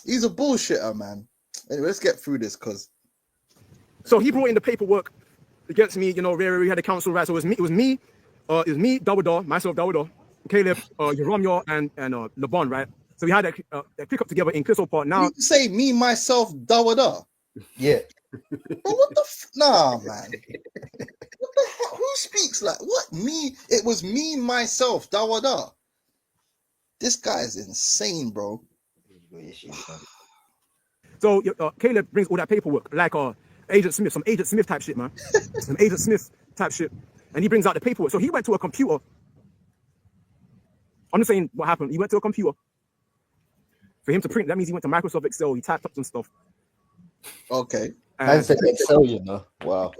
He's a bullshitter, man. Anyway, let's get through this, cause. So he brought in the paperwork against me, you know, where we had a council, right? So it was me, Dawada, myself, Dawada, Caleb, Yeromya, and Laban, right? So we had that click up together in Crystal Park. Now You say me, myself, Dawada. Yeah. But what the nah, man. What the hell? Who speaks like what? Me? It was me, myself, Dawada. This guy is insane, bro. So Caleb brings all that paperwork, like Agent Smith, some Agent Smith type shit, man. Some Agent Smith type shit. And he brings out the paperwork. So he went to a computer. I'm just saying what happened. He went to a computer. For him to print, that means he went to Microsoft Excel. He typed up some stuff. Okay. I said Excel, you know. Wow.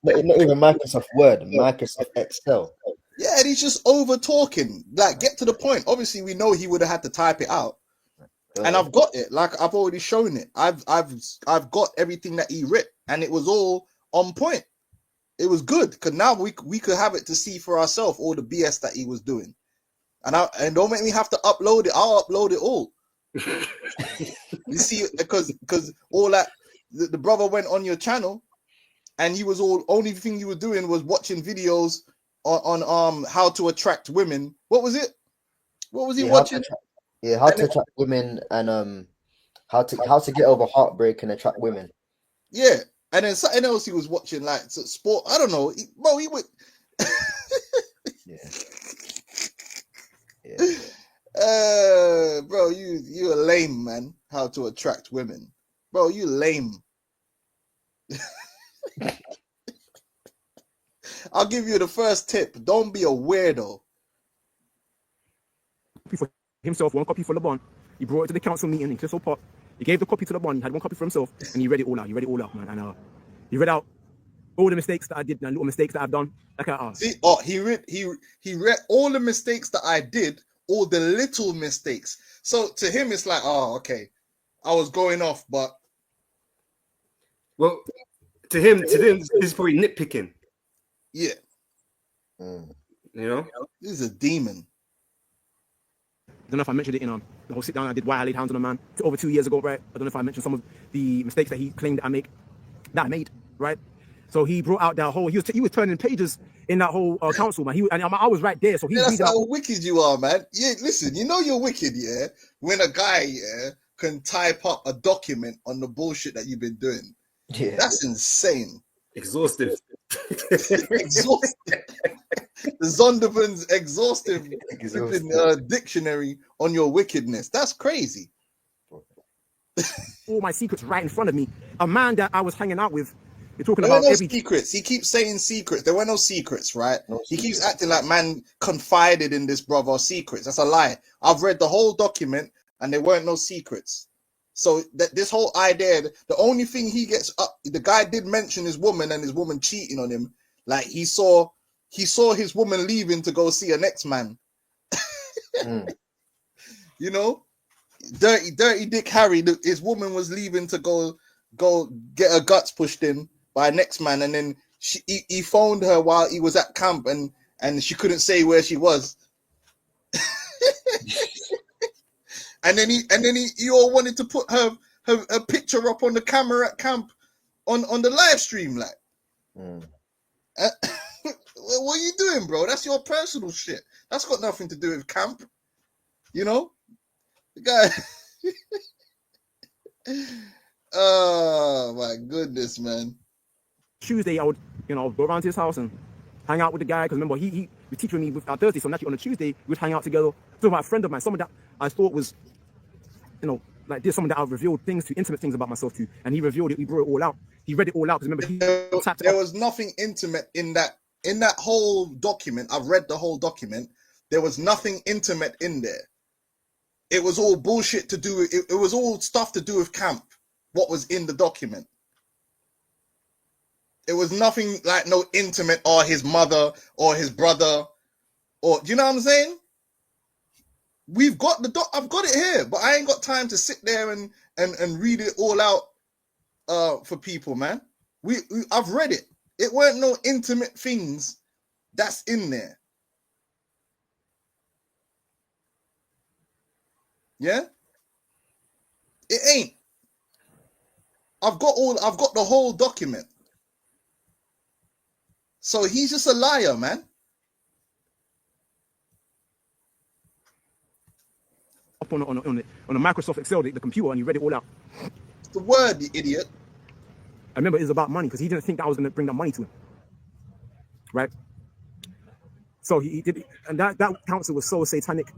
not even Microsoft Word, Microsoft Excel. Yeah, and he's just over talking. Like, get to the point. Obviously, we know he would have had to type it out. And I've got it. Like, I've already shown it. I've got everything that he writ, and it was all on point. It was good, because now we could have it to see for ourselves all the BS that he was doing. And don't make me have to upload it. I'll upload it all. You see, because all that the brother went on your channel, and he was only thing you were doing was watching videos on how to attract women. What was it? What was he watching? How to attract women, and how to get over heartbreak and attract women. Yeah, and then something else he was watching, like sport. I don't know, bro. He would. Bro, you a lame, man. How to attract women, bro? You lame. I'll give you the first tip. Don't be a weirdo. For himself, one copy for LeBron. He brought it to the council meeting in Crystal Park. He gave the copy to LeBron. He had one copy for himself, and he read it all out. He read it all out, man. And he read out all the mistakes that I did, and little mistakes that I've done. Like See, he read all the mistakes that I did, all the little mistakes. So to him, it's like, oh, okay, I was going off, but well, to him, this is probably nitpicking. Yeah, you know, this is a demon. I don't know if I mentioned it in the whole sit down I did why I laid hands on a man over 2 years ago, right? I don't know if I mentioned some of the mistakes that he claimed that I made, right? So he brought out that whole, he was turning pages in that whole council, man. I was right there, so he. That's how wicked you are, man. Yeah, listen, you know you're wicked, yeah. When a guy, can type up a document on the bullshit that you've been doing. Yeah, that's insane. Exhaustive. Exhaustive. The Zondervan's exhaustive dictionary on your wickedness. That's crazy. All my secrets right in front of me. A man that I was hanging out with. You're talking there about were no secrets. He keeps saying secrets. There were no secrets, right? He keeps acting like man confided in this brother secrets. That's a lie. I've read the whole document and there weren't no secrets. So this whole idea, the only thing he gets up, the guy did mention his woman and his woman cheating on him. Like he saw his woman leaving to go see a next man. You know, dirty Dick Harry. His woman was leaving to go get her guts pushed in by a next man, and then he phoned her while he was at camp, and she couldn't say where she was. And then he all wanted to put her picture up on the camera at camp on the live stream, like. What are you doing, bro? That's your personal shit. That's got nothing to do with camp. You know? The guy. Oh my goodness, man. Tuesday, I would, go around to his house and hang out with the guy, because remember he was teaching me with Thursday, so naturally on a Tuesday we'd hang out together. So my friend of mine, someone that I thought was, like there's someone that I've revealed things to, intimate things about myself to, and he revealed it. He brought it all out. He read it all out because remember there was nothing intimate in that whole document. I've read the whole document. There was nothing intimate in there. It was all bullshit to do. It was all stuff to do with camp. What was in the document? It was nothing like no intimate or his mother or his brother or do you know what I'm saying? We've got I've got it here, but I ain't got time to sit there and read it all out for people, man. I've read it. It weren't no intimate things that's in there. Yeah? It ain't. I've got the whole document. So he's just a liar, man. Up on a Microsoft Excel, the computer, and he read it all out. It's the word, you idiot. I remember it's about money because he didn't think that I was going to bring that money to him, right? So he did, and that council was so satanic.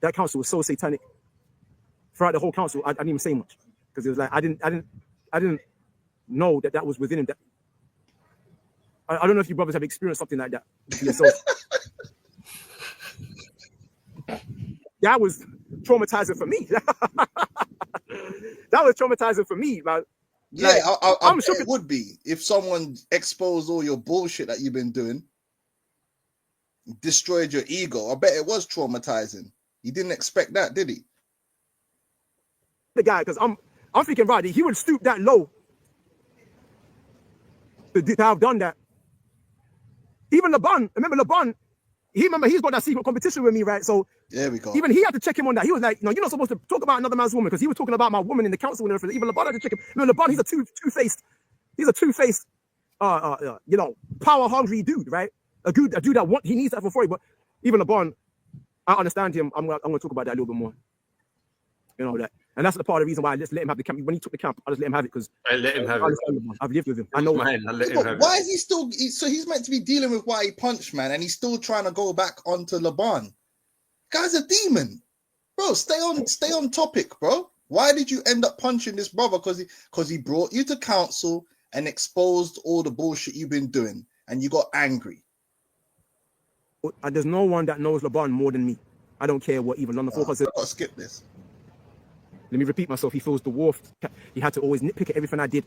That council was so satanic. Throughout the whole council, I didn't even say much because it was like I didn't know that was within him. That I don't know if you brothers have experienced something like that for yourself. That was traumatizing for me. That was traumatizing for me, man. Yeah, like, I'm sure it would be if someone exposed all your bullshit that you've been doing, destroyed your ego. I bet it was traumatizing. He didn't expect that, did he? The guy, because I'm thinking, right, he would stoop that low to have done that. Even LeBron, remember LeBron, he's got that secret competition with me, right? So there we go. Even he had to check him on that. He was like, no, you're not supposed to talk about another man's woman because he was talking about my woman in the council and everything. Even LeBron had to check him. Remember, LeBron, he's a two-faced, power-hungry dude, right? A dude that he needs that for free. But even LeBron, I understand him. I'm gonna talk about that a little bit more. You know that, and that's the part of the reason why I just let him have the camp. When he took the camp, I just let him have it because I let him have it. I've lived with him. I know. Man, I let him have it. Why is he still? So he's meant to be dealing with why he punched, man, and he's still trying to go back onto LeBron. Guy's a demon, bro. Stay on topic, bro. Why did you end up punching this brother? Because he brought you to council and exposed all the bullshit you've been doing, and you got angry. There's no one that knows LeBron more than me. I don't care what even Londonseer says. I gotta skip this. Let me repeat myself. He feels the war. He had to always nitpick at everything I did.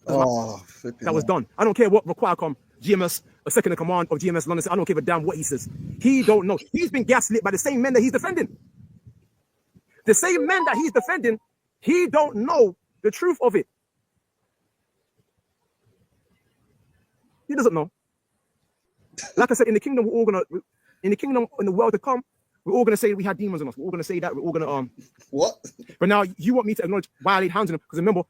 That was done. I don't care what require come. GMS, a second in command of GMS Londonseer. I don't give a damn what he says. He don't know. He's been gaslit by the same men that he's defending. The same men that he's defending, he don't know the truth of it. He doesn't know. Like I said, in the kingdom, in the world to come, we're all gonna say we had demons on us. We're all gonna say that. We're all gonna what? But now you want me to acknowledge why I laid hands on him? Because remember,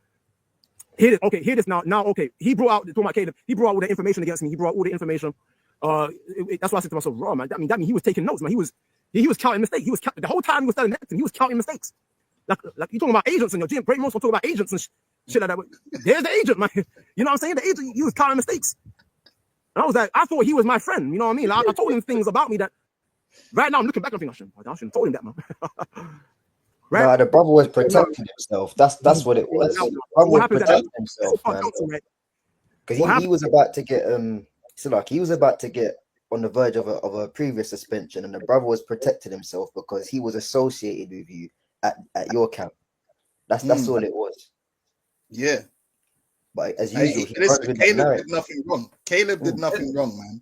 hear this now. Now, okay, he brought out talking about Caleb. He brought out all the information against me. He brought out all the information. That's why I said to myself, raw man. That mean he was taking notes, man. He was counting mistakes. He was the whole time he was standing next to him. He was counting mistakes. Like you talking about agents and your GM. Great most talking about agents and shit like that. There's the agent, man. You know what I'm saying? The agent, he was counting mistakes. And I was like, I thought he was my friend. You know what I mean? Like, I told him things about me that. Right now, I'm looking back and thinking, I shouldn't have told him that, man. Right? No, the brother was protecting himself. That's what it was. The brother was protecting himself, man. Because he was about to get he was about to get on the verge of a previous suspension, and the brother was protecting himself because he was associated with you at your camp. That's all it was. Yeah. But as usual, Caleb did nothing wrong. Caleb did nothing wrong, man.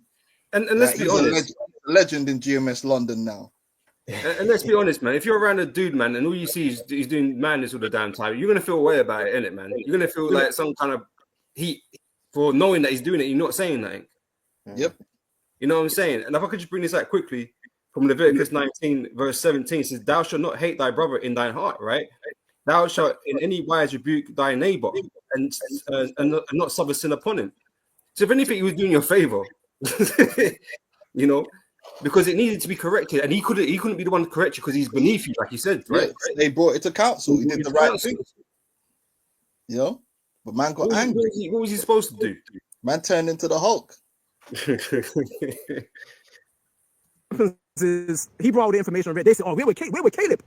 And let's be honest. Legend in GMS London now. And let's be honest, man. If you're around a dude, man, and all you see is he's doing madness all the damn time, you're gonna feel a way about it, innit, man? You're gonna feel like some kind of heat for knowing that he's doing it. You're not saying nothing. Yep. You know what I'm saying? And if I could just bring this out quickly from Leviticus 19, verse 17, it says, "Thou shalt not hate thy brother in thine heart, right? Thou shalt in any wise rebuke thy neighbor and not suffer sin upon him." So if anything, he was doing you a favor, you know. Because it needed to be corrected, and he couldn't be the one to correct you because he's beneath you, like he said, right? Yeah, they brought it to council. He did the right thing, you know. But man got angry. What was he supposed to do? Man turned into the Hulk. He brought all the information. They said, "Oh, where with Caleb?"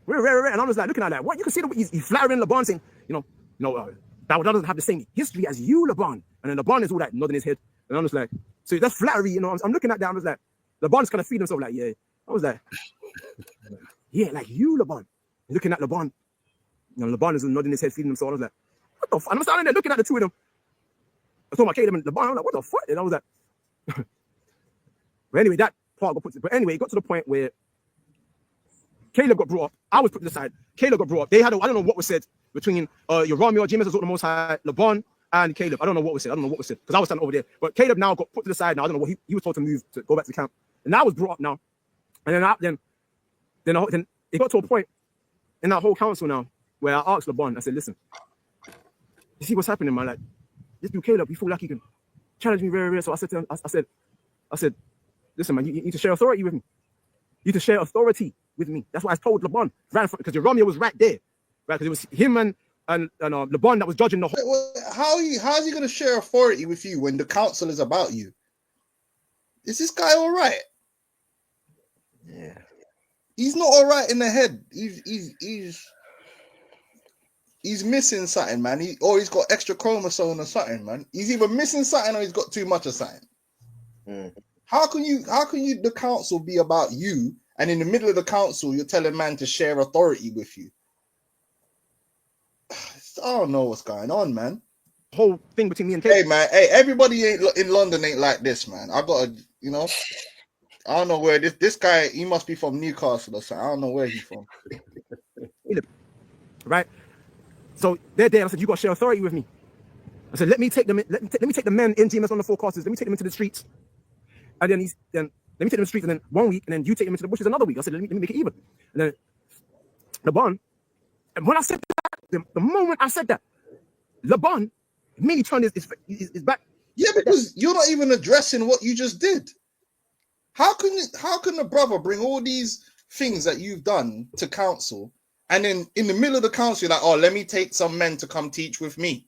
And I was like looking at that. What? You can see that he's flattering LeBron, saying, Dawada doesn't have the same history as you, LeBron. And then LeBron is all that nodding his head. And I'm just like, so that's flattery, I'm looking at that. I was like, LeBron's kind of feeding himself like, yeah. I was like, yeah, like you, LeBron. Looking at LeBron. LeBron is nodding his head, feeding himself. I was like, what the fuck? And I'm standing there looking at the two of them. I was talking about Caleb and LeBron. I was like, what the fuck? And I was like, but anyway, that part got put to, but anyway, it got to the point where Caleb got brought up. I was put to the side. Caleb got brought up. They had, I don't know what was said between Romeo, James was the most high, LeBron, and Caleb. I don't know what was said. Because I was standing over there. But Caleb now got put to the side. Now I don't know what he was told to move to go back to the camp. And I was brought up now. And then it got to a point in that whole council now where I asked LeBron, I said, listen, you see what's happening, man? Like, this dude Caleb, he feel like he can challenge me very, very. So I said to him, I said, listen, man, you need to share authority with me. You need to share authority with me. That's why I told LeBron, because Romeo was right there, right? Because it was him and LeBron that was judging the whole. How is he going to share authority with you when the council is about you? Is this guy all right? Yeah. He's not all right in the head. He's missing something, man. He's got extra chromosome or something, man. He's either missing something or he's got too much of something. Mm. How can you the council be about you, and in the middle of the council you're telling man to share authority with you? I don't know what's going on, man. Whole thing between me and Caleb. Hey, man. Hey, everybody in London ain't like this, man. I gotta, I don't know where this guy. He must be from Newcastle or something. I don't know where he's from. Right. So they're there. I said, you got to share authority with me. I said, let me take the men in GMS on the forecasters. Let me take them into the streets. And then let me take them to the streets, and then 1 week, and then you take them into the bushes another week. I said, let me make it even. And then LeBron, and when I said that, the moment I said that, LeBron immediately turned his back. Yeah, because you're not even addressing what you just did. How can the brother bring all these things that you've done to council, and then in the middle of the council, you're like, oh, let me take some men to come teach with me?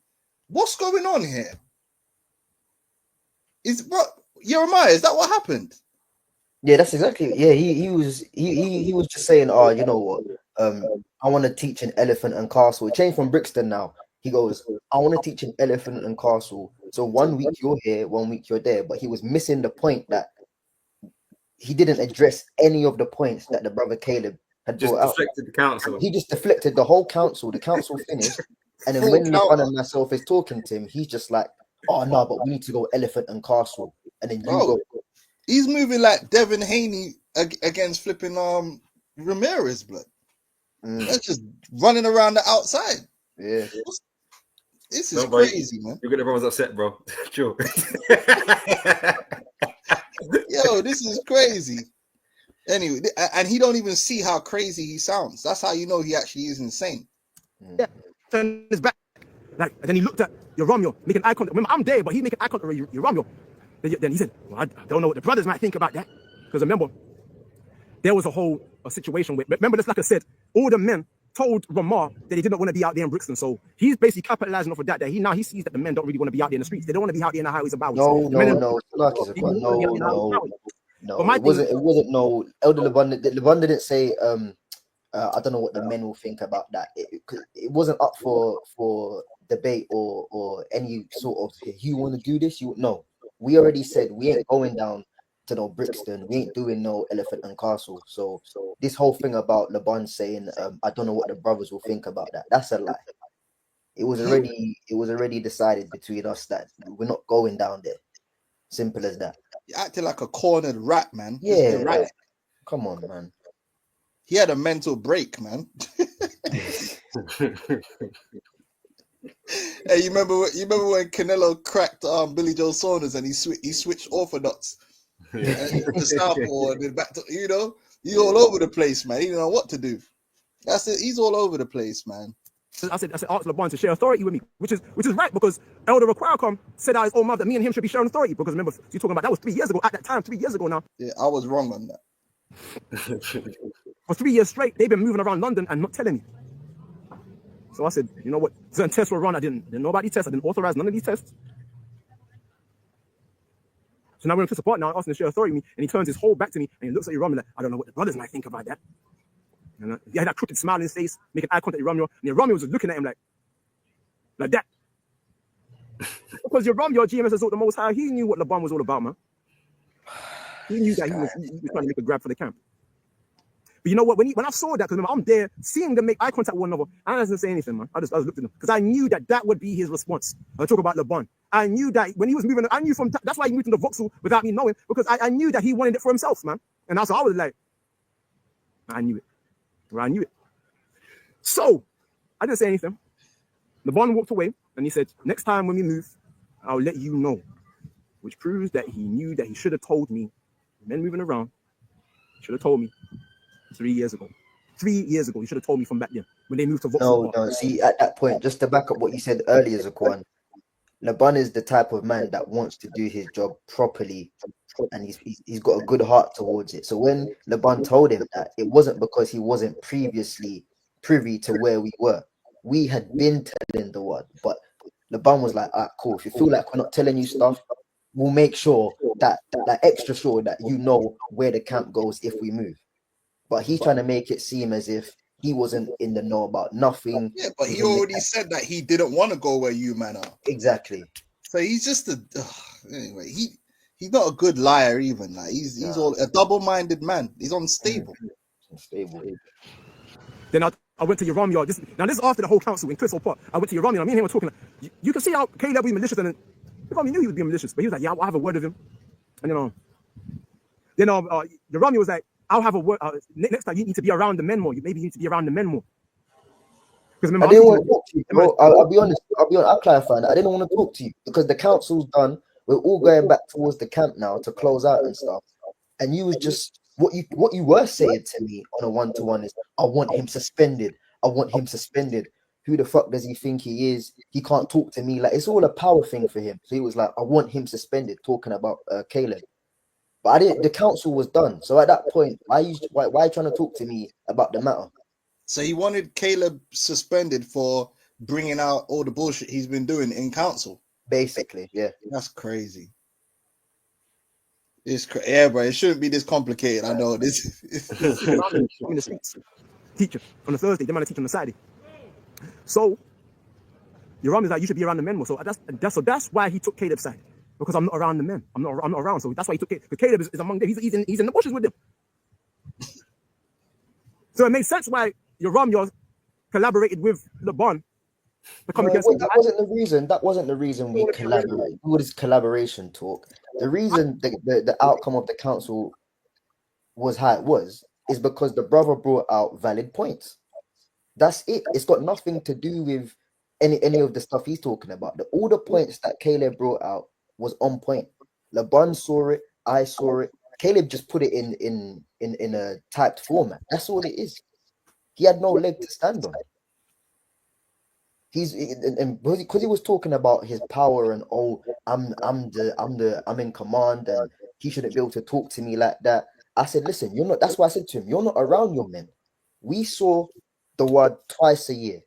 What's going on here? Jeremiah, is that what happened? Yeah, that's exactly. Yeah, he was just saying, oh, you know what? I want to teach an elephant and castle. It changed from Brixton now. He goes, I want to teach an elephant and castle. So 1 week you're here, 1 week you're there. But he was missing the point that he didn't address any of the points that the brother Caleb had Just brought out. deflected the council. He just deflected the whole council. The council finished. And then when LeBron and myself is talking to him, he's just like, oh, no, but we need to go elephant and castle. And then you go. He's moving like Devin Haney against flipping Ramirez, blood. That's just running around the outside. Yeah. This is crazy, man. You're getting everyone's upset, bro. Sure. Yo, this is crazy. Anyway, and he don't even see how crazy he sounds. That's how you know he actually is insane. Yeah, turn his back. Like, and then he looked at Romeo, making eye contact. Remember, I'm there, but he making eye contact with Romeo. Then he said, well, I don't know what the brothers might think about that. Because remember, there was a situation where, remember, just like I said, all the men told Ramar that they didn't want to be out there in Brixton. So he's basically capitalizing off of that. He sees that the men don't really want to be out there in the streets. They don't want to be out there in the highways about. No. It wasn't no. Elder Levon didn't say. I don't know what the men will think about that. It wasn't up for debate or any sort of. You want to do this? No. We already said we ain't going down to no Brixton. We ain't doing no elephant and castle. So this whole thing about LeBron saying, I don't know what the brothers will think about that. That's a lie. It was already decided between us that we're not going down there. Simple as that. You're acting like a cornered rat, man. Yeah, right. Come on, man. He had a mental break, man. Hey, you remember when Canelo cracked Billy Joe Saunders and he switched orthodox to southpaw and then back to he's all over the place, man. He didn't know what to do. That's it. He's all over the place, man. I said, ask LeBron to share authority with me, which is right, because Elder Requircom said out his own mouth that me and him should be sharing authority. Because remember, you're talking about that was 3 years ago. At that time, 3 years ago now. Yeah, I was wrong on that. For 3 years straight, they've been moving around London and not telling me. So I said, you know what? Certain tests were run. I didn't know about these tests. I didn't authorize none of these tests. So now we're into support now, asking to share authority with me, and he turns his whole back to me and he looks at Iran like, I don't know what the brothers might think about that. And he had that crooked smile on his face, making eye contact with Romeo. And Romeo was just looking at him like that. Because Romeo, GMS is all the most high. He knew what LeBron was all about, man. He knew that he was trying to make a grab for the camp. But you know what? When I saw that, because I'm there, seeing them make eye contact with one another, I didn't say anything, man. I just looked at them because I knew that would be his response. I talk about LeBron. I knew that when he was moving, I knew that's why he moved in the Vauxhall without me knowing, because I knew that he wanted it for himself, man. And also I was like, I knew it. I knew it. So I didn't say anything. LeBron walked away and he said, next time when we move, I'll let you know. Which proves that he knew that he should have told me. Men moving around, should have told me 3 years ago. 3 years ago, he should have told me from back then when they moved to Vauxhall. No. See, at that point, just to back up what you said earlier, Zakwan, LeBron is the type of man that wants to do his job properly, and he's got a good heart towards it. So when LeBron told him that, it wasn't because he wasn't previously privy to where we were. We had been telling the word, but LeBron was like, cool. If you feel like we're not telling you stuff, we'll make sure that extra sure that you know where the camp goes if we move. But he's trying to make it seem as if he wasn't in the know about nothing. Yeah, but he already said that he didn't want to go where you man are. Exactly. So he's just anyway. He's not a good liar even. Like he's all a double-minded man. He's unstable. Unstable. Then I went to Romeo. This is after the whole council in Crystal Park. I went to Romeo. Me and him were talking. You can see how Caleb was malicious, and Romeo knew he was being malicious, but he was like, "Yeah, I'll have a word with him." And then Romeo was like, "I'll have a word. Next time you need to be around the men more. Maybe you need to be around the men more." Because I didn't want to talk to you, bro. I'll be honest. I'll clarify that. I didn't want to talk to you because the council's done. We're all going back towards the camp now to close out and stuff. And you was just what you were saying to me on a one-to-one is, I want him suspended. I want him suspended. Who the fuck does he think he is? He can't talk to me. Like, it's all a power thing for him. So he was like, I want him suspended, talking about Caleb. But I didn't. The council was done. So at that point, why are you trying to talk to me about the matter? So he wanted Caleb suspended for bringing out all the bullshit he's been doing in council. Basically, yeah. That's crazy. Yeah, bro. It shouldn't be this complicated. I know this. I'm in the streets. Teacher on a Thursday, they might teach on a Saturday. So your mom is like, you should be around the men more. So that's why he took Caleb's side, because I'm not around the men. I'm not around. So that's why he took Caleb. Because Caleb is among them. He's in the bushes with them. So it makes sense why your Romeo collaborated with LeBron to come against. That wasn't the reason we collaborated. All this collaboration talk. The reason the outcome of the council was how it was is because the brother brought out valid points. That's it. It's got nothing to do with any of the stuff he's talking about. All the points that Caleb brought out was on point. LeBron saw it. I saw it. Caleb just put it in a typed format. That's all it is. He had no leg to stand on. Because he was talking about his power and I'm in command and he shouldn't be able to talk to me like that. I said, listen, you're not. That's why I said to him, you're not around your men. We saw the word twice a year,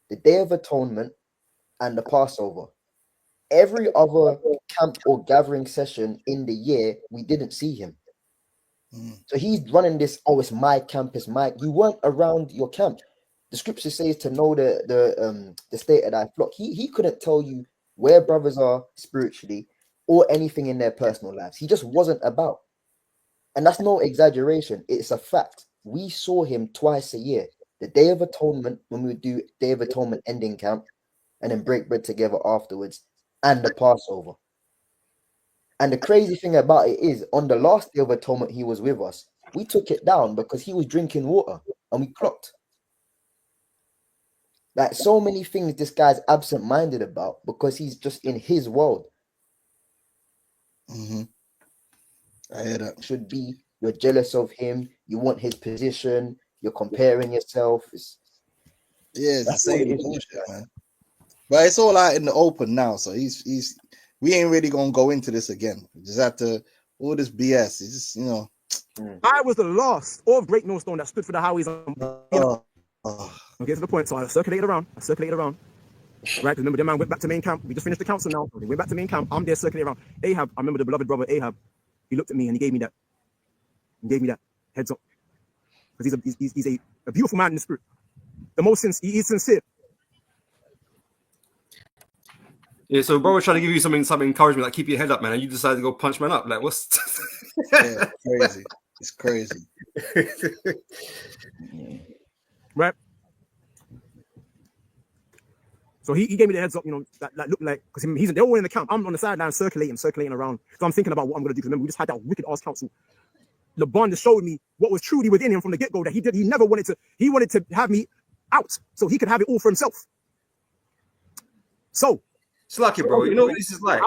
the Day of Atonement and the Passover. Every other camp or gathering session in the year, we didn't see him. So he's running this, it's my camp, it's my. You weren't around your camp. The scripture says to know the state of thy flock. He couldn't tell you where brothers are spiritually or anything in their personal lives. He just wasn't about. And that's no exaggeration. It's a fact. We saw him twice a year. The Day of Atonement, when we would do Day of Atonement ending camp, and then break bread together afterwards, and the Passover. And the crazy thing about it is, on the last Day of Atonement, he was with us. We took it down because he was drinking water, and we clocked. Like, so many things this guy's absent-minded about because he's just in his world. I hear that. Should be, you're jealous of him, you want his position, you're comparing yourself. It's the same bullshit, man. But it's all out in the open now, so we ain't really gonna go into this again. We just have to all this BS. It's just, I was the last of Great Millstone that stood for the highways. Okay, to the point. So I circulated around. Right, remember, the man went back to main camp. We just finished the council now. They went back to main camp. I'm there circulating around. Ahab, I remember the beloved brother Ahab. He looked at me and he gave me that. Heads up. because he's a beautiful man in the spirit. The most he is sincere. Yeah, so bro was trying to give you some encouragement, like keep your head up, man, and you decided to go punch man up. Like, what's Yeah, crazy. It's crazy. Right? So he gave me the heads up, you know, that looked like, because they're all in the camp. I'm on the sideline circulating around. So I'm thinking about what I'm going to do. Because remember, we just had that wicked ass council. LeBron just showed me what was truly within him from the get-go, that he never wanted to, he wanted to have me out so he could have it all for himself. So. It's lucky, bro. You know what this is like?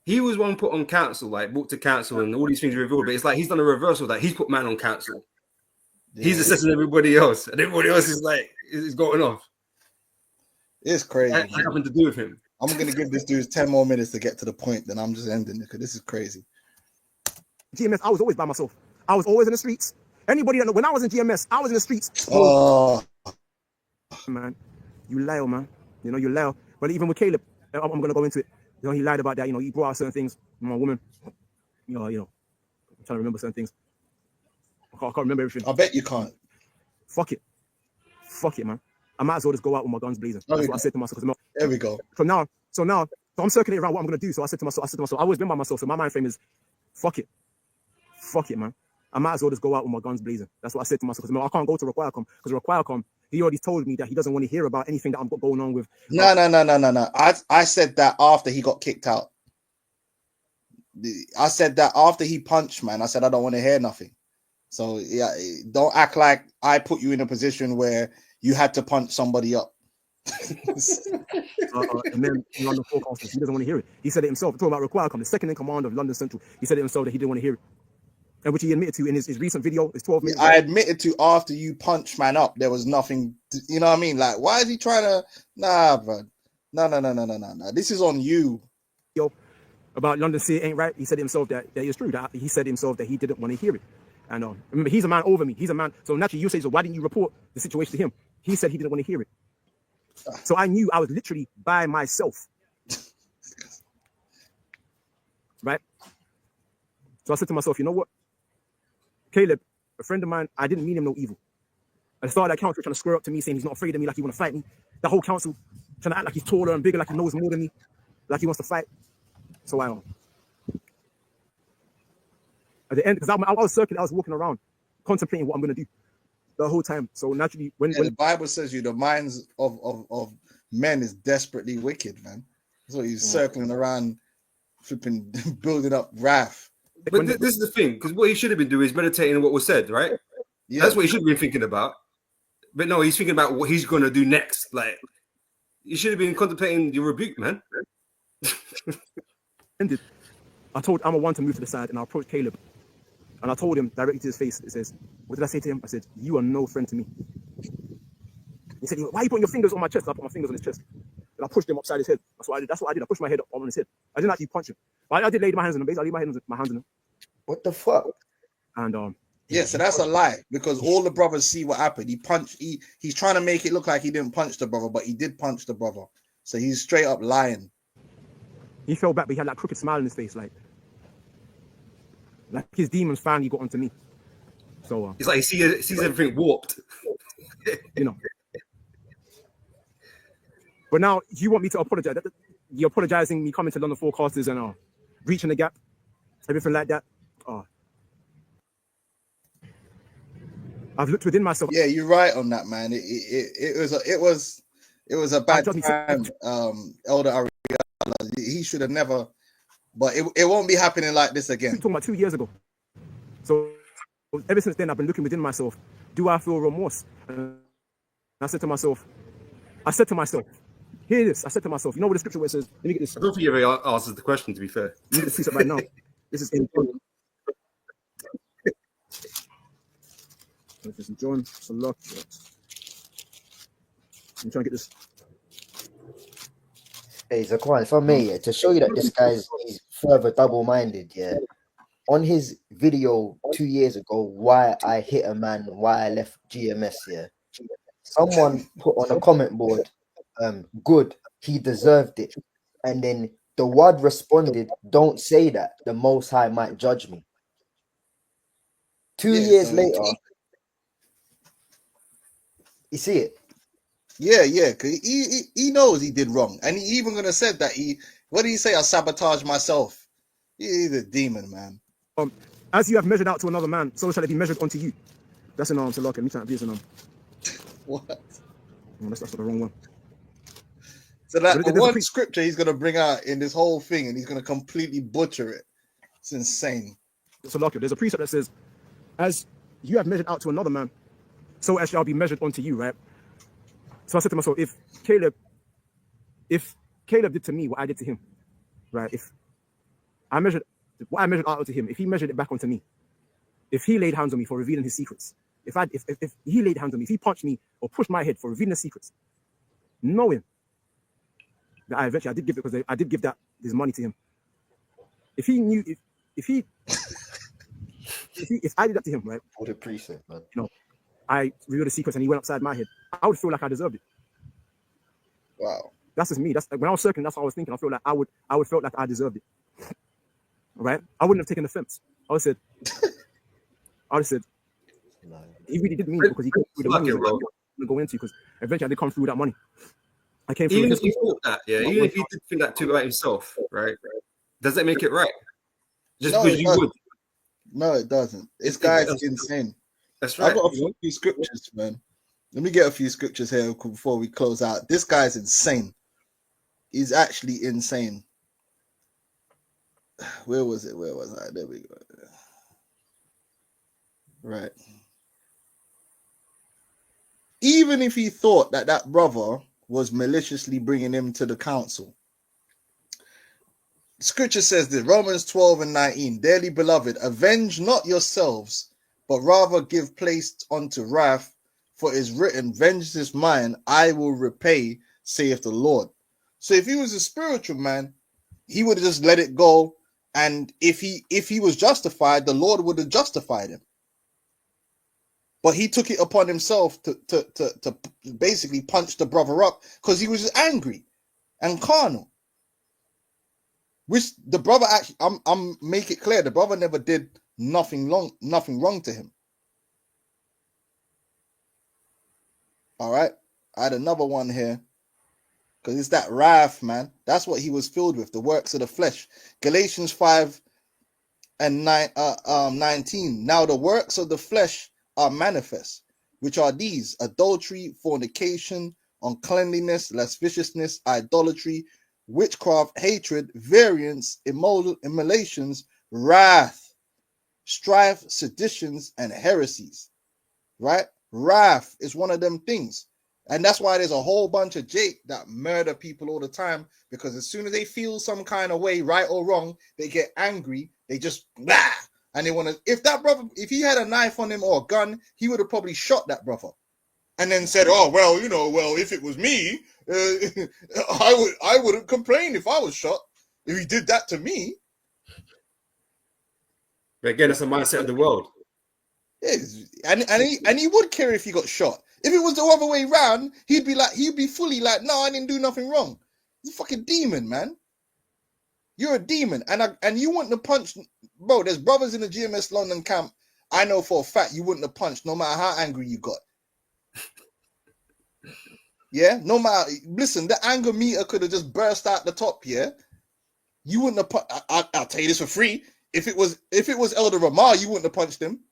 He was one put on council, like brought to council, and all these things revealed. But it's like he's done a reversal of that. He's put man on council. Yeah. He's assessing everybody else, and everybody else is like is going off. It's crazy. That had nothing to do with him. I'm gonna give this dude 10 more minutes to get to the point. Then I'm just ending it because this is crazy. GMS, I was always by myself. I was always in the streets. Anybody that know when I was in GMS, I was in the streets. Oh, man, you lie, man. You know you lie. But even with Caleb, I'm gonna go into it. You know, he lied about that. You know, he brought out certain things. My woman, you know, I'm trying to remember certain things. I can't remember everything. I bet you can't. Fuck it, man. I might as well just go out with my guns blazing. That's what I said to myself. There we go. So I'm circulating around what I'm gonna do. So I said to myself, I've always been by myself. So my mind frame is, fuck it, man. I might as well just go out with my guns blazing. That's what I said to myself. Because I can't go to Requirecom because Requirecom, he already told me that he doesn't want to hear about anything that I've got going on with. No. I said that after he got kicked out. I said that after he punched, man. I said I don't want to hear nothing. So yeah, don't act like I put you in a position where you had to punch somebody up. And then London forecasters, he doesn't want to hear it. He said it himself. Talking about Requirecom, the second in command of London Central. He said it himself that he didn't want to hear it. And which he admitted to in his recent video, his 12 minutes. I admitted to after you punched man up, there was nothing, you know what I mean? Like, why is he trying to, nah, bro. No. This is on you. About Londonseer ain't right. He said himself that it's true. That he said himself that he didn't want to hear it. And remember, he's a man over me. He's a man. So naturally you say, so why didn't you report the situation to him? He said he didn't want to hear it. So I knew I was literally by myself. Right? So I said to myself, you know what? Caleb, a friend of mine, I didn't mean him no evil. I started that council trying to square up to me, saying he's not afraid of me, like he want to fight me. The whole council trying to act like he's taller and bigger, like he knows more than me, like he wants to fight. So at the end, because I was circling, I was walking around, contemplating what I'm going to do the whole time. So naturally, when the Bible says the minds of men is desperately wicked, man. That's what he's circling around, flipping, building up wrath. But this is the thing, because what he should have been doing is meditating on what was said, right? Yeah. That's what he should have been thinking about. But no, he's thinking about what he's going to do next. Like, he should have been contemplating your rebuke, man. Ended. I told Amma to move to the side, and I approached Caleb. And I told him directly to his face, it says, what did I say to him? I said, you are no friend to me. He said, why are you putting your fingers on my chest? I put my fingers on his chest. And I pushed him upside his head. That's what I did. I pushed my head up on his head. I didn't actually punch him. But I did lay my hands on him. Basically, I laid my hands on him. What the fuck? And yeah, so that's a lie because all the brothers see what happened. He punched. He's trying to make it look like he didn't punch the brother, but he did punch the brother. So he's straight up lying. He fell back, but he had that crooked smile on his face, like his demons finally got onto me. So it's like he sees everything warped, you know. But now you want me to apologize? You're apologizing me coming to London forecasters and reaching the gap, everything like that. I've looked within myself. Yeah, you're right on that, man. It was a bad time. Elder Ariella, he should have never. But it won't be happening like this again. We're talking about 2 years ago. So ever since then, I've been looking within myself. Do I feel remorse? And I said to myself, hear this. I said to myself, you know what the scripture where it says, let me get this. I don't think you ever answers the question, to be fair. Let me get this piece up right now. This is in John. This is in John. It's a lot. I'm trying to get this. Hey, Zaquan, for me, to show you that this guy's he's further double-minded, yeah. On his video 2 years ago, why I hit a man, why I left GMS, yeah. Someone put on a comment board, good, he deserved it. And then the word responded, don't say that, the Most High might judge me. 2 years later, You see it? Yeah, cause he knows he did wrong, and he even gonna said that what did he say? I sabotage myself. He's a demon, man. As you have measured out to another man, so shall it be measured unto you. That's in so look, let me try to be in What? oh, that's the wrong one. So that one scripture he's gonna bring out in this whole thing, and he's gonna completely butcher it. It's insane. So look, there's a precept that says, as you have measured out to another man, so as shall be measured unto you, right? So I said to myself, if Caleb did to me what I did to him, right? If I measured what I measured out to him, if he measured it back onto me, if he laid hands on me for revealing his secrets, if he laid hands on me, if he punched me or pushed my head for revealing the secrets, knowing that I did give it because I did give his money to him. If he knew, if I did that to him, right? What a precept, man. You know, I revealed the secrets and he went upside my head. I would feel like I deserved it. Wow. That's just me. That's when I was circling. That's what I was thinking. I feel like I would felt like I deserved it. Right? I wouldn't have taken offense. I would have said, No. he really did mean it because he couldn't the money to go into because eventually I did come through with that money. I came through. Even if he thought that, even if he did think that too about himself, right? Does that make it right? Just because you would. No, it doesn't. This guy's insane. That's right. I've got a few scriptures, man. Let me get a few scriptures here before we close out. This guy's insane. He's actually insane. Where was it? Where was I? There we go. Right. Even if he thought that brother was maliciously bringing him to the council, Scripture says this, Romans 12:19, dearly beloved, avenge not yourselves, but rather give place unto wrath, for it is written, vengeance is mine, I will repay, saith the Lord. So if he was a spiritual man, he would have just let it go, and if he was justified, the Lord would have justified him. But he took it upon himself to basically punch the brother up because he was just angry and carnal. Which the brother actually, I'm make it clear, the brother never did nothing wrong to him. All right, I had another one here because it's that wrath, man. That's what he was filled with, the works of the flesh. Galatians 5:19. Now the works of the flesh are manifest, which are these: adultery, fornication, uncleanliness, lasciviousness, idolatry, witchcraft, hatred, variance, immolations, wrath, strife, seditions, and heresies. Right? Wrath is one of them things. And that's why there's a whole bunch of Jake that murder people all the time, because as soon as they feel some kind of way, right or wrong, they get angry, they just blah, and they want to, if he had a knife on him or a gun, he would have probably shot that brother and then said, oh, well, if it was me, I wouldn't complain if I was shot, if he did that to me. But again, that's the mindset of the world. Yes, and he would care if he got shot. If it was the other way around, he'd be fully like, no, I didn't do nothing wrong. He's a fucking demon, man. You're a demon, and you wouldn't have punched, bro. There's brothers in the GMS London camp. I know for a fact you wouldn't have punched, no matter how angry you got. Yeah, no matter. Listen, the anger meter could have just burst out the top. Yeah, you wouldn't have punched. I'll tell you this for free. If it was Elder Ramah, you wouldn't have punched him.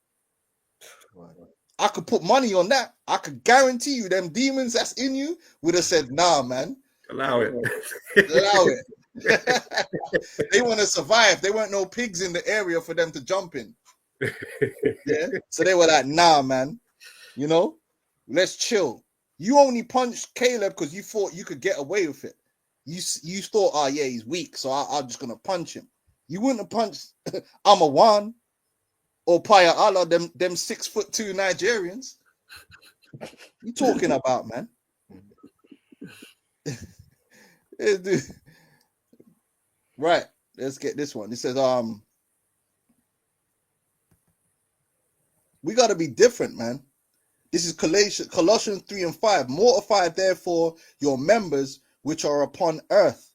I could put money on that. I could guarantee you them demons that's in you would have said, nah, man. Allow it. Allow it. They want to survive. There weren't no pigs in the area for them to jump in. Yeah. So they were like, nah, man. Let's chill. You only punched Caleb because you thought you could get away with it. You thought, oh, yeah, he's weak, so I'm just going to punch him. You wouldn't have punched Amawan or Paya Allah, them 6'2" Nigerians. You talking about, man? Right. Let's get this one. It says, we got to be different, man. This is Colossians 3:5. Mortify therefore your members which are upon earth: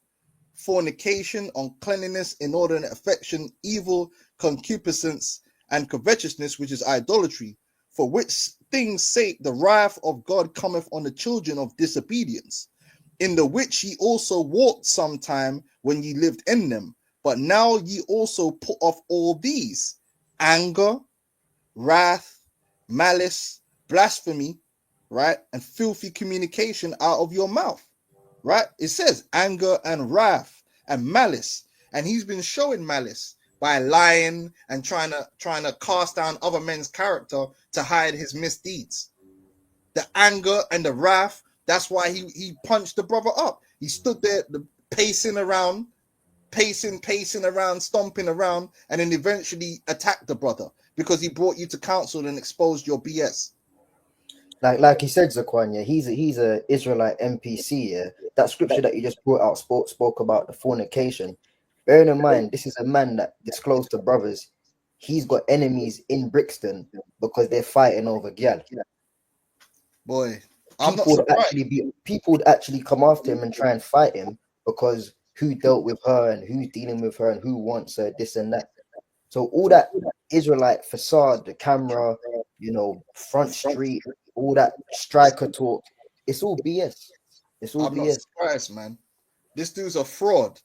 fornication, uncleanness, inordinate affection, evil, concupiscence, and covetousness, which is idolatry, for which things sake the wrath of God cometh on the children of disobedience, in the which ye also walked sometime when ye lived in them. But now ye also put off all these: anger, wrath, malice, blasphemy, right? And filthy communication out of your mouth, right? It says anger and wrath and malice. And he's been showing malice by lying and trying to cast down other men's character to hide his misdeeds. The anger and the wrath, that's why he punched the brother up. He stood there pacing around, stomping around, and then eventually attacked the brother because he brought you to counsel and exposed your BS. Like he said, Zaquan, yeah, he's a Israelite NPC, yeah. That scripture that you just brought out spoke about the fornication. Bearing in mind, this is a man that disclosed to brothers he's got enemies in Brixton because they're fighting over gyal. Boy, I'm not People surprised. people would actually come after him and try and fight him because who dealt with her and who's dealing with her and who wants her, this and that. So all that Israelite facade, the camera, front street, all that striker talk, it's all BS. It's all I'm not BS. surprised, man. This dude's a fraud.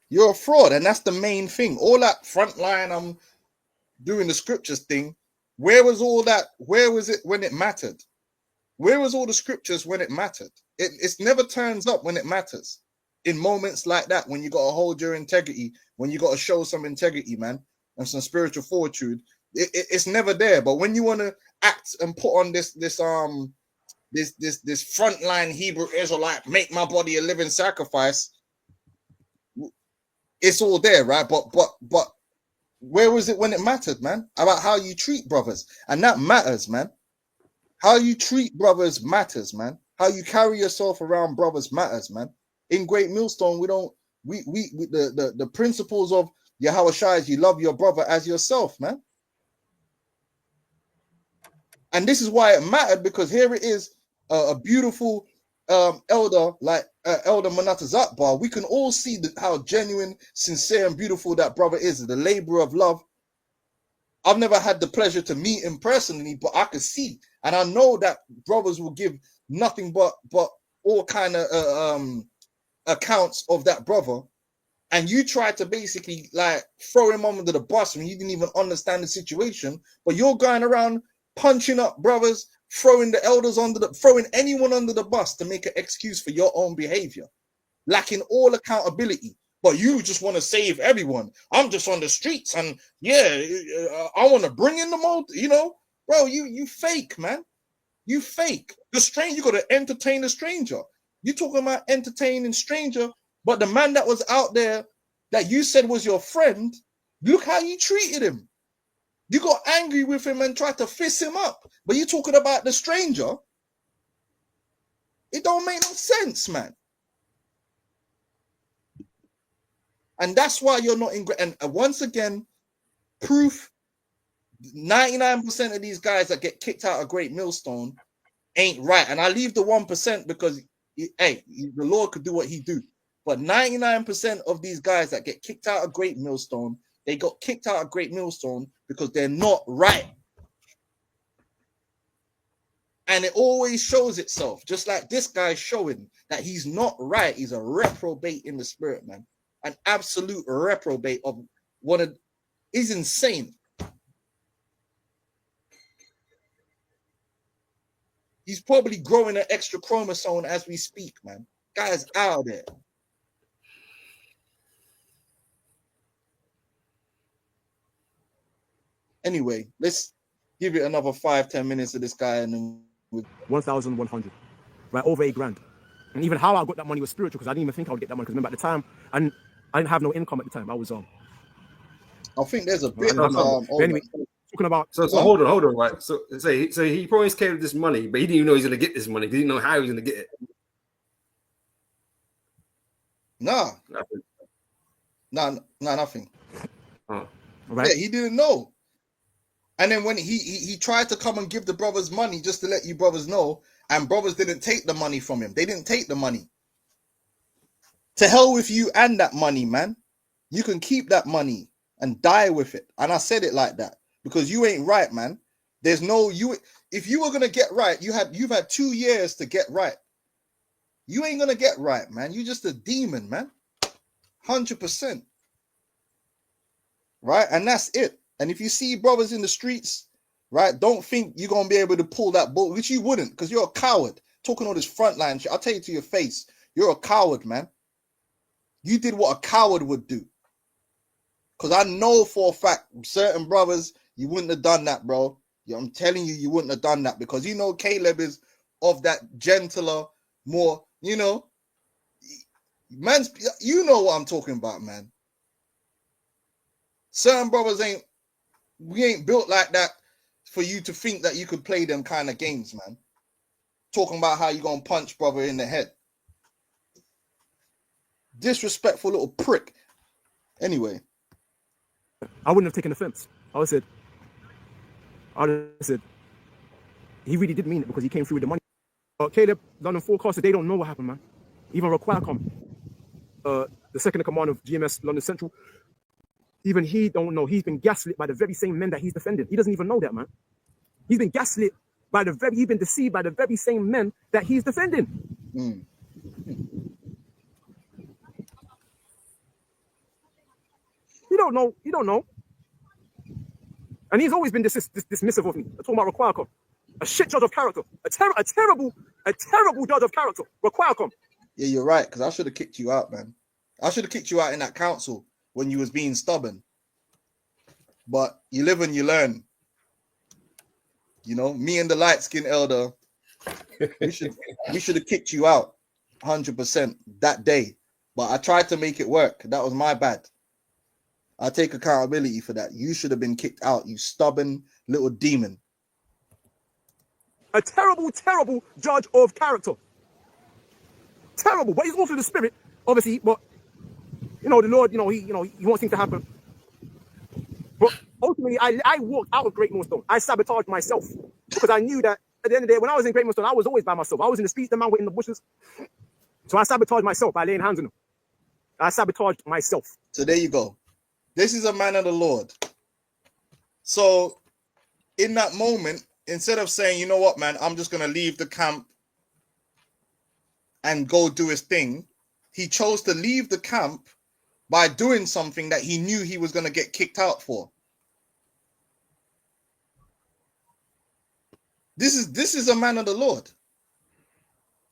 You're a fraud, and that's the main thing. All that front line, I'm doing the scriptures thing. Where was all that? Where was it when it mattered? Where was all the scriptures when it mattered? It never turns up when it matters. In moments like that, when you got to hold your integrity, when you got to show some integrity, man, and some spiritual fortitude, it's never there. But when you want to act and put on this frontline Hebrew Israelite, make my body a living sacrifice, it's all there, right? But where was it when it mattered, man? About how you treat brothers, and that matters, man. How you treat brothers matters, man. How you carry yourself around brothers matters, man. In Great Millstone, the principles of Yahweh Shai is you love your brother as yourself, man. And this is why it mattered, because here it is, a beautiful elder like Elder Manata Zakbar. We can all see how genuine, sincere, and beautiful that brother is, the labor of love. I've never had the pleasure to meet him personally, but I could see, and I know that brothers will give nothing but all kind of accounts of that brother. And you try to basically like throw him under the bus when you didn't even understand the situation, but you're going around punching up brothers, throwing the elders throwing anyone under the bus to make an excuse for your own behavior, lacking all accountability. But you just want to save everyone. I'm just on the streets, and I want to bring in the mold. Bro, you fake, man. You fake. The stranger, you got to entertain the stranger. You talking about entertaining stranger, but the man that was out there that you said was your friend, look how you treated him. You got angry with him and tried to fist him up. But you talking about the stranger? It don't make no sense, man. And that's why you're not in. And once again, proof: 99% of these guys that get kicked out of Great Millstone ain't right. And I leave the 1% because, hey, the Lord could do what he do. But 99% of these guys that get kicked out of Great Millstone, they got kicked out of Great Millstone because they're not right. And it always shows itself, just like this guy's showing that he's not right. He's a reprobate in the spirit, man. An absolute reprobate of he's insane. He's probably growing an extra chromosome as we speak, man. Guy's out there. Anyway, let's give it another 5-10 minutes of this guy, and then 1,100, right? Over $8,000. And even how I got that money was spiritual, because I didn't even think I would get that money. Because remember, at the time, I didn't have no income at the time. I was I think there's a bit anyway, talking about. So hold on, right? So he promised Caleb this money, but he didn't even know he was gonna get this money. He didn't know how he was gonna get it. Nah, nothing. Oh. Right. Yeah, he didn't know. And then when he tried to come and give the brothers money just to let you brothers know, and brothers didn't take the money from him. They didn't take the money. To hell with you and that money, man. You can keep that money and die with it. And I said it like that because you ain't right, man. There's no if you were gonna get right, you've had 2 years to get right. You ain't gonna get right, man. You just a demon, man. 100%. Right? And that's it. And if you see brothers in the streets, right, don't think you're gonna be able to pull that bull, which you wouldn't, because you're a coward. Talking all this frontline shit. I'll tell you to your face, you're a coward, man. You did what a coward would do. Because I know for a fact, certain brothers, you wouldn't have done that, bro. I'm telling you, you wouldn't have done that, because you know Caleb is of that gentler, more, you know, man's, you know what I'm talking about, man. Certain brothers we ain't built like that for you to think that you could play them kind of games, man. Talking about how you gonna punch brother in the head. Disrespectful little prick. Anyway. I wouldn't have taken offense. I would have said, he really did mean it because he came through with the money. Caleb, London forecasters, they don't know what happened, man. Even Raquacom, the second in command of GMS London Central, even he don't know. He's been gaslit by the very same men that he's defending. He doesn't even know that, man. He's been gaslit by he's been deceived by the very same men that he's defending. Mm. You don't know. You don't know. And he's always been dismissive of me. I'm talking about Raquacom. A shit judge of character. A terrible judge of character. Raquacom. Yeah, you're right, because I should have kicked you out, man. I should have kicked you out in that council when you was being stubborn. But you live and you learn. You know, me and the light-skinned elder, we should have kicked you out 100% that day. But I tried to make it work. That was my bad. I take accountability for that. You should have been kicked out, you stubborn little demon. A terrible judge of character. Terrible, but he's also the spirit, obviously. But you know, the Lord, he wants things to happen. But ultimately, I walked out of Great Millstone. I sabotaged myself because I knew that at the end of the day, when I was in Great Millstone, I was always by myself. I was in the streets, the man was in the bushes. So I sabotaged myself by laying hands on him. I sabotaged myself. So there you go. This is a man of the Lord. So in that moment, instead of saying, you know what, man, I'm just going to leave the camp and go do his thing, he chose to leave the camp by doing something that he knew he was going to get kicked out for. This is a man of the Lord.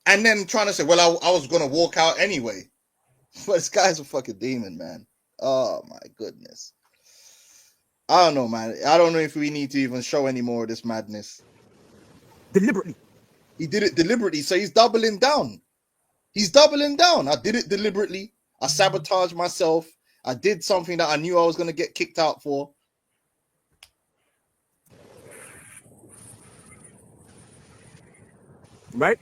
And then trying to say, well, I was going to walk out anyway. But this guy's a fucking demon, man. Oh, my goodness. I don't know, man. I don't know if we need to even show any more of this madness. Deliberately. He did it deliberately, so he's doubling down. He's doubling down. I did it deliberately. I sabotaged myself. I did something that I knew I was going to get kicked out for. Right?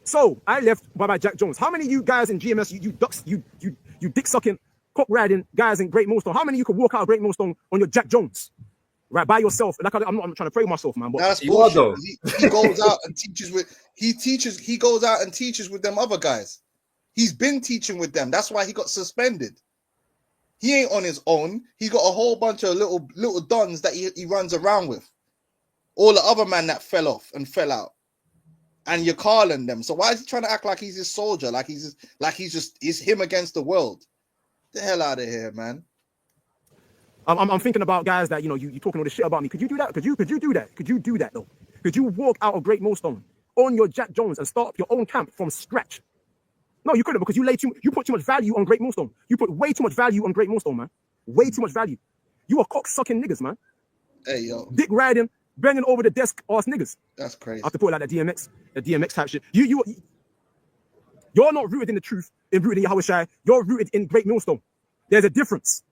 So I left by Jack Jones. How many of you guys in GMS, you dick sucking, cock riding guys in Great Millstone? How many of you could walk out of Great Millstone on your Jack Jones, right, by yourself? Like I'm not trying to praise myself, man. But that's bullshit. He goes out and teaches with. He goes out and teaches with them other guys. He's been teaching with them. That's why he got suspended. He ain't on his own. He got a whole bunch of little dons that he runs around with. All the other men that fell off and fell out. And you're calling them. So why is he trying to act like he's his soldier? Like he's him against the world? Get the hell out of here, man. I'm thinking about guys that, you talking all this shit about me. Could you do that? Could you do that? Could you do that though? Could you walk out of Great Millstone on your Jack Jones and start up your own camp from scratch? No, you couldn't, because you put too much value on Great Millstone. You put way too much value on Great Millstone, man. Way too much value. You are cock-sucking niggas, man. Hey, yo. Dick riding, bending over the desk ass niggas. That's crazy. I have to put it like the DMX type shit. You're not rooted in the truth, rooted in Yahweh Shai. You're rooted in Great Millstone. There's a difference.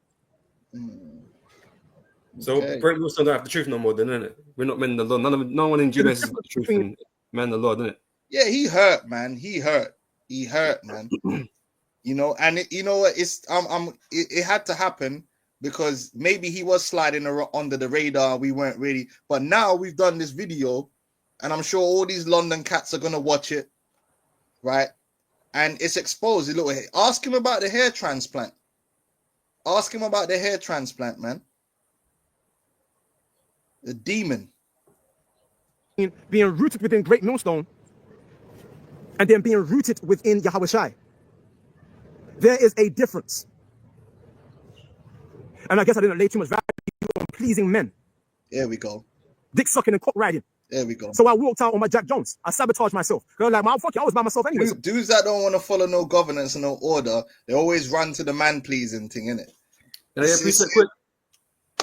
So Great Millstone don't have the truth no more, then, isn't it? We're not men of the Lord. No one in GMS is the truth and men of the Lord, isn't it? Yeah, he hurt, man. He hurt, man. And it had to happen because maybe he was sliding under the radar. We weren't ready, but now we've done this video, and I'm sure all these London cats are gonna watch it, right? And it's exposed. Look, ask him about the hair transplant. Ask him about the hair transplant, man. The demon. being rooted within Great Millstone and then being rooted within Yahweh Shai. There is a difference. And I guess I didn't lay too much value on pleasing men. Here we go. Dick sucking and cock riding. There we go. So I walked out on my Jack Jones. I sabotaged myself. Because like, man, fuck it, I was by myself anyway. Dudes that don't want to follow no governance and no order, they always run to the man-pleasing thing, innit? Quick.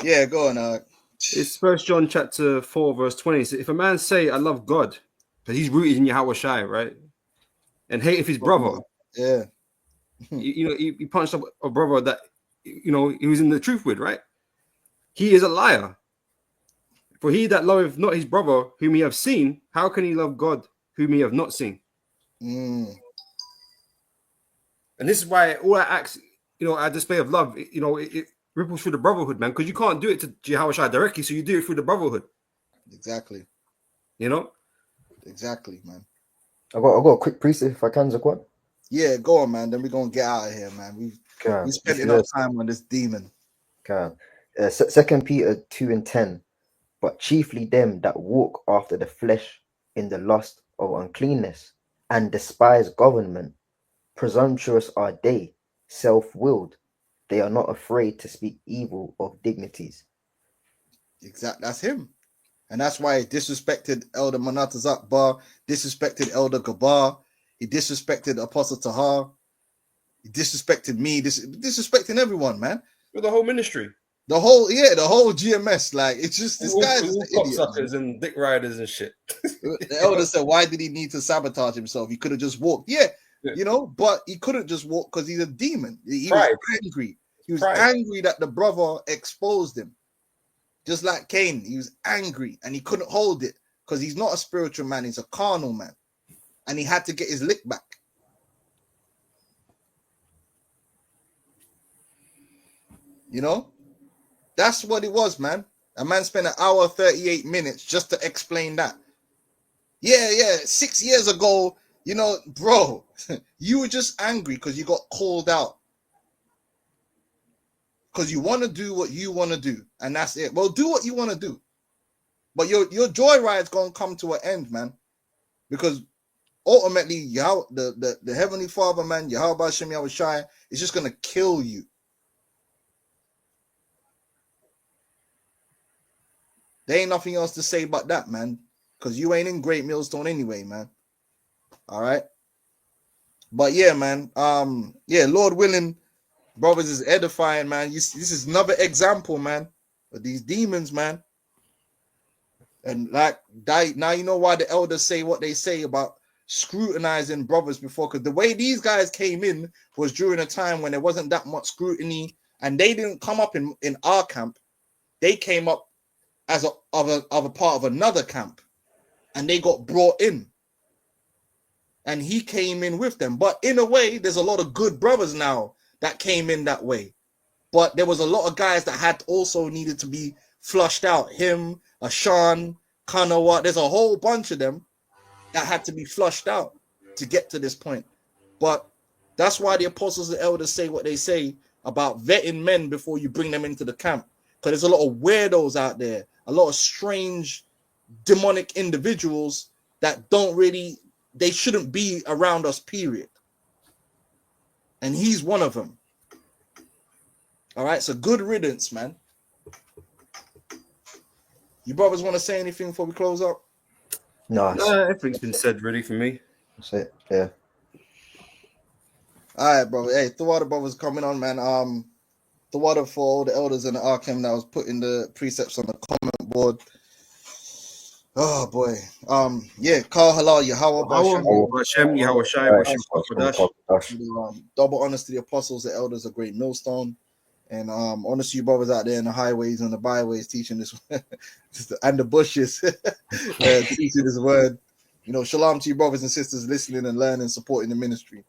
Yeah, go on. It's 1 John chapter 4, verse 20. So if a man say, I love God, because he's rooted in Yahweh Shai, right? And hate if his brother. Yeah. He punched up a brother that, he was in the truth with, right? He is a liar. For he that loveth not his brother whom he have seen, how can he love God whom he have not seen? Mm. And this is why all our acts, our display of love, it ripples through the brotherhood, man, because you can't do it to Yahweh Shai directly, so you do it through the brotherhood. Exactly. Exactly, man. I got a quick precept if I can, Zaquan. Yeah, go on, man. Then we're gonna get out of here, man. We spent enough time on this demon. Okay. 2 Peter 2:10. But chiefly them that walk after the flesh in the lust of uncleanness, and despise government. Presumptuous are they, self-willed. They are not afraid to speak evil of dignities. Exactly, that's him. And that's why he disrespected Elder Manatas Akbar, disrespected Elder Gabar, he disrespected Apostle Tahar, he disrespected me, disrespecting everyone, man. With the whole ministry. The whole GMS, like, it's just this guy's an idiot. Cocksuckers and dick riders and shit. The elder said, why did he need to sabotage himself? He could have just walked. Yeah. But he couldn't just walk because he's a demon. He was angry. He was angry that the brother exposed him. Just like Cain, he was angry and he couldn't hold it because he's not a spiritual man, he's a carnal man. And he had to get his lick back. That's what it was, man. A man spent an hour 38 minutes just to explain that. Yeah, 6 years ago, bro, you were just angry because you got called out. Because you want to do what you want to do, and that's it. Well, do what you want to do. But your joyride's going to come to an end, man. Because ultimately, the Heavenly Father, man, Yahweh Shem Yahweh Shai, is just going to kill you. There ain't nothing else to say but that, man. Because you ain't in Great Millstone anyway, man. All right? But yeah, man. Lord willing, brothers, is edifying, man. This is another example, man, of these demons, man. And now you know why the elders say what they say about scrutinizing brothers before. Because the way these guys came in was during a time when there wasn't that much scrutiny. And they didn't come up in our camp. They came up as a part of another camp, and they got brought in, and he came in with them. But in a way, there's a lot of good brothers now that came in that way, but there was a lot of guys that had also needed to be flushed out. Him, Ashan, Kanawa, there's a whole bunch of them that had to be flushed out to get to this point. But that's why the apostles and elders say what they say about vetting men before you bring them into the camp, because there's a lot of weirdos out there, a lot of strange demonic individuals that they shouldn't be around us, period. And he's one of them. All right, so good riddance, man. You brothers want to say anything before we close up? No, everything's been said really for me. That's it, yeah. All right, brother. Hey, Dawada brothers coming on, man. Dawada for all the elders in the Arkham that was putting the precepts on the comment board. Oh boy. Kal Halal Yahweh Hashem, Yahweh Shai, double honors to the apostles, the elders of Great Millstone, and honors to you brothers out there in the highways and the byways teaching this and the bushes teaching this word. Shalom to you brothers and sisters listening and learning, supporting the ministry.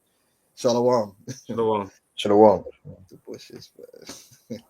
Shalom. Shalom. The bushes, man.